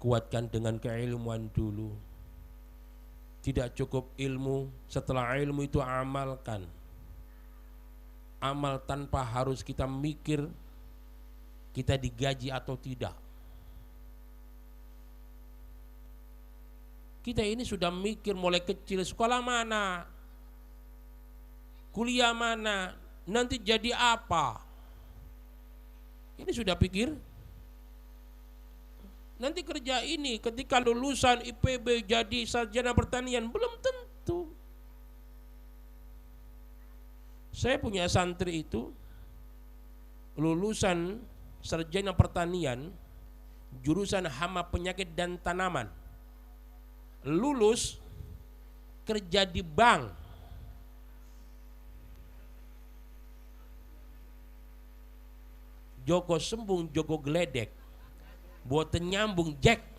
kuatkan dengan keilmuan dulu. Tidak cukup ilmu, setelah ilmu itu amalkan. Amal tanpa harus kita mikir kita digaji atau tidak. Kita ini sudah mikir mulai kecil, sekolah mana, kuliah mana, nanti jadi apa. Ini sudah pikir. Nanti kerja ini ketika lulusan IPB jadi sarjana pertanian, belum tentu. Saya punya santri itu lulusan sarjana pertanian, jurusan hama penyakit dan tanaman, lulus kerja di bank, Joko sembung Joko geledek, buat nyambung Jack.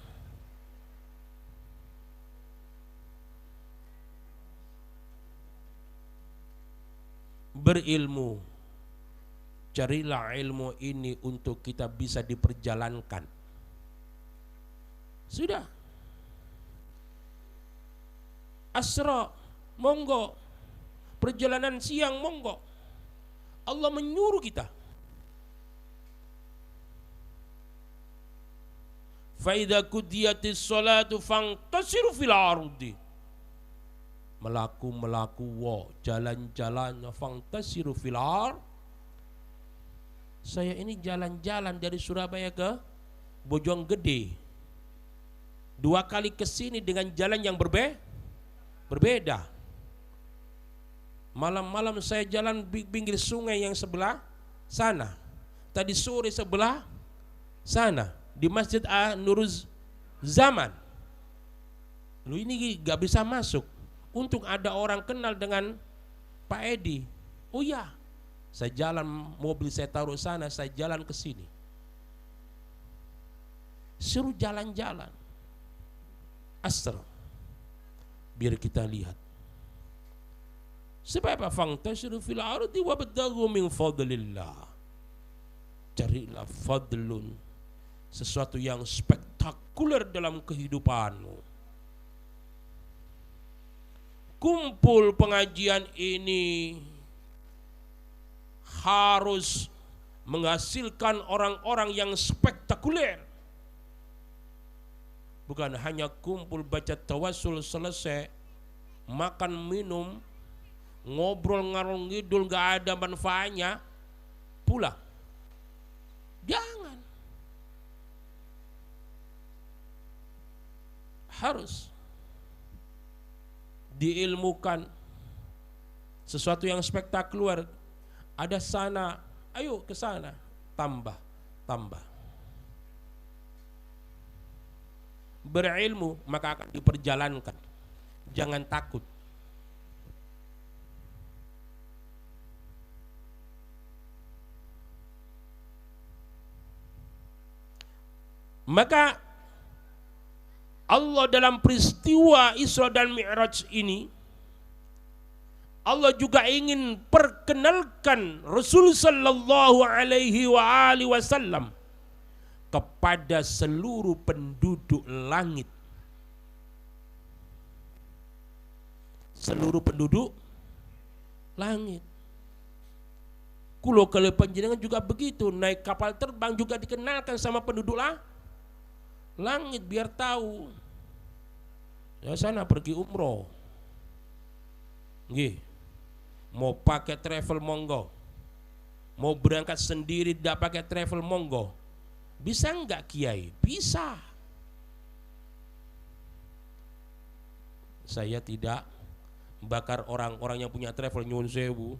Berilmu, carilah ilmu ini untuk kita bisa diperjalankan. Sudah. Asra, monggo. Perjalanan siang, monggo. Allah menyuruh kita. Faida kudiyatis salatu fangtasiru fil ardi. Melaku jalan-jalan fangtasiru fil ard. Saya ini jalan-jalan dari Surabaya ke Bojonggede, 2 kali ke sini dengan jalan yang berbeda. Malam-malam saya jalan pinggir sungai yang sebelah sana, tadi sore sebelah sana di Masjid Nuruz Zaman. Lu ini gak bisa masuk. Untung ada orang kenal dengan Pak Edi. Oh ya, saya jalan, mobil saya taruh sana, saya jalan ke sini. Suruh jalan-jalan. Asr. Biar kita lihat. Sebab fangtasiru fil ardi wabtaghu min fadlillah. Carilah fadlun, sesuatu yang spektakuler dalam kehidupanmu. Kumpul pengajian ini harus menghasilkan orang-orang yang spektakuler. Bukan hanya kumpul baca tawassul selesai, makan minum, ngobrol ngarung ngidul gak ada manfaatnya, pulang. Jangan. Harus diilmukan sesuatu yang spektakuler. Ada sana, ayo ke sana, tambah. Berilmu maka akan diperjalankan. Jangan takut. Maka Allah dalam peristiwa Isra dan Mi'raj ini, Allah juga ingin perkenalkan Rasul sallallahu alaihi wasallam kepada seluruh penduduk langit. Seluruh penduduk langit. Kulo kalau panjenengan juga begitu, naik kapal terbang juga dikenalkan sama penduduk langit biar tahu. Ya sana pergi umroh. Nggih. Mau pakai travel monggo. Mau berangkat sendiri tidak pakai travel monggo. Bisa enggak Kiai? Bisa. Saya tidak bakar orang-orang yang punya travel, nyuwun sewu.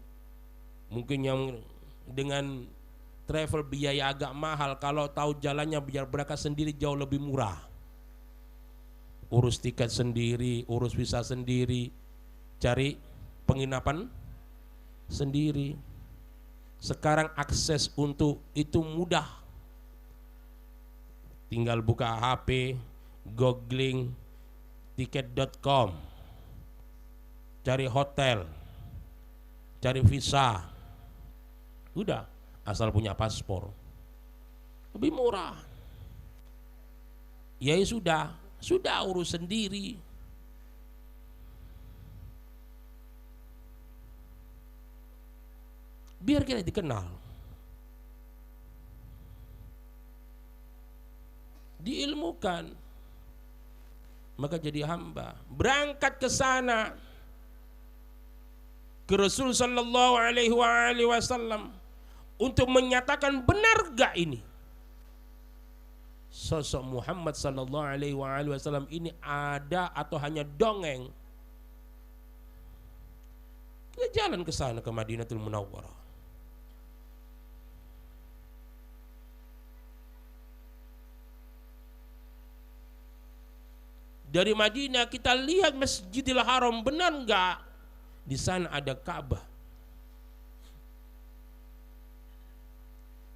Mungkin yang dengan travel biaya agak mahal, kalau tahu jalannya biar berangkat sendiri jauh lebih murah. Urus tiket sendiri, urus visa sendiri, cari penginapan sendiri. Sekarang akses untuk itu mudah. Tinggal buka HP, googling tiket.com, cari hotel, cari visa, udah, asal punya paspor, lebih murah. Ya sudah urus sendiri. Biar kita dikenal, diilmukan, maka jadi hamba. Berangkat ke sana, ke Rasul sallallahu alaihi wasallam untuk menyatakan benar gak ini sosok Muhammad sallallahu alaihi wasallam ini ada atau hanya dongeng. Kita jalan ke sana, ke Madinatul Munawwarah. Dari Madinah kita lihat Masjidil Haram, benar enggak? Di sana ada Ka'bah.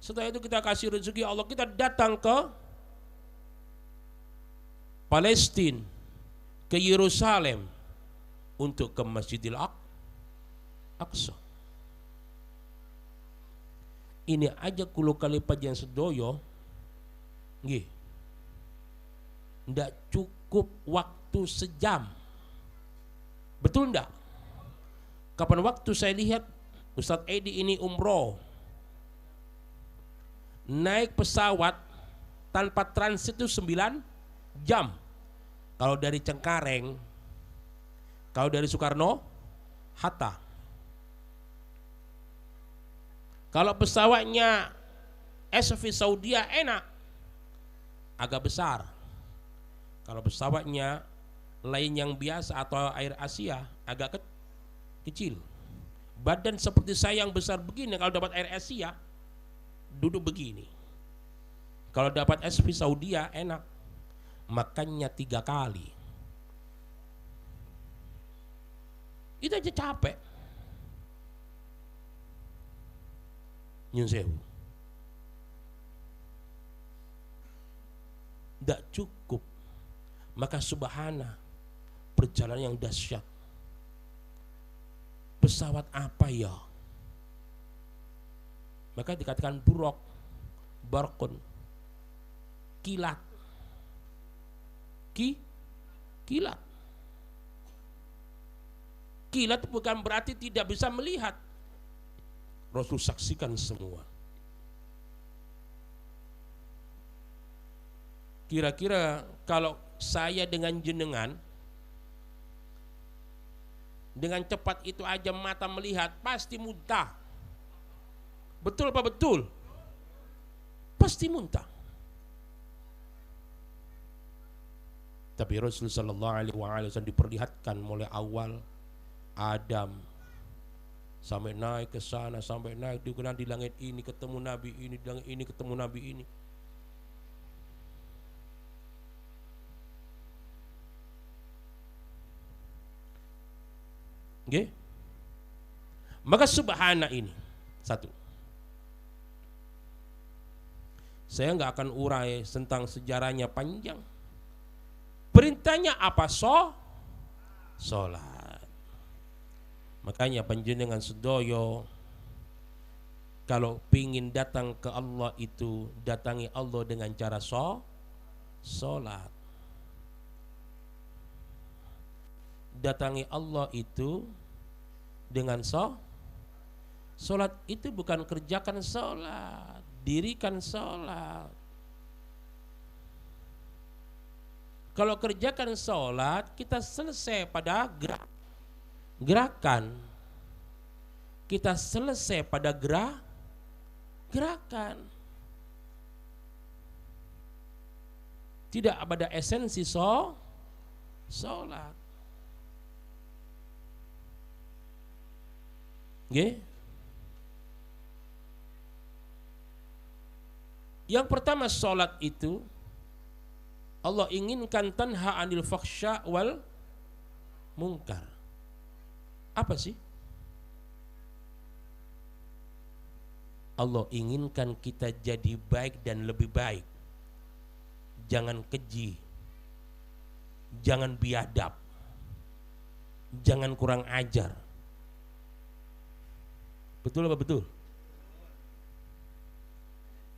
Setelah itu kita kasih rezeki Allah, kita datang ke Palestina, ke Yerusalem untuk ke Masjidil Aqsa. Ini aja kulo kali pajan sedoyo, nggih. Ndak cukup waktu sejam. Betul ndak? Kapan waktu saya lihat Ustadz Edi ini umroh, naik pesawat tanpa transit itu 9 jam. Kalau dari Cengkareng, kalau dari Soekarno Hatta. Kalau pesawatnya SV Saudia enak, agak besar. Kalau pesawatnya lain yang biasa atau Air Asia agak kecil. Badan seperti saya yang besar begini, kalau dapat Air Asia duduk begini. Kalau dapat SV Saudia enak, makannya 3 kali. Itu aja capek. Nyun sewu. Tidak cukup. Maka subhana, perjalanan yang dahsyat. Pesawat apa ya? Maka dikatakan buruk, barkun, kilat. Kilat. Kilat bukan berarti tidak bisa melihat. Rasul saksikan semua. Kira-kira kalau saya dengan jenengan dengan cepat itu aja mata melihat pasti muntah. Betul apa betul? Pasti muntah. Tapi Rasul sallallahu alaihi wasallam diperlihatkan mulai awal Adam sampai naik ke sana, sampai naik di langit ini ketemu nabi ini, di langit ini ketemu nabi ini. Okay. Maka subhana ini satu. Saya nggak akan urai tentang sejarahnya panjang. Perintahnya apa? Sholat. Makanya panjenengan sedoyo kalau pingin datang ke Allah itu datangi Allah dengan cara sholat. Datangi Allah itu dengan sholat itu bukan kerjakan sholat, dirikan sholat. Kalau kerjakan sholat kita selesai pada gerakan, kita selesai pada gerakan. tidak pada esensi sholat. Nggih? Yang pertama, sholat itu Allah inginkan tanha anil fakhsya wal munkar. Apa sih? Allah inginkan kita jadi baik dan lebih baik. Jangan keji, jangan biadab, jangan kurang ajar. Betul apa betul?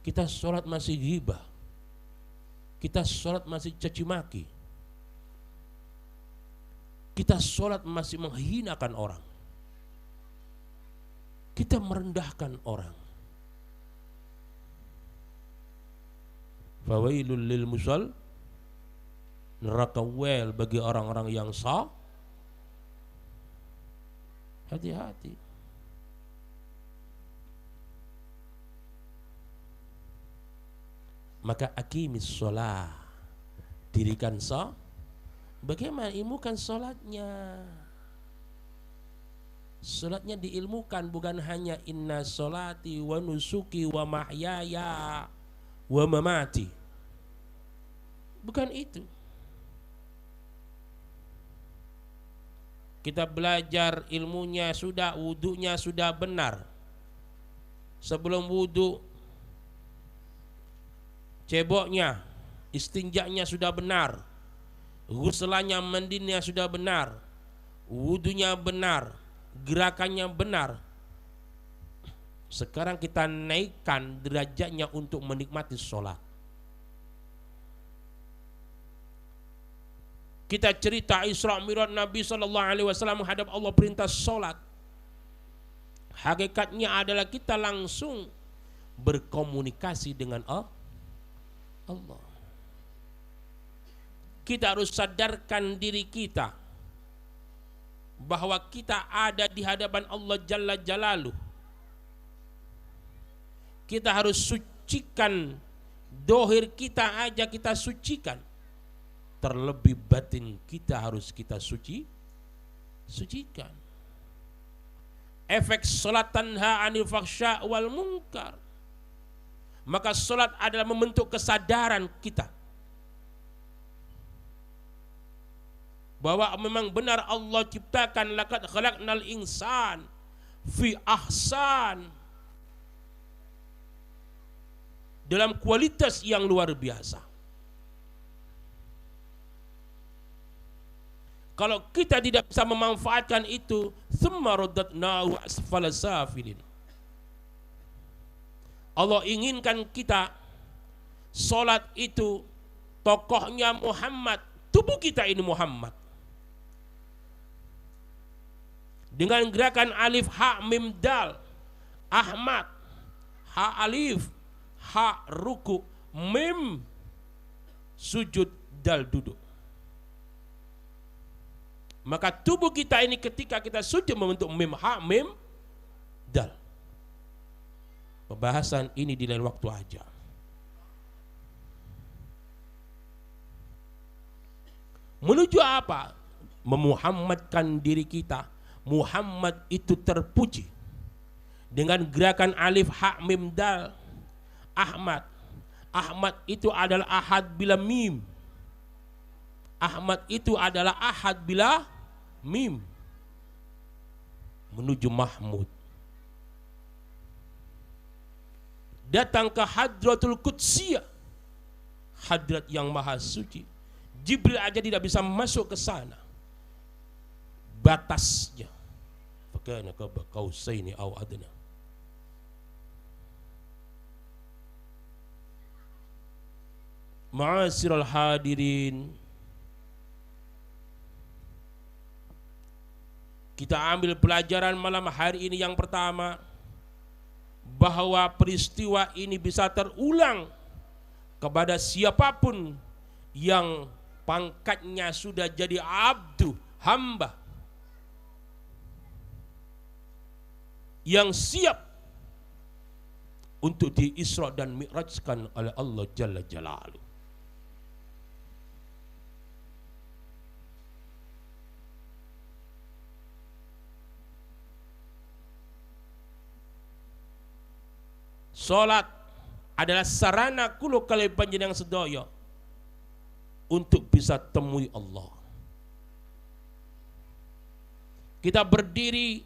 Kita sholat masih ghibah, kita sholat masih caci maki, kita sholat masih menghinakan orang, kita merendahkan orang. Fawailul lil musall, neraka wel bagi orang-orang yang hati-hati. Maka aqimis sholat, dirikan bagaimana ilmukan sholatnya. Sholatnya diilmukan, bukan hanya inna sholati wa nusuki wa mahyaya wa mamati. Bukan itu. Kita belajar ilmunya sudah, wudunya sudah benar. Sebelum wudu, ceboknya, istinjaknya sudah benar, ghuslannya, mandinya sudah benar, wudunya benar, gerakannya benar. Sekarang kita naikkan derajatnya untuk menikmati sholat. Kita cerita Isra Mi'raj Nabi SAW menghadap Allah, perintah sholat. Hakikatnya adalah kita langsung berkomunikasi dengan Allah. Kita harus sadarkan diri kita bahwa kita ada di hadapan Allah Jalla Jalaluh. Kita harus sucikan dohir kita aja, kita sucikan. Terlebih batin kita harus kita sucikan. Efek salat tanha anil fakhsya wal munkar. Maka salat adalah membentuk kesadaran kita bahwa memang benar Allah ciptakan laqad khalaqnal insan fi ahsan, dalam kualitas yang luar biasa. Kalau kita tidak bisa memanfaatkan itu, thumma radadnahu asfala safilin. Allah inginkan kita salat itu tokohnya Muhammad, tubuh kita ini Muhammad. Dengan gerakan alif ha mim dal, Ahmad, ha alif, ha ruku, mim sujud, dal duduk. Maka tubuh kita ini ketika kita sujud membentuk mim ha mim dal. Pembahasan ini di lain waktu aja. Menuju apa? Memuhammadkan diri kita. Muhammad itu terpuji dengan gerakan alif ha mim dal. Ahmad. Ahmad itu adalah ahad bila mim. Ahmad itu adalah ahad bila mim. Menuju Mahmud. Datang ke Hadratul Qudsiyah, hadrat yang maha suci. Jibril aja tidak bisa masuk ke sana. Batasnya. Fakana qaba qausaini aw adna. Ma'asyiral hadirin, kita ambil pelajaran malam hari ini yang pertama, bahwa peristiwa ini bisa terulang kepada siapapun yang pangkatnya sudah jadi abdu, hamba, yang siap untuk diisra dan mi'rajkan oleh Allah Jalla Jalaluh. Salat adalah sarana kulo kali panjenengan sedaya untuk bisa temui Allah. Kita berdiri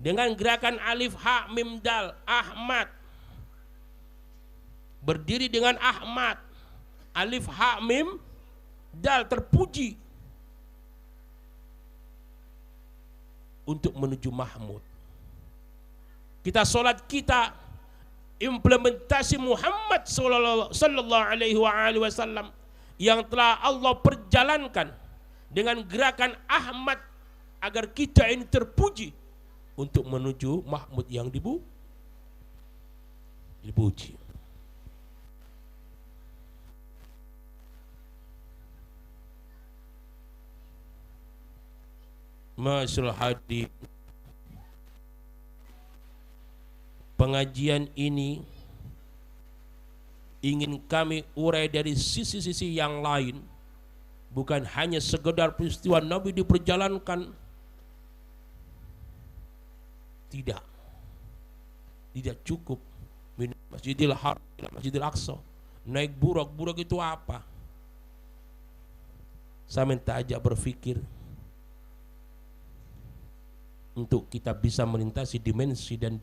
dengan gerakan alif ha mim dal Ahmad. Berdiri dengan Ahmad, alif ha mim dal, terpuji untuk menuju Mahmud. Kita sholat kita implementasi Muhammad sallallahu alaihi wasallam yang telah Allah perjalankan dengan gerakan Ahmad agar kita ini terpuji untuk menuju Mahmud yang dipuji. Masyaallah hadir, pengajian ini ingin kami urai dari sisi-sisi yang lain, bukan hanya sekedar peristiwa Nabi diperjalankan. Tidak cukup min Masjidil Haram ila Masjidil Aqsa, naik burak itu apa? Saya minta ajak berpikir untuk kita bisa melintasi dimensi dan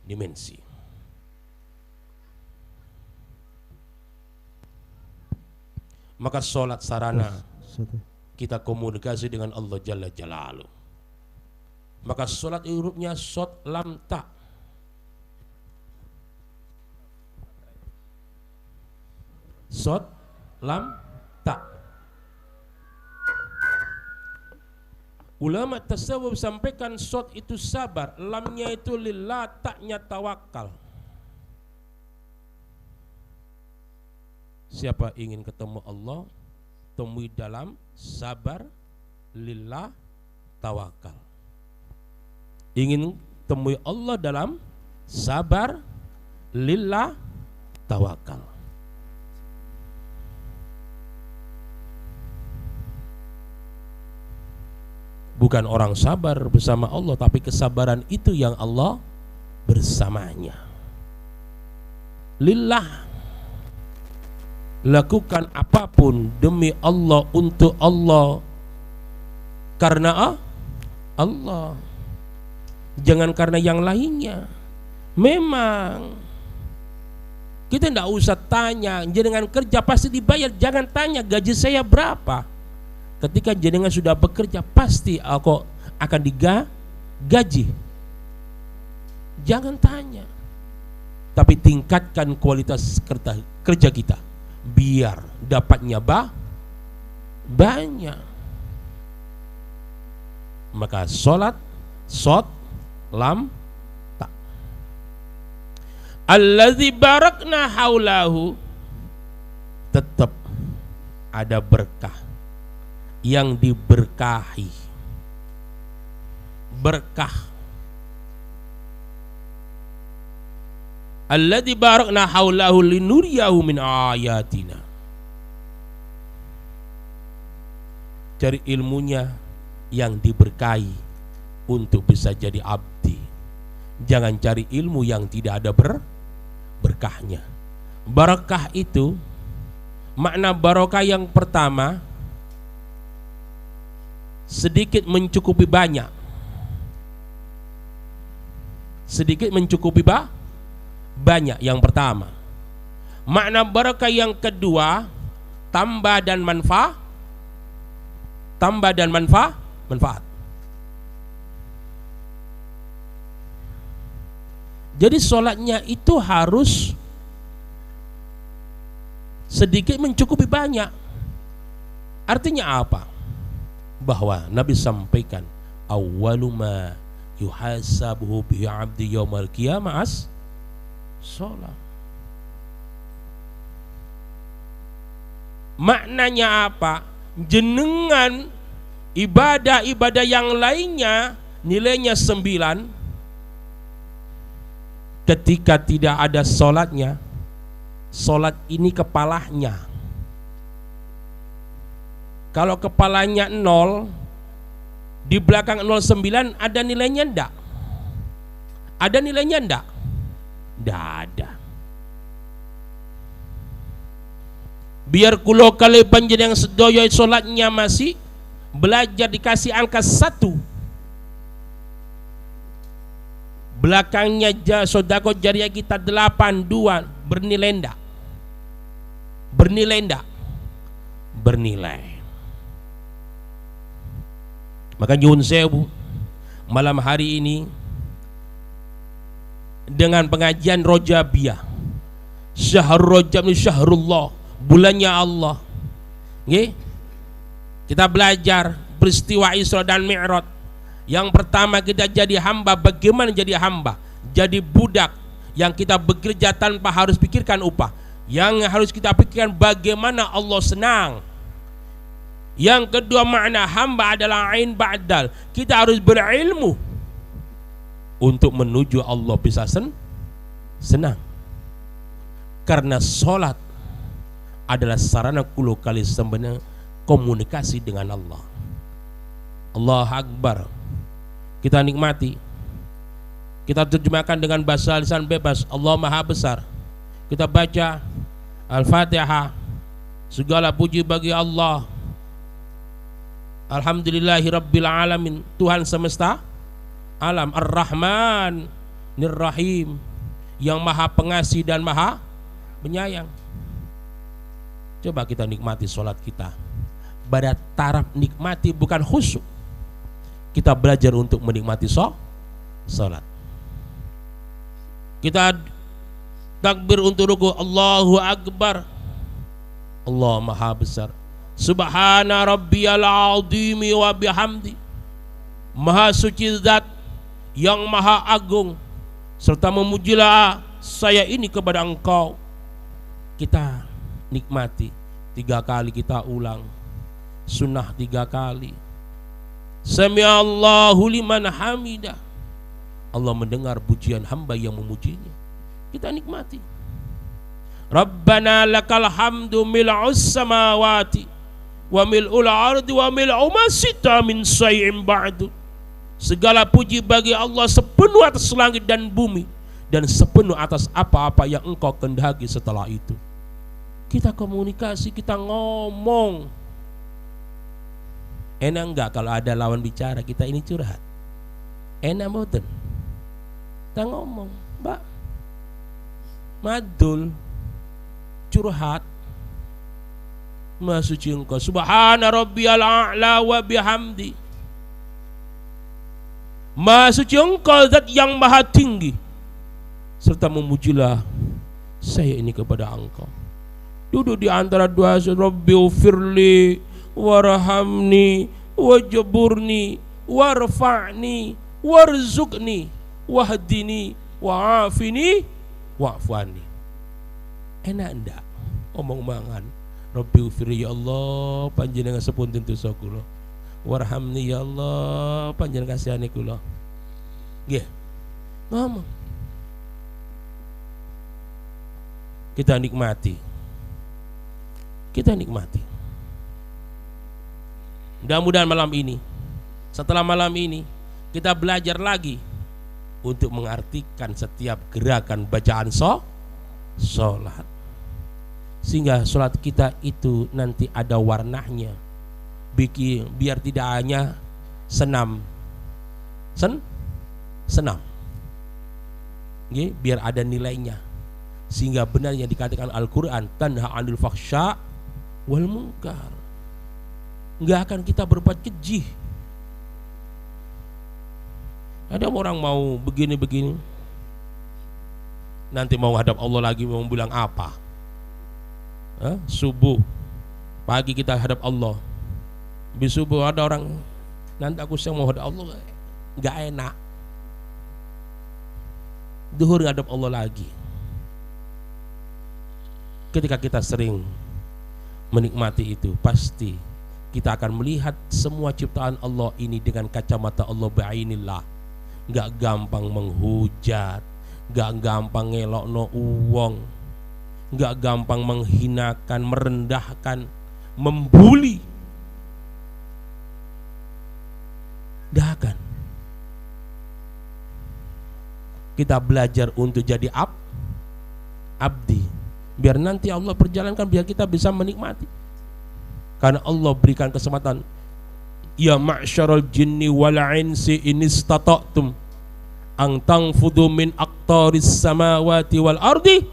dimensi. Maka sholat sarana kita komunikasi dengan Allah Jalla Jalaluh. Maka sholat hurufnya shod lam ta. Shod lam ta. Ulama tasawuf sampaikan shod itu sabar, lamnya itu lillah, taknya tawakal. Siapa ingin ketemu Allah, temui dalam sabar, lillah, tawakal. Ingin temui Allah dalam sabar, lillah, tawakal. Bukan orang sabar bersama Allah, tapi kesabaran itu yang Allah bersamanya. Lillah, lakukan apapun demi Allah, untuk Allah, karena Allah, jangan karena yang lainnya. Memang kita tidak usah tanya, jenengan kerja pasti dibayar, jangan tanya gaji saya berapa. Ketika jenengan sudah bekerja pasti aku akan digaji. Jangan tanya, tapi tingkatkan kualitas kerja kita biar dapatnya banyak. Maka sholat shod lam ta. Allazi barakna haulahu, tetap ada berkah yang diberkahi. Berkah alladzi barakna haulahu linuriyahu min ayatina. Cari ilmunya yang diberkahi untuk bisa jadi abdi. Jangan cari ilmu yang tidak ada berkahnya. Barakah itu, makna barakah yang pertama, sedikit mencukupi banyak. Sedikit mencukupi banyak, yang pertama. Makna barakah yang kedua, tambah dan manfaat. Tambah dan manfaat. Jadi sholatnya itu harus sedikit mencukupi banyak. Artinya apa? Bahwa Nabi sampaikan awwalu ma yuhasabuhu bihi 'abdi yaumal qiyamah sholat. Maknanya apa? Jenengan ibadah-ibadah yang lainnya nilainya 9, ketika tidak ada sholatnya, sholat ini kepalanya. Kalau kepalanya 0, di belakang 09 ada nilainya enggak? Ada nilainya enggak? Tidak ada. Biar kulo kali panjenengan sedoyo sholatnya masih belajar dikasih angka 1, belakangnya sodako jariah kita 82 bernilai ndak? Bernilai ndak? Bernilai. Maka nyuwun sewu, malam hari ini dengan pengajian Rojabiyah, Syahrul Rajab ini syahrullah, bulannya Allah. Nggih. Kita belajar peristiwa Isra dan Mi'raj. Yang pertama kita jadi hamba, bagaimana jadi hamba? Jadi budak yang kita bekerja tanpa harus pikirkan upah. Yang harus kita pikirkan bagaimana Allah senang. Yang kedua makna hamba adalah ain ba'dal. Kita harus berilmu untuk menuju Allah bisa senang. Karena sholat adalah sarana kulo kali sebenarnya komunikasi dengan Allah. Allah Akbar. Kita nikmati. Kita terjemahkan dengan bahasa lisan bebas. Allah Maha Besar. Kita baca Al-Fatihah. Segala puji bagi Allah. Alhamdulillahi Rabbil Alamin, Tuhan semesta alam. Ar-Rahman Nir-Rahim, yang maha pengasih dan maha penyayang. Coba kita nikmati sholat kita pada taraf nikmati, bukan khusyuk. Kita belajar untuk menikmati sholat. Kita takbir untuk ruku, Allahu Akbar, Allah Maha Besar. Subhana rabbiyal azimi wa bihamdi, Maha suci zat yang maha agung, serta memujilah saya ini kepada engkau. Kita nikmati 3 kali, kita ulang sunnah 3 kali. Sami'allahu liman hamidah, Allah mendengar pujian hamba yang memujinya. Kita nikmati. Rabbana lakal hamdu mil'us samawati wa mil'ul ardi wa mil'u ma sita min syai'in ba'du. Segala puji bagi Allah sepenuh atas langit dan bumi, dan sepenuh atas apa-apa yang engkau kehendaki setelah itu. Kita komunikasi, kita ngomong. Enak enggak kalau ada lawan bicara, kita ini curhat? Enak mboten? Kita ngomong, Mbak, madul, curhat. Maha suci engkau, subhana rabbiyal a'la wa bihamdi, maha suci engkau zat yang maha tinggi, serta memujilah saya ini kepada engkau. Duduk di antara dua, Rabbi ufirli warhamni wajburni warfa'ni warzuqni wahdini wa'afini wa'fani. Enak ndak omong mangan? Rabbi ufirli, ya Allah panjenengan sepunten dosa kula, warhamni ya Allah panjenengan kasihani kula. Nggih. Ngomong. Kita nikmati. Kita nikmati. Mudah-mudahan malam ini, setelah malam ini, kita belajar lagi untuk mengartikan setiap gerakan bacaan sholat, sehingga sholat kita itu nanti ada warnanya, biar tidak hanya senam, biar ada nilainya, sehingga benar yang dikatakan Al-Quran, tanha 'anil fahsya wal munkar. Enggak akan kita berbuat keji. Ada orang mau begini-begini, nanti mau hadap Allah lagi, mau bilang apa? Subuh pagi kita hadap Allah, bis subuh ada orang, nanti aku mau hadap Allah, enggak enak. Duhur hadap Allah lagi. Ketika kita sering menikmati itu, pasti kita akan melihat semua ciptaan Allah ini dengan kacamata Allah ba'inillah. Gak gampang menghujat, gak gampang ngelokno uwong, gak gampang menghinakan, merendahkan, membuli. Gak akan. Kita belajar untuk jadi abdi. Biar nanti Allah perjalankan, biar kita bisa menikmati. Karena Allah berikan kesempatan. Ya ma'syaral jinni wal insi in istata'tum ang tanfudu min aqtaris samawati wal ardi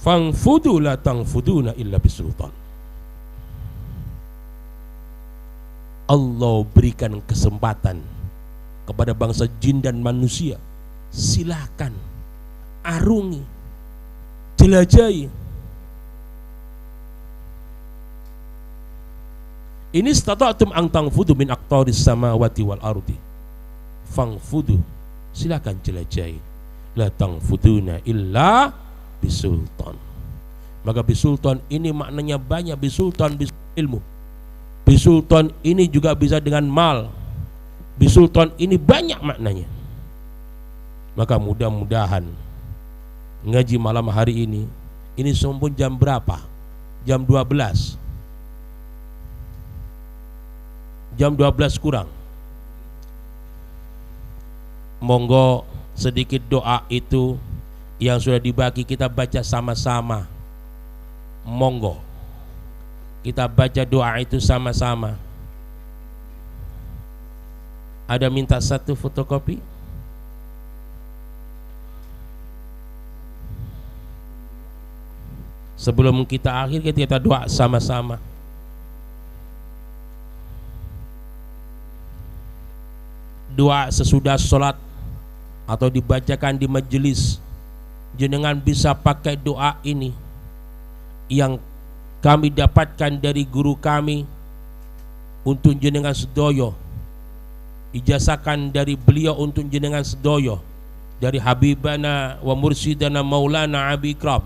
fangfudu la tanfuduna illa bisultan. Allah berikan kesempatan kepada bangsa jin dan manusia. Silakan arungi, jelajahi. Ini istata'tum ang tangfudu min aqtaris samawati wal ardi fangfudu, silakan jelajahi. La tangfuduna illa bisultan. Maka bisultan ini maknanya banyak. Bisultan ilmu, bisultan ini juga bisa dengan mal, bisultan ini banyak maknanya. Maka mudah-mudahan ngaji malam hari ini sempun jam berapa? Jam 12, jam 12 kurang. Monggo sedikit doa itu yang sudah dibagi kita baca sama-sama. Monggo kita baca doa itu sama-sama. Ada minta satu fotokopi? Sebelum kita akhir, kita doa sama-sama. Doa sesudah sholat atau dibacakan di majelis, jenengan bisa pakai doa ini yang kami dapatkan dari guru kami untuk jenengan sedoyo, ijazahkan dari beliau untuk jenengan sedoyo, dari Habibana wa Mursidana Maulana Abi Ikram.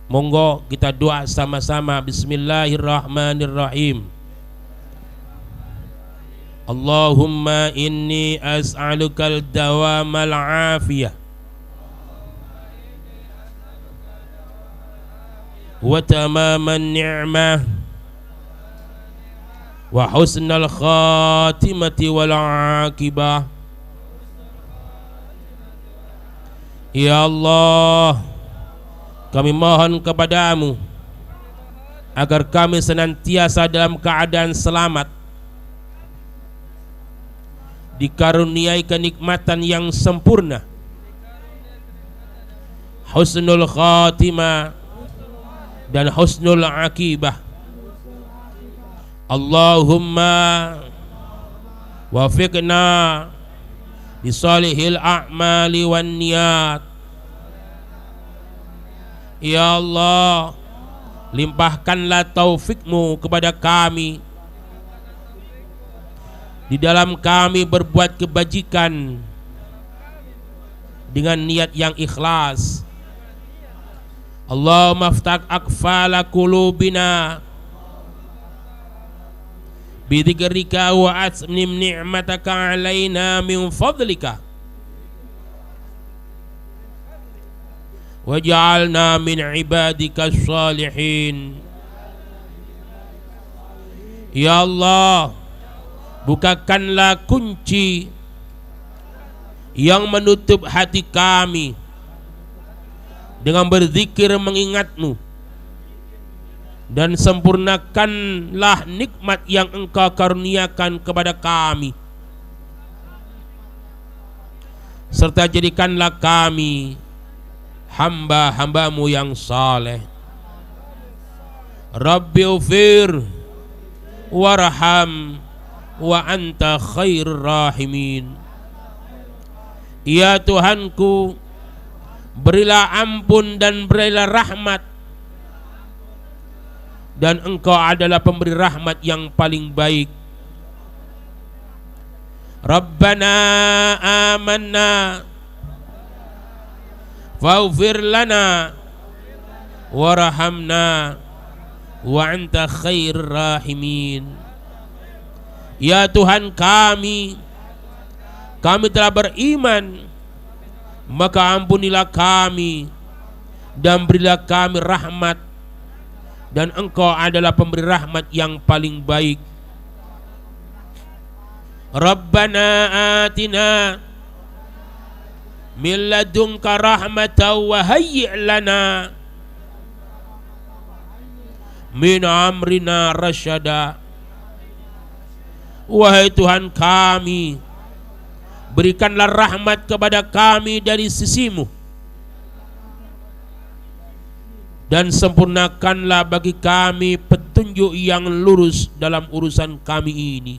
Monggo kita doa sama-sama. Bismillahirrahmanirrahim. Allahumma inni as'alukal dawamal afiyah wa tamaman ni'mah wa husnal khatimati wal aqibah. Ya Allah, kami mohon kepadamu agar kami senantiasa dalam keadaan selamat, dikaruniai kenikmatan yang sempurna, husnul khatimah dan husnul akibah. Allahumma wafiqna li salihil a'mali wan niyat. Ya Allah, limpahkanlah taufikmu kepada kami di dalam kami berbuat kebajikan dengan niat yang ikhlas. Allahumma aftah akfala qulubina bidzikrika wa atmim ni'mataka alaina min fadlika waj'alna min ibadika salihin. Ya Allah, bukakanlah kunci yang menutup hati kami dengan berzikir mengingatmu, dan sempurnakanlah nikmat yang engkau karuniakan kepada kami, serta jadikanlah kami hamba-hambamu yang saleh. Rabbi ufir warham wa anta khairur rahimin. Ya Tuhanku, berilah ampun dan berilah rahmat, dan engkau adalah pemberi rahmat yang paling baik. Rabbana amanna faghfir lana warhamna wa anta khairur rahimin. Ya Tuhan kami telah beriman, maka ampunilah kami dan berilah kami rahmat, dan engkau adalah pemberi rahmat yang paling baik. Rabbana atina min ladunka rahmatan wa hayyi' lana min amrina rasyada. Wahai Tuhan kami, berikanlah rahmat kepada kami dari sisimu, dan sempurnakanlah bagi kami petunjuk yang lurus dalam urusan kami ini.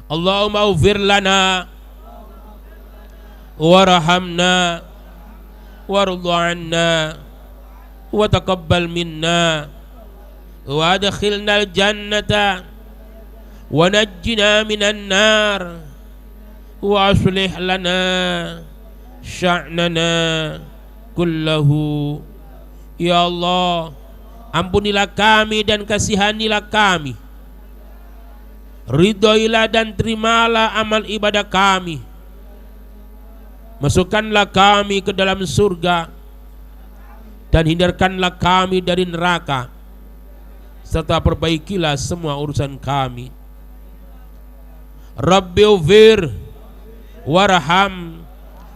Allahumma ighfir lana warhamna warḍa 'anna wa taqabbal minna wa adkhilna al-jannata wa najjina minan nar wa aslih lana sya'nana kullahu. Ya Allah, ampunilah kami dan kasihanilah kami, ridhoilah dan terimalah amal ibadah kami, masukkanlah kami ke dalam surga dan hindarkanlah kami dari neraka, serta perbaikilah semua urusan kami. Rabbi ighfir warham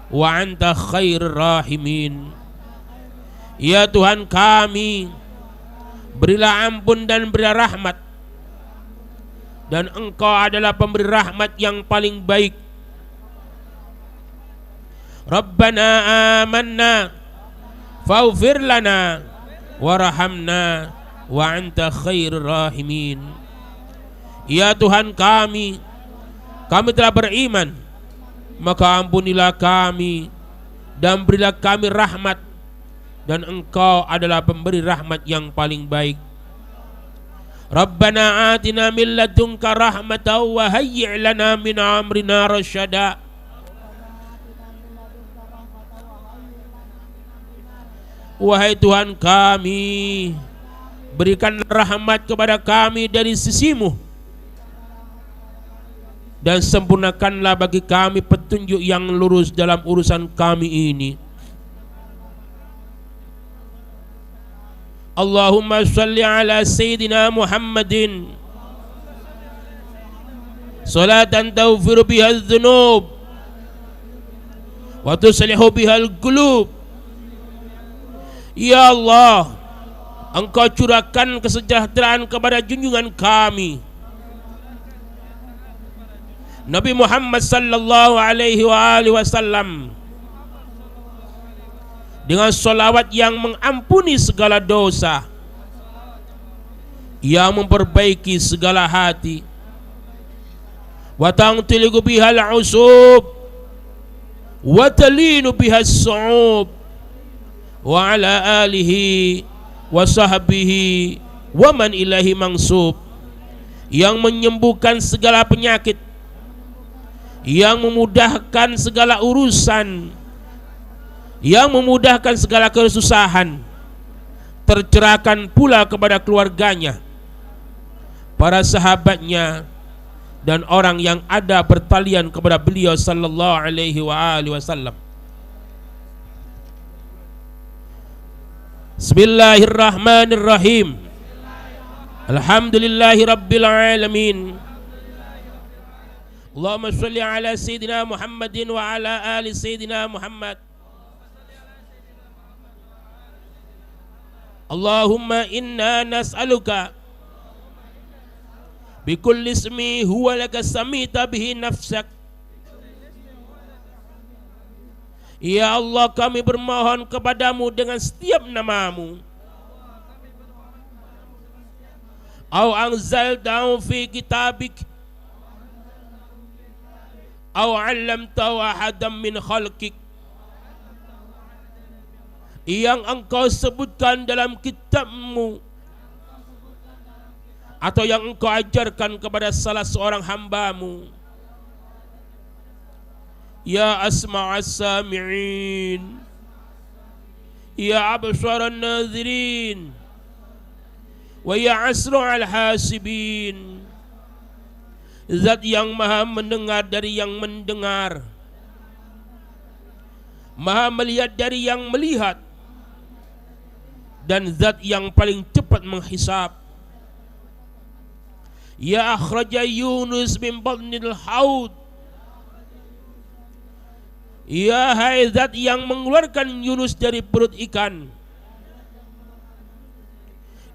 wa anta khairur rahimin. Ya Tuhan kami, berilah ampun dan berilah rahmat, dan Engkau adalah pemberi rahmat yang paling baik. Rabbana amanna faghfir lana warhamna wa anta khairur rahimin. Ya Tuhan kami telah beriman, maka ampunilah kami dan berilah kami rahmat, dan Engkau adalah pemberi rahmat yang paling baik. Rabbana atina min ladunka rahmatan wa hayyi' lana min amrina rasyada. Wahai Tuhan kami, berikan rahmat kepada kami dari sisimu, dan sempurnakanlah bagi kami petunjuk yang lurus dalam urusan kami ini. Allahumma salli ala Sayyidina Muhammadin salatan taghfiru biha adh-dhunub wa tuslihu biha al-qulub. Ya Allah, Engkau curahkan kesejahteraan kepada junjungan kami Nabi Muhammad sallallahu alaihi wasallam dengan salawat yang mengampuni segala dosa, yang memperbaiki segala hati, wa tangtiligu bihal usub wa talinu bihas su'ub, wa ala alihi wa sahbihi wa man ilahi mansub, yang menyembuhkan segala penyakit, yang memudahkan segala urusan, yang memudahkan segala kesusahan, tercerahkan pula kepada keluarganya, para sahabatnya, dan orang yang ada bertalian kepada beliau sallallahu alaihi wasallam. Bismillahirrahmanirrahim. Alhamdulillahi rabbil alamin. Allahumma sholli ala Sayyidina Muhammadin wa ala ali Sayyidina Muhammad. Allahumma inna nas'aluka bikulli ismi huwa laka samita bihi nafsak. Ya Allah, kami bermohon kepadamu dengan setiap namamu, au anzaltahu fi kitabik, au 'allamtahu ahadan min khalqik, yang engkau sebutkan dalam kitabmu atau yang engkau ajarkan kepada salah seorang hambamu. Ya asma'as sami'in, ya absaran nazirin, wa ya asra'al hasibin. Zat yang maha mendengar dari yang mendengar, maha melihat dari yang melihat, dan zat yang paling cepat menghisab. Ya akhraja Yunus min batnil haud. Ya hai zat yang mengeluarkan Yunus dari perut ikan.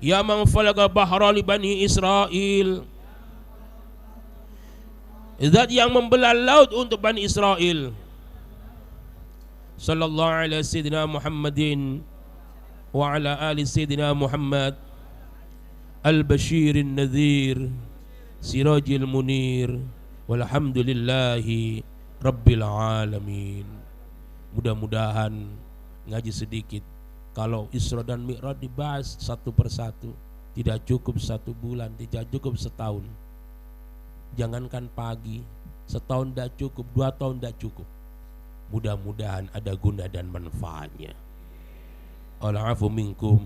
Ya man falaga bahra li bani Israel. Zat yang membelah laut untuk Bani Israel. Sallallahu alaihi sayyidina Muhammadin wa ala ali sayyidina Muhammad al-bashirin nadhir sirajil munir walhamdulillahi rabbil alamin. Mudah-mudahan ngaji sedikit. Kalau Isra dan Mi'raj dibahas satu persatu, tidak cukup 1 bulan, tidak cukup setahun. Jangankan pagi, setahun tidak cukup, 2 tahun tidak cukup. Mudah-mudahan ada guna dan manfaatnya. Al-afu minkum,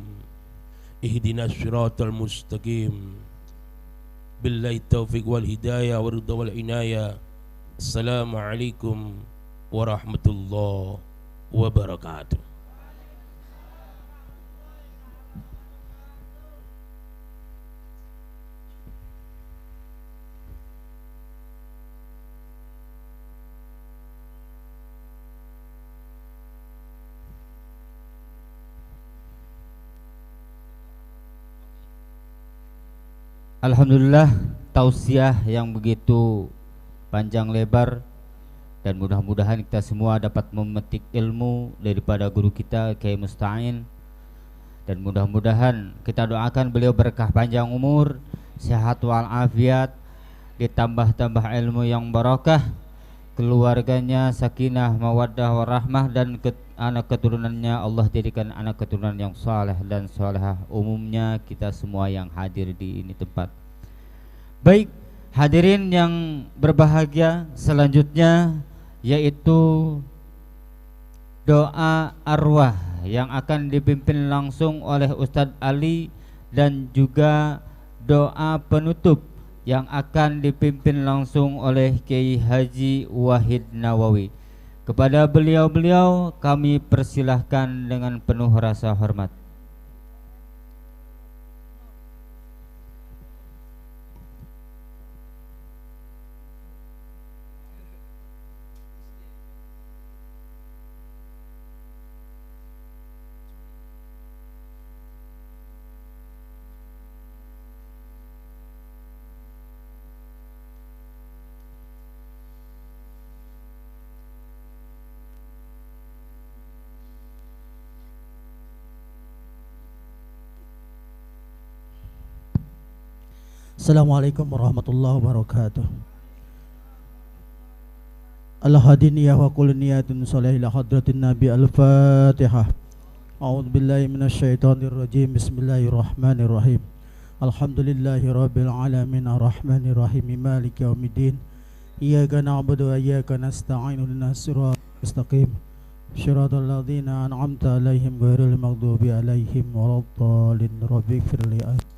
ihdinas siratal mustaqim, billahi taufiq wal hidayah wa ridha wal inayah. Assalamualaikum warahmatullahi wabarakatuh. Alhamdulillah, tausiah yang begitu panjang lebar, dan mudah-mudahan kita semua dapat memetik ilmu daripada guru kita Kiai Musta'in, dan mudah-mudahan kita doakan beliau berkah panjang umur, sehat walafiat, ditambah-tambah ilmu yang barakah, keluarganya sakinah mawaddah warahmah, dan anak keturunannya Allah jadikan anak keturunan yang saleh dan salehah, umumnya kita semua yang hadir di ini tempat. Baik, hadirin yang berbahagia, selanjutnya yaitu doa arwah yang akan dipimpin langsung oleh Ustadz Ali, dan juga doa penutup yang akan dipimpin langsung oleh Kiai Haji Wahid Nawawi. Kepada beliau-beliau kami persilahkan dengan penuh rasa hormat. Assalamualaikum warahmatullahi wabarakatuh. Al-hadiniyah wa kulli niyatin salih ila hadratin nabi. Al-Fatihah. A'udzu billahi minasyaitonir rajim. Bismillahirrahmanirrahim. Alhamdulillahi rabbil alamin arrahmanir rahim maliki yaumiddin. Iyyaka na'budu wa iyyaka nasta'in ihdinas siratal mustaqim. Shiratal ladzina an'amta 'alaihim ghairil maghdubi 'alaihim waladdallin. Rabbighfirli.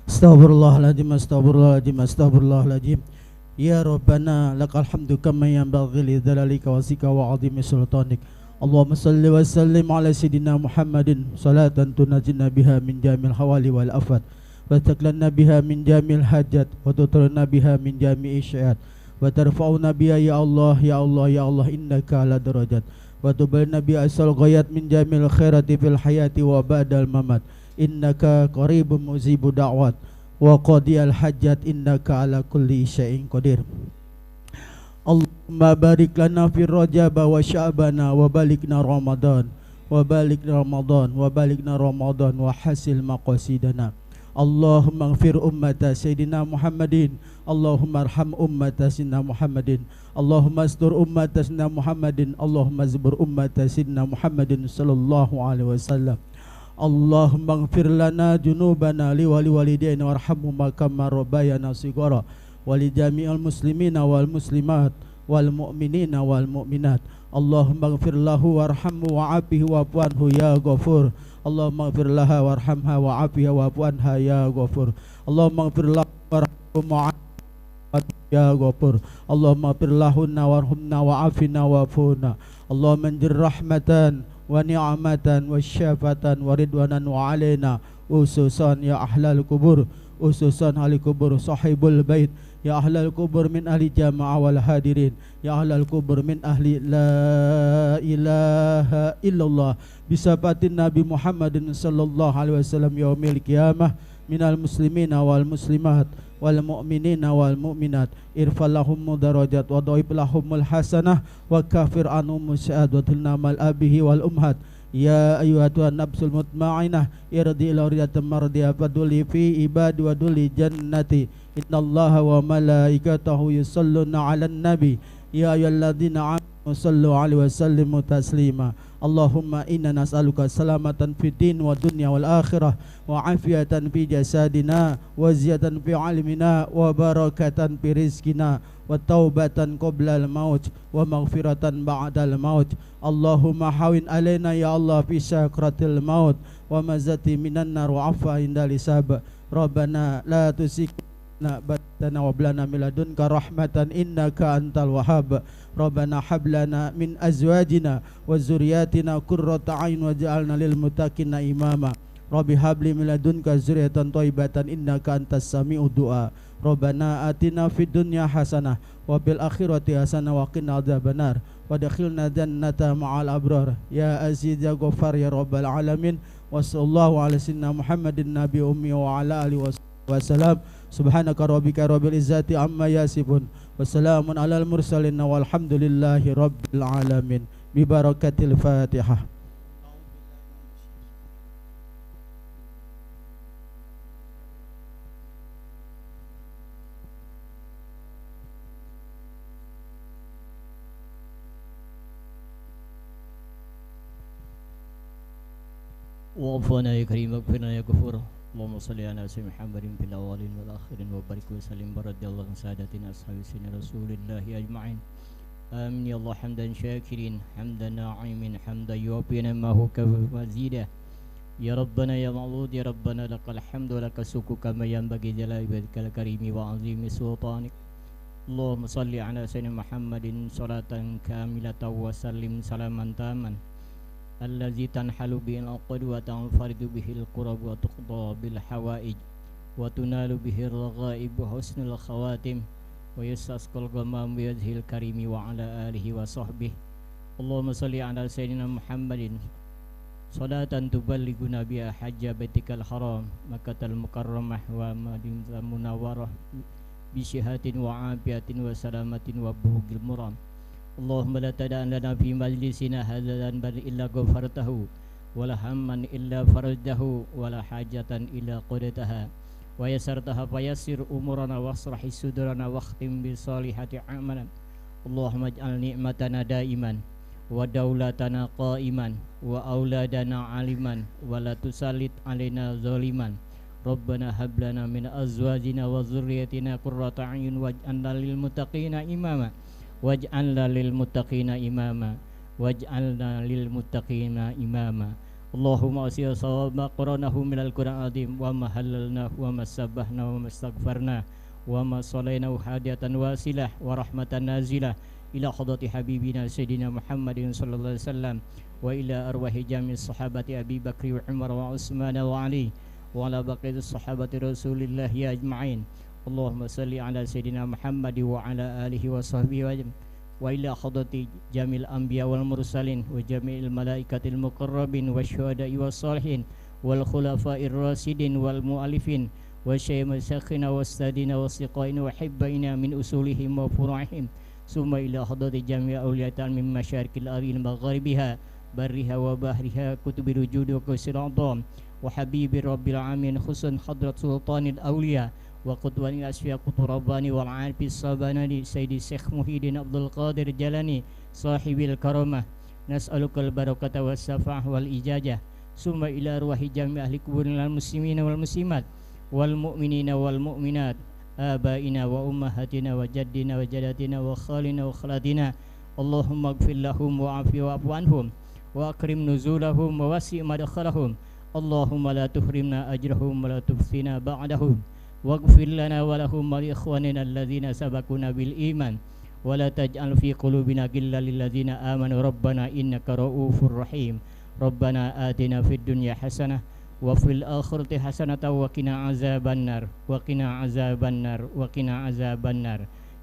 Astaghfirullahaladzim, astaghfirullahaladzim, astaghfirullahaladzim. Ya Rabbana lakal hamdu kama yanbaghi li dzalalika wasika wa 'azimi sultanik. Allahumma salli wa sallim ala sayyidina Muhammadin salatan tunajjina biha min jamil hawali wal afat, wa taklanna biha min jamil hajat, wa tutrina biha min jami'i syiat, wa tarfa'una biha ya Allah ya Allah ya Allah innaka ala darajat, wa tubalna biha asal ghayat min jamil khairati fil hayati wa ba'dal mamat. Innaka qaribun muzibu da'wat wa qadiyal hajat innaka ala kulli syai'in qadir. Allahumma barik lana fi Rajab wa Sya'bana wa balikna Ramadan wa balikna Ramadan wa balikna Ramadan wa hasil maqasidana. Allahumma ighfir ummata Sayyidina Muhammadin. Allahumma arham ummata Sayyidina Muhammadin. Allahumma astur ummata Sayyidina Muhammadin. Allahumma zibur ummata Sayyidina Muhammadin sallallahu alaihi wasallam. Allahumma ighfir lana junubana li wali walidayna warhamhuma kama rabbayana shighara wa li jami'il muslimina wal muslimat wal mu'minina wal mu'minat. Allahumma ighfir lahu warhamhu wa'afihi wa'fu anhu ya ghafur. Allahumma ighfir laha warhamha wa'afiha wa'fu anha ya ghafur. Allahumma ighfir lahu warhamhu ya ghafur. Allahumma ighfir lahunna warhamna wa'afina wa'funa. Allahumma anjir rahmatan wa ni'matan wa syafatan wa ridwanan wa alaina ususan ya ahlal kubur ususan ahli kubur sahibul bait ya ahlal kubur min ahli jamaah wal hadirin ya ahlal kubur min ahli la ilaha illallah bisabatin Nabi Muhammadin sallallahu alaihi wasallam yaumil qiyamah minal muslimina wal muslimat wal mu'minina wal mu'minat irfal lahum darajat wa dhaib lahumul hasanah wa kafir anhum syahadatul mal abihi wal umhat ya ayyuhatuhan nafsul mutma'inah irdi ila ridatan mardiyah faduli fi ibadi wa duli jannati innallaha wa malaikatahu yusalluna 'alan nabi ya ayyuhalladzina amanu sallu 'alaihi wa sallimu taslima Allahumma inna nas'aluka salamatan fid din wa dunya wal akhirah wa afiatan fi jasadina wa ziyatan fi ilmina wa barakatan fi rizkina wa taubatan qoblal maut wa maghfiratan ba'dal maut Allahumma hawin alaina ya Allah fi sakratil maut wa mazati minan nar wa afa indal hisab Rabbana la tusikna batana wa blana min ladunka rahmatan innaka antal wahhab Rabbana hablana min azwajina wa zurriyatina qurrata a'yun waj'alna lil muttaqina imama Rabbi habli min ladunka zurriyatan thayyibatan innaka antas sami'ud du'a Rabbana atina fid dunya hasanah wa fil akhirati hasanah wa qina adzabannar wa adkhilna jannata ma'al abrar ya aziz ya ghaffar ya rabbal alamin wa sallallahu ala sayyidina Muhammadin nabi ummi wa ala alihi wasallam subhanaka rabbika rabbil izzati amma yasifun wassalamun alal mursalin walhamdulillahi rabbil alamin bi barakatil fatihah. وعفونا يا كريم واغفر لنا يا غفور اللهم صل على سيدنا محمد في الاولين والاخرين وبارك وسلم ورضي الله عن سادتنا اصحاب سيدنا رسول الله اجمعين امين يا الله حمدا شاكرين حمدا ناعمين حمدا يوفي نعمه ومزيدا يا ربنا يا معبود يا ربنا لك الحمد ولك الشكر كما ينبغي جلال وجهك الكريم وعظيم سلطانك اللهم صل على سيدنا محمد صلاة كاملة وسلم سلاما تاما الذي تنحل به العقد وتنفرد به القرب وتقضى بالحوائج وتنال به الرغائب وحسن الخواتم ويستسقى الغمام بوجهه الكريم وعلى آله وصحبه اللهم صل على سيدنا محمد صلاة تبلغنا بها حج بيتك الحرام مكة المكرمة ومدينة المنورة بصحة وعافية وسلامة وبلوغ المرام اللهم لا تدع لنا في مجلسنا هذا ذنبا إلا غفرته ولا هما إلا فرجته ولا حاجة إلا قضيتها ويسرتها فيسر أمورنا واشرح صدورنا واختم بصالحة أعمالنا اللهم اجعل نعمتنا دائما ودولتنا قائما وأولادنا عالما ولا تسلط علينا ظالما ربنا هب لنا من أزواجنا وذريتنا قرة أعين واجعلنا للمتقين إماما waj'alna lil muttaqina imama waj'alna lil muttaqina imama Allahumma asya sawaba quranahu minal Qur'an azim wa ma halalna wa ma sabbahna wa ma astaghfarna wa ma salayna hadiyatan wasilah wa rahmatan nazilah ila hadrati habibina sayyidina Muhammadin sallallahu alaihi wasallam wa ila arwahi jami' sahabati Abi Bakri wa Umar wa Utsman wa Ali wa ala baqiyati sahabati Rasulillah ya ajma'in Allahumma salli ala sayyidina Muhammad wa ala alihi wa sahbihi wa ila hadrati jamil anbiya wal mursalin wa jami'il malaikatil muqarrabin wa syuhada'i was salihin wal khulafa'ir rasidin wal mu'alifin wa syaikhina syakhina wastadina wasiqaina wa hibbaina min usulihim wa furu'ihim summa ila hadrati jami'a awliyatal min masyarikil aril magharibiha barriha wa bahriha kutubil wujud wa qasiradam wa habibi rabbil alamin khusun hadrat sultanil awliya wa qudwani asfiya quturabani wal arifis sabanani sayyidi Syekh Muhyiddin Abdul Qadir Jalani sahibil karamah nas'alukal barakata was safah wal ijajah summa ila arwahi jami' ahli kuburil muslimina wal muslimat wal mu'minina wal mu'minat abaina wa ummahatina wa jaddina wa jadatina wa khalina wa khalatina Allahumma ighfir lahum wa afi wa afu anhum wa akrim nuzulahum wa wasi' madkhalahum Allahumma la tuhrimna ajrahum wa la tufsina ba'dahum waghfir lana wa lahum wa li ikhwanina alladhina sabaquna bil iman wa la taj'al fi qulubina ghillan lil ladzina amanu rabbana innaka ra'ufur rahim rabbana atina fid dunya hasanah وفي الآخرة حسنة وقنا عذاب النار وقنا عذاب النار وقنا عذاب النار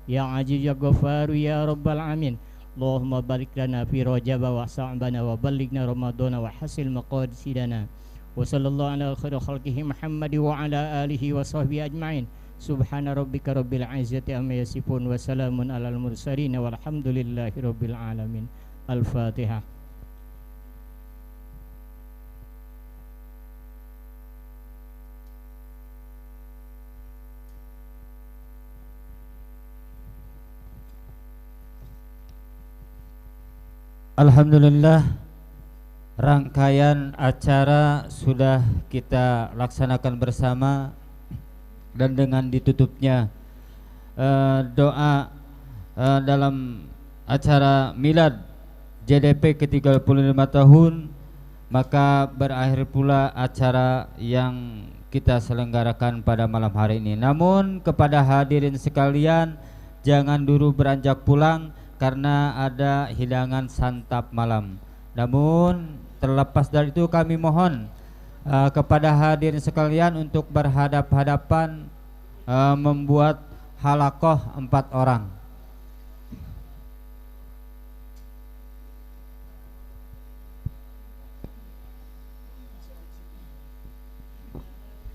يا عزيز يا غفار يا رب العالمين اللهم بارك لنا في رجب وشعبان وبلغنا رمضان وحسن مقاصدنا وصلى الله على خير خلقه محمد وعلى آله وصحبه أجمعين سبحان ربك رب العزة عما يصفون وسلام على المرسلين والحمد لله رب العالمين. الفاتحة. Alhamdulillah, rangkaian acara sudah kita laksanakan bersama dan dengan ditutupnya doa dalam acara milad JDP ke-35 tahun, maka berakhir pula acara yang kita selenggarakan pada malam hari ini. Namun kepada hadirin sekalian, jangan dulu beranjak pulang karena ada hidangan santap malam. Namun terlepas dari itu kami mohon kepada hadirin sekalian untuk berhadap-hadapan membuat halakoh 4 orang.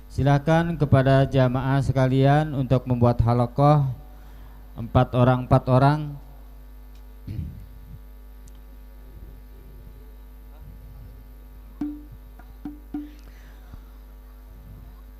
Silakan kepada jamaah sekalian untuk membuat halakoh 4 orang.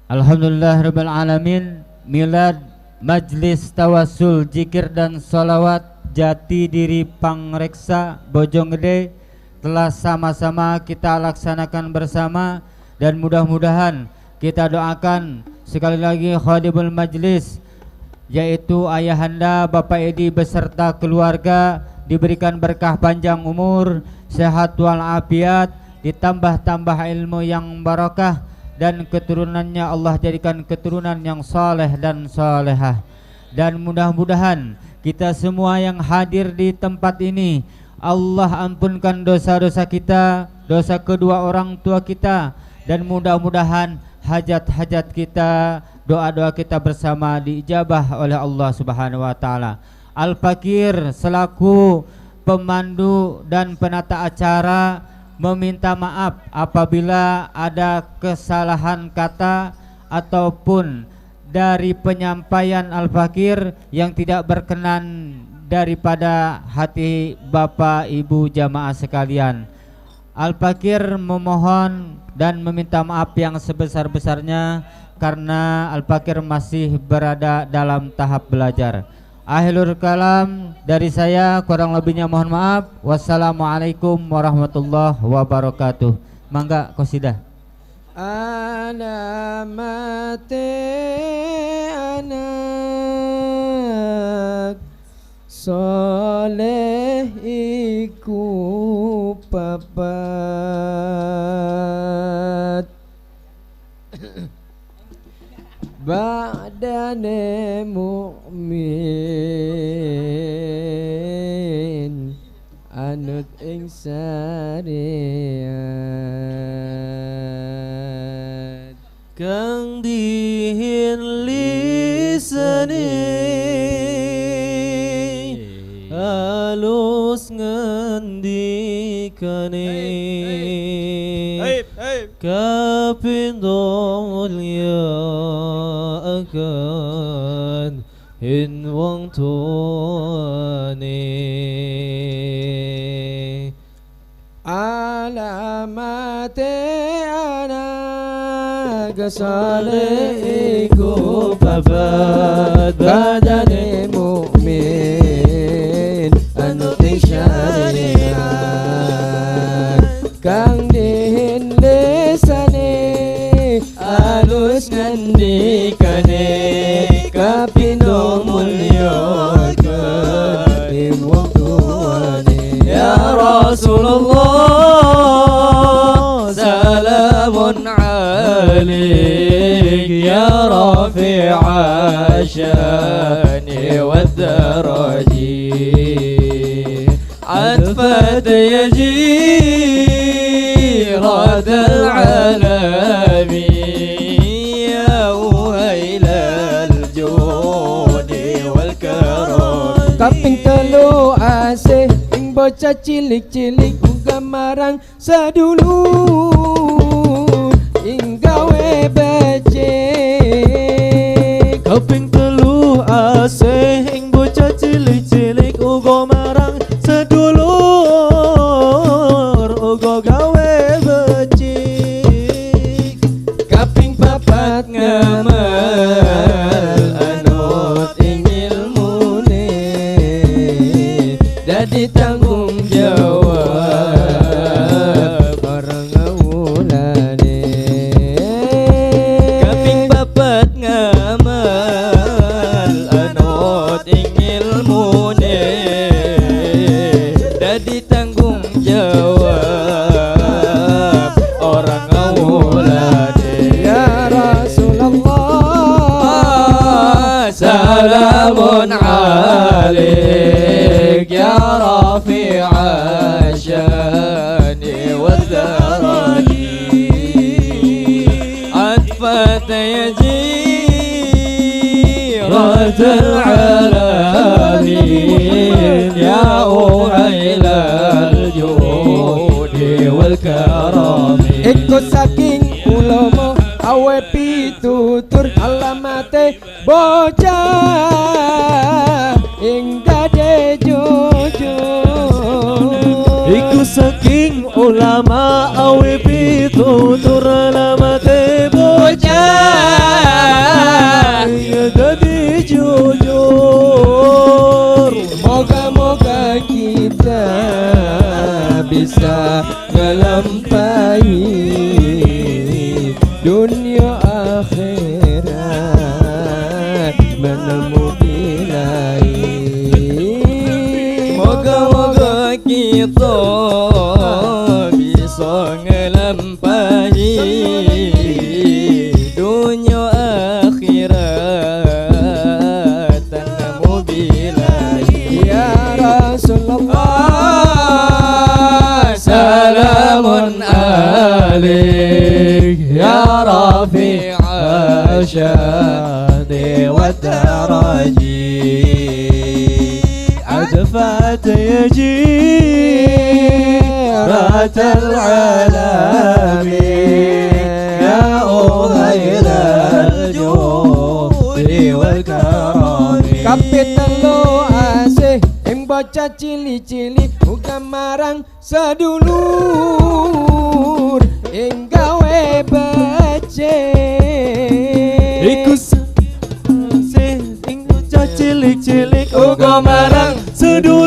Alhamdulillah Rabbil Alamin. Milad Majlis Tawassul Zikir dan Sholawat Jati Diri Pangreksa Bojonggede telah sama-sama kita laksanakan bersama, dan mudah-mudahan kita doakan sekali lagi khadimul majlis, yaitu ayahanda Bapak Edi beserta keluarga diberikan berkah panjang umur, sehat walafiat, ditambah-tambah ilmu yang barakah, dan keturunannya Allah jadikan keturunan yang saleh dan salehah. Dan mudah-mudahan kita semua yang hadir di tempat ini, Allah ampunkan dosa-dosa kita, dosa kedua orang tua kita, dan mudah-mudahan hajat-hajat kita, doa-doa kita bersama diijabah oleh Allah Subhanahu wa taala. Al-Fakir selaku pemandu dan penata acara meminta maaf apabila ada kesalahan kata ataupun dari penyampaian Al-Fakir yang tidak berkenan daripada hati Bapak Ibu jamaah sekalian. Al-Fakir memohon dan meminta maaf yang sebesar-besarnya karena Al-Fakir masih berada dalam tahap belajar. Akhirul kalam dari saya, kurang lebihnya mohon maaf. Wassalamualaikum warahmatullahi wabarakatuh. Mangga qasidah. Alamate anak soleh iku papat badane mukmin anut ing syariat kang dihin lisane halus ngendikane kapindo mulia akan hin wong tuane alamate anak saleh iku papat badane mukmin anut syariat kang dihin lesane alus ngendikane kapindo mulya ing wong tuane ya Rasulullah salamun alaik ya rafi'a syani wad daraji atfat yajiratan ذا العالمين يا ويل الجود والكرم. Kaping telu asih ing bocah cilik-cilik uga marang sedulur ing gawe becik. Kaping telu asih ing bocah cilik-cilik uga marang sedulur uga gawe becik. Kaping papat ngamal anut ing ilmune dadi tanggung jawab bareng wulane. Kaping papat ngamal anut ing ilmune dadi tanggung jawab orang wulane. Ya Rasulullah salamun alaik ya rafi'a syani wa daraji atfat yajirat al-alamin ya uhaila al-judi wal-karam. Ikut saking ulama awe pitutur alamate bocah ing gade jujur. Iku saking ulama awe pitutur alamate bocah ing dadi jujur. Moga-moga kita bisa ngelampahi dunia akhirat menemu ilahi. Moga-moga kita bisa ngelampahi dunia akhirat menemu ilahi. Ya Rasulullah salamun alaik ya rafi'a syani wa daraji adfat yajirat al-alamin ya uhaila al-judi wal-karam. Kapit telu asih ing bocah cilik-cilik uga marang sedulur ing gawe becik. Iku asih ing bocah cilik-cilik uga marang sedulur